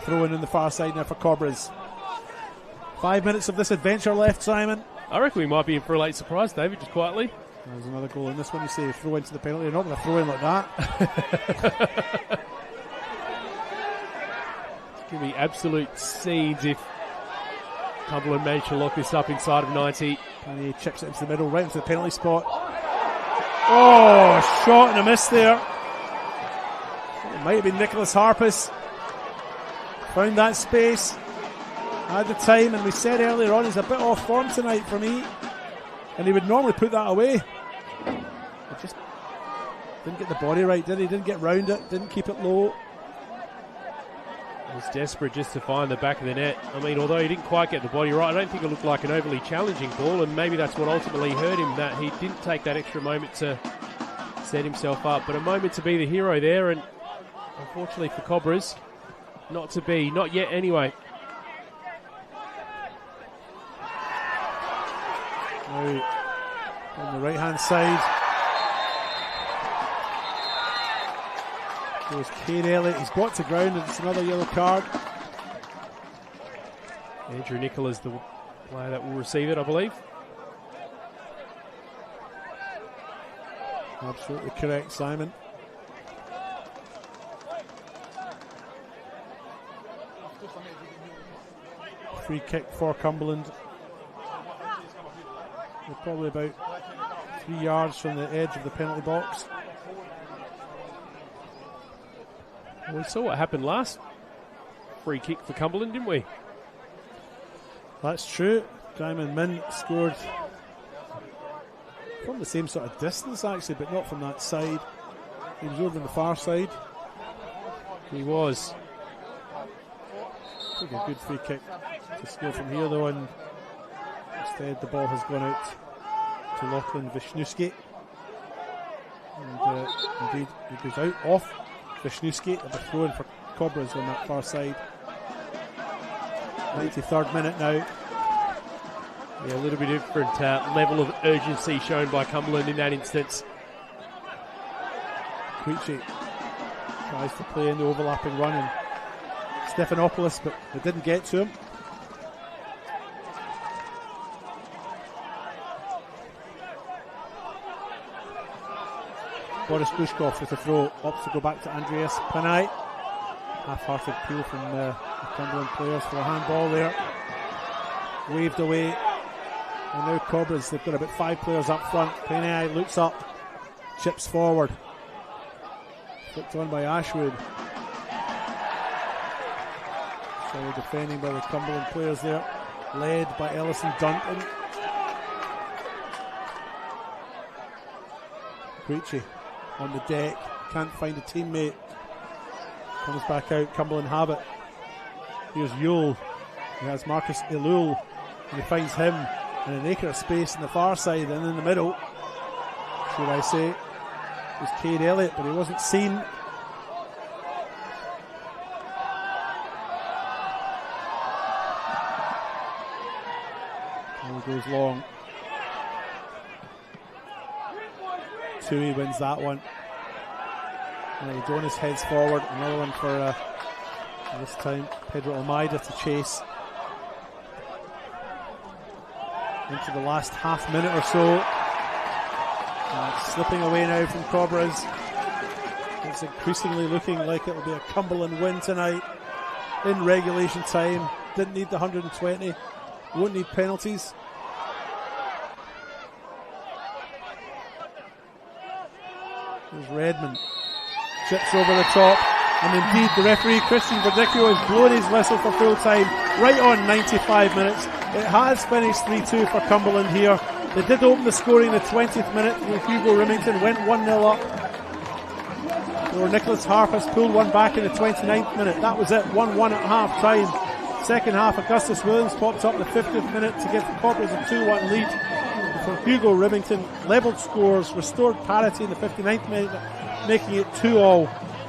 Throw in the far side now for Cobras. 5 minutes of this adventure left, Simon. I reckon we might be in for a late surprise, David, just quietly. There's another goal in this one. You say throw into the penalty. You're not going to throw in like that. It's going to be absolute seeds if Cumberland managed to lock this up inside of 90. And he chips it into the middle, right into the penalty spot. Oh, shot and a miss there. It might have been Nicholas Harpus. Found that space. Had the time, and we said earlier on he's a bit off form tonight for me. And he would normally put that away. He just didn't get the body right, did he? Didn't get round it, didn't keep it low. He was desperate just to find the back of the net. I mean, although he didn't quite get the body right, I don't think it looked like an overly challenging ball, and maybe that's what ultimately hurt him, that he didn't take that extra moment to set himself up. But a moment to be the hero there, and unfortunately for Cobras, not to be, not yet anyway. Now, on the right hand side goes Cade Elliott. He's got to ground, and it's another yellow card. Andrew Nicholas, the player that will receive it, I believe. Absolutely correct, Simon. Free kick for Cumberland. They're probably about 3 yards from the edge of the penalty box. Well, we saw what happened last free kick for Cumberland, didn't we? That's true. Diamond Min scored from the same sort of distance, actually, but not from that side. He was over on the far side. He was. Took a good free kick to score from here, though, and instead the ball has gone out to Lachlan Wisniewski. And indeed, he goes out off Wisniewski, and a throw in for Cobras on that far side. 93rd minute now. Yeah, a little bit different level of urgency shown by Cumberland in that instance. Creechy tries to play in the overlapping run, and Stephanopoulos, but it didn't get to him. Boris Glushkov with a throw, opts to go back to Andreas Panay. Half-hearted peel from the Cumberland players for a handball there. Waved away. And now Cobras, they've got about 5 players up front. Panay looks up, chips forward. Flicked on by Ashwood. So defending by the Cumberland players there, led by Ellison Duncan. Creechy on the deck, can't find a teammate. Comes back out, Cumberland have it. Here's Yule. He has Marcus Ilul, and he finds him in an acre of space in the far side, and in the middle, should I say, was Cade Elliott, but he wasn't seen. And he goes long. Tui wins that one. And Adonis heads forward. Another one for this time Pedro Almeida to chase. Into the last half minute or so. Slipping away now from Cobras. It's increasingly looking like it'll be a Cumberland win tonight in regulation time. Didn't need the 120. Won't need penalties. There's Redmond. Chips over the top. And indeed, the referee, Christian Verdicchio, has blown his whistle for full time. Right on 95 minutes. It has finished 3-2 for Cumberland here. They did open the scoring in the 20th minute with Hugo Remington, went 1-0 up. Or Nicholas Harpus pulled one back in the 29th minute. That was it, 1-1 at half time. Second half, Augustus Williams popped up in the 50th minute to give the Cobras a 2-1 lead. For Hugo Remington, levelled scores, restored parity in the 59th minute, making it 2-all.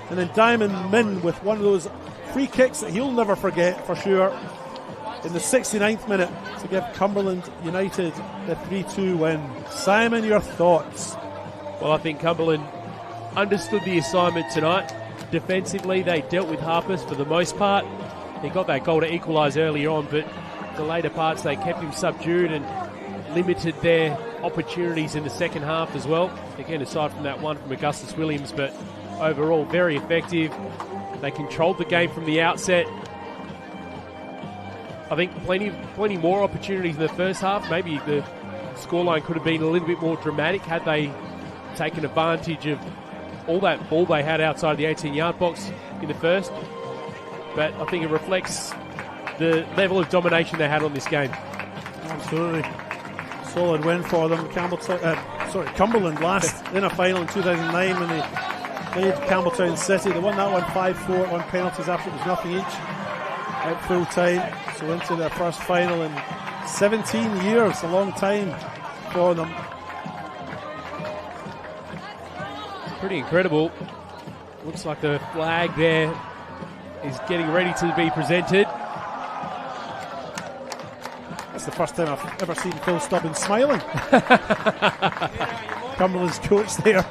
And then Diamond Min with one of those free kicks that he'll never forget for sure. in the 69th minute to give Cumberland United the 3-2 win. Simon, your thoughts? Well, I think Cumberland understood the assignment tonight. Defensively, they dealt with Harpers for the most part. He got that goal to equalise earlier on, but the later parts they kept him subdued and limited their opportunities in the second half as well. Again, aside from that one from Augustus Williams, but overall very effective. They controlled the game from the outset. I think plenty more opportunities in the first half. Maybe the scoreline could have been a little bit more dramatic had they taken advantage of all that ball they had outside the 18-yard box in the first. But I think it reflects the level of domination they had on this game. Absolutely. Solid win for them. Cumberland last in a final in 2009 when they played Campbelltown City. They won that one 5-4 on penalties after it was nothing each at full time. So into their first final in 17 years, a long time for them. Pretty incredible. Looks like the flag there is getting ready to be presented. That's the first time I've ever seen Phil Stubbins smiling. Cumberland's coach there,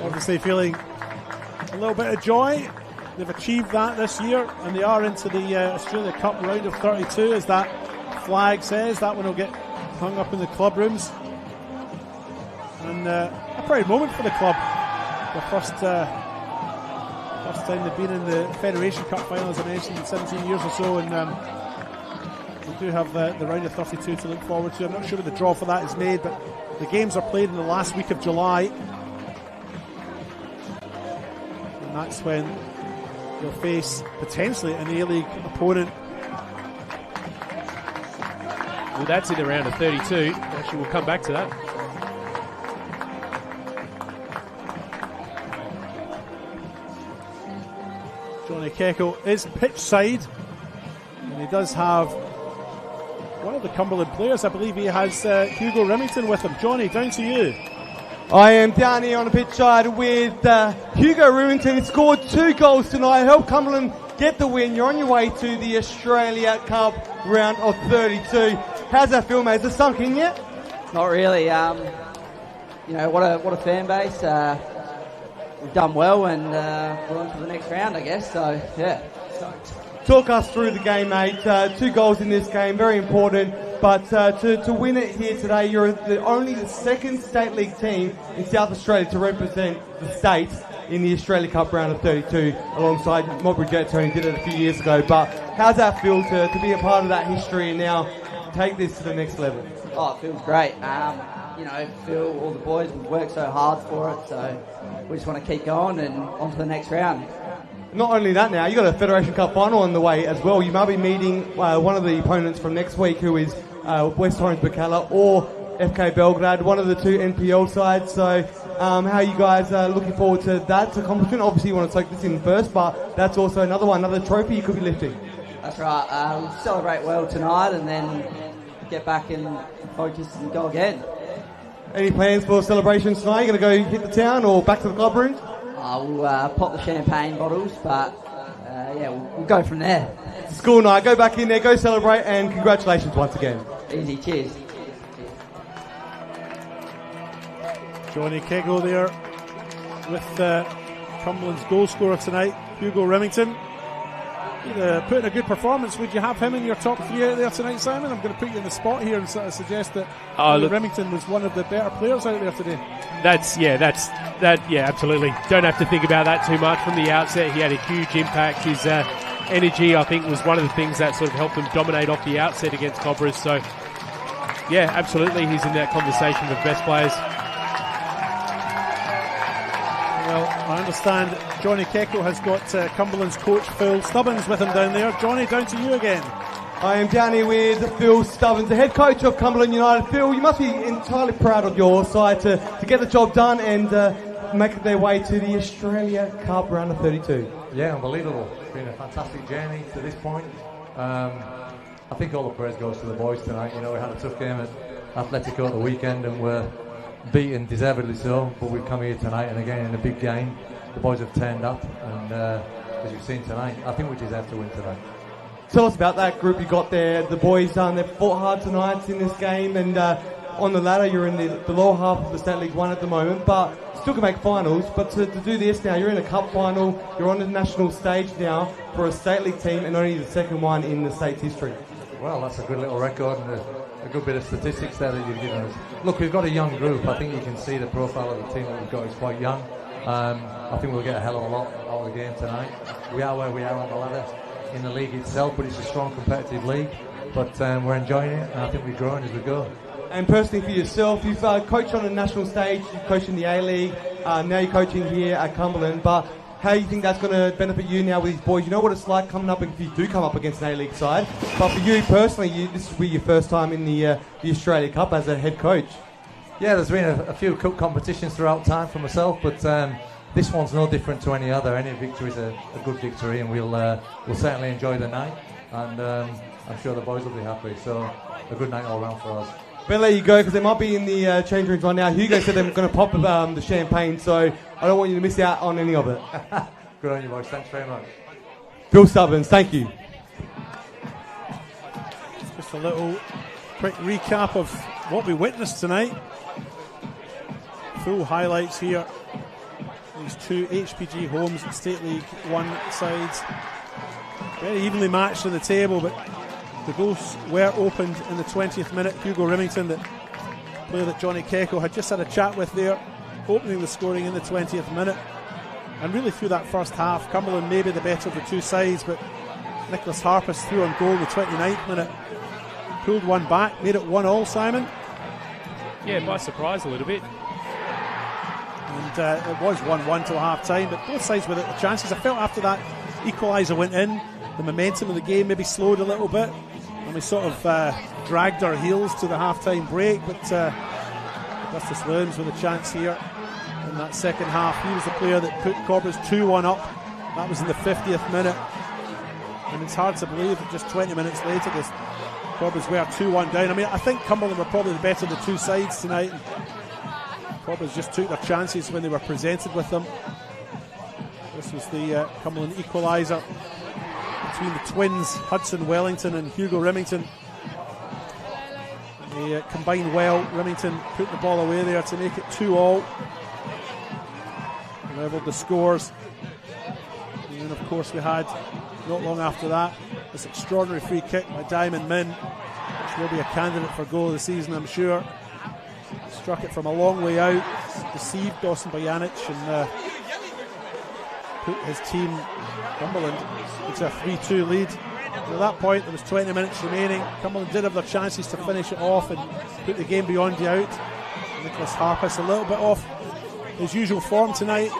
obviously feeling a little bit of joy. They've achieved that this year, and they are into the Australia Cup round of 32, as that flag says. That one will get hung up in the club rooms. And a proud moment for the club. The first time they've been in the Federation Cup final, as I mentioned, in 17 years or so, and we do have the round of 32 to look forward to. I'm not sure when the draw for that is made, but the games are played in the last week of July, and that's when they'll face potentially an A-League opponent. Well, that's in the round of 32. Actually, we'll come back to that. Johnny Keckle is pitch side, and he does have one of the Cumberland players. I believe he has Hugo Remington with him. Johnny, down to you. I am down here on the pitch side with Hugo Remington. He scored 2 goals tonight. Helped Cumberland get the win. You're on your way to the Australia Cup round of 32. How's that feel, mate? Has it sunk in yet? Not really. What a fan base. We've done well, and we're on to the next round, I guess. So, yeah. Talk us through the game, mate. 2 goals in this game, very important. But to win it here today, you're only the second state league team in South Australia to represent the state in the Australia Cup round of 32, alongside Modbury Jets, who did it a few years ago. But how's that feel to be a part of that history and now take this to the next level? Oh, it feels great. Phil, all the boys, we've worked so hard for it, so we just want to keep going and on to the next round. Not only that, now you've got a Federation Cup final on the way as well. You might be meeting one of the opponents from next week, who is West Orange Bacala or FK Belgrade, one of the 2 NPL sides. So how are you guys looking forward to that accomplishment? Obviously you want to take this in first, but that's also another trophy you could be lifting. That's right. We'll celebrate well tonight and then get back and focus and go again. Any plans for celebrations tonight? You going to go hit the town or back to the club rooms? We'll pop the champagne bottles, but we'll go from there. It's a school night. Go back in there, go celebrate, and congratulations once again. Easy, cheers. Johnny Keggel there with Cumberland's goal scorer tonight, Hugo Remington. Put in a good performance. Would you have him in your top 3 out there tonight, Simon? I'm going to put you in the spot here and sort of suggest that Remington was one of the better players out there today. Absolutely. Don't have to think about that too much from the outset. He had a huge impact. His energy, I think, was one of the things that sort of helped them dominate off the outset against Cobras. So, yeah, absolutely, he's in that conversation with best players. Well, I understand Johnny Keckle has got Cumberland's coach Phil Stubbins with him down there. Johnny, down to you again. I am down here with Phil Stubbins, the head coach of Cumberland United. Phil, you must be entirely proud of your side to get the job done and make their way to the Australia Cup round of 32. Yeah, unbelievable. It's been a fantastic journey to this point. I think all the praise goes to the boys tonight. We had a tough game at Atletico at the weekend and we're beaten deservedly so, but we've come here tonight and again in a big game. The boys have turned up and as you've seen tonight, I think we deserve to win tonight. Tell us about that group you got there. The boys, they fought hard tonight in this game, and on the ladder you're in the lower half of the State League 1 at the moment, but still can make finals. But to do this now, you're in a cup final, you're on the national stage now for a State League team, and only the second one in the state's history. Well, that's a good little record and a good bit of statistics there that you've given us. Look, we've got a young group. I think you can see the profile of the team that we've got is quite young. I think we'll get a hell of a lot out of the game tonight. We are where we are on the ladder in the league itself, but it's a strong competitive league. But we're enjoying it, and I think we're growing as we go. And personally for yourself, you've coached on the national stage, you've coached in the A-League, now you're coaching here at Cumberland, but how do you think that's going to benefit you now with these boys? You know what it's like coming up, if you do come up against an A-League side, but for you personally, this will be your first time in the Australia Cup as a head coach. Yeah, there's been a few cup competitions throughout time for myself, but this one's no different to any other. Any victory is a good victory, and we'll certainly enjoy the night, and I'm sure the boys will be happy. So a good night all round for us. Better let you go because they might be in the change rooms right now. Hugo said they're going to pop the champagne, so I don't want you to miss out on any of it. Good on you, boys. Thanks very much. Bill Stubbins, thank you. Just a little quick recap of what we witnessed tonight. Full highlights here. These two HPG Homes State League 1 sides. Very evenly matched on the table, but the goals were opened in the 20th minute. Hugo Remington, the player that Johnny Kecko had just had a chat with there, opening the scoring in the 20th minute. And really through that first half, Cumberland may be the better of the two sides, but Nicholas Harpus threw on goal in the 29th minute. Pulled one back, made it 1-1, Simon. Yeah, by surprise a little bit. And it was 1-1 till half time, but both sides were at the chances. I felt after that equaliser went in, the momentum of the game maybe slowed a little bit, and we sort of dragged our heels to the half-time break, but Augustus Williams with a chance here in that second half. He was the player that put Cobras 2-1 up. That was in the 50th minute, and it's hard to believe that just 20 minutes later the Cobras were 2-1 down. I mean, I think Cumberland were probably the better of the two sides tonight. Cobras just took their chances when they were presented with them. This was the Cumberland equaliser between the twins, Hudson Wellington and Hugo Remington. They combined well. Remington put the ball away there to make it 2-2. Levelled the scores. And then, of course, we had, not long after that, this extraordinary free kick by Diamond Min, which will be a candidate for goal of the season, I'm sure. Struck it from a long way out, deceived Dawson Bojanic, and put his team, Cumberland, into a 3-2 lead. And at that point, there was 20 minutes remaining. Cumberland did have their chances to finish it off and put the game beyond doubt. Nicholas Harpus a little bit off his usual form tonight.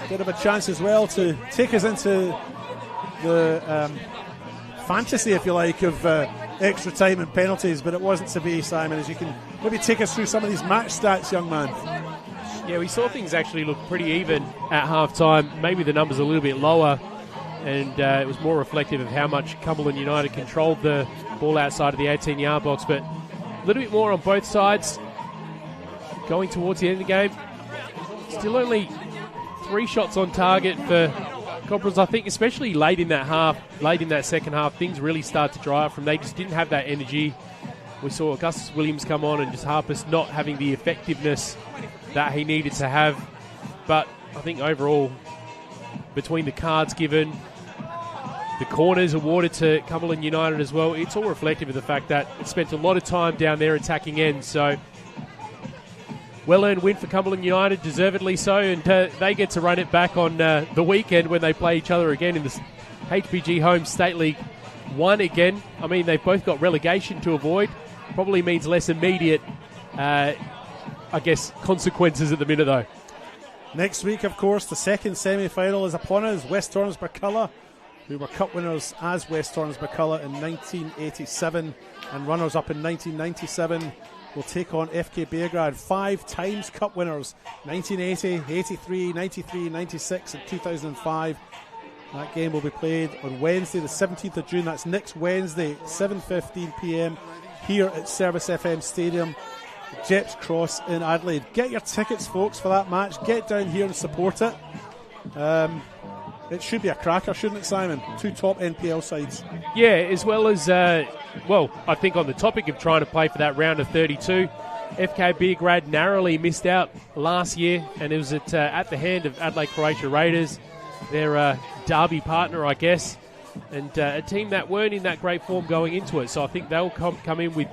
Did have a chance as well to take us into the fantasy, if you like, of extra time and penalties, but it wasn't to be, Simon. As you can maybe take us through some of these match stats, young man. Yeah, we saw things actually look pretty even at half-time. Maybe the numbers a little bit lower, and it was more reflective of how much Cumberland United controlled the ball outside of the 18-yard box, but a little bit more on both sides. Going towards the end of the game, still only 3 shots on target for Cobras. I think especially late in that second half, things really start to dry up from. They just didn't have that energy. We saw Augustus Williams come on and just Harpus not having the effectiveness that he needed to have. But I think overall, between the cards given, the corners awarded to Cumberland United as well, it's all reflective of the fact that it spent a lot of time down there attacking ends. So well-earned win for Cumberland United, deservedly so, and they get to run it back on the weekend when they play each other again in the HPG Home State League 1 again. I mean, they've both got relegation to avoid. Probably means less immediate, I guess, consequences at the minute, though. Next week, of course, the second semi-final is upon us. West Torrens-Burculla, who were cup winners as West Torrens-Burculla in 1987 and runners-up in 1997, will take on FK Beograd, 5 times cup winners, 1980, 83, 93, 96 and 2005. That game will be played on Wednesday, the 17th of June. That's next Wednesday, 7:15 p.m. here at Service FM Stadium, Jeps Cross in Adelaide. Get your tickets, folks, for that match. Get down here and support it. it should be a cracker, shouldn't it, Simon? 2 top NPL sides. Yeah, as well as, I think on the topic of trying to play for that round of 32, FK Beograd narrowly missed out last year, and it was at the hand of Adelaide Croatia Raiders, their derby partner, I guess, and a team that weren't in that great form going into it. So I think they'll come in with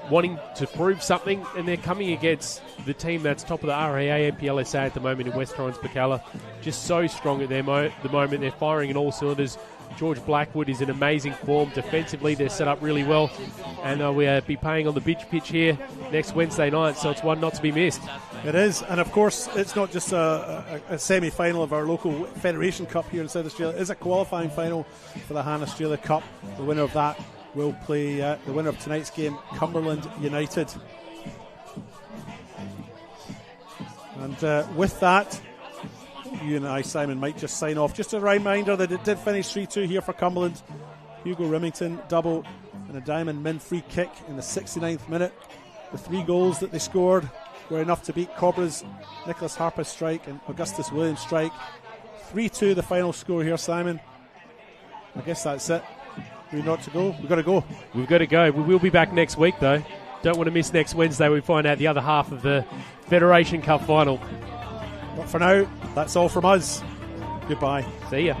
wanting to prove something, and they're coming against the team that's top of the RAA NPLSA at the moment in West Torrens Bacala. Just so strong at the moment. They're firing in all cylinders. George Blackwood is in amazing form. Defensively, they're set up really well. And we'll be playing on the beach pitch here next Wednesday night, so it's one not to be missed. It is, and of course, it's not just a semi-final of our local Federation Cup here in South Australia. It is a qualifying final for the Han Australia Cup. The winner of that will play the winner of tonight's game, Cumberland United. And with that, you and I, Simon, might just sign off. Just a reminder that it did finish 3-2 here for Cumberland. Hugo Remington double and a Diamond Min free kick in the 69th minute. The 3 goals that they scored were enough to beat Cobras, Nicholas Harper's strike and Augustus Williams' strike. 3-2 the final score here, Simon. I guess that's it. We've got to go. We've got to go. We've got to go. We will be back next week, though. Don't want to miss next Wednesday. We find out the other half of the Federation Cup final. But for now, that's all from us. Goodbye. See ya.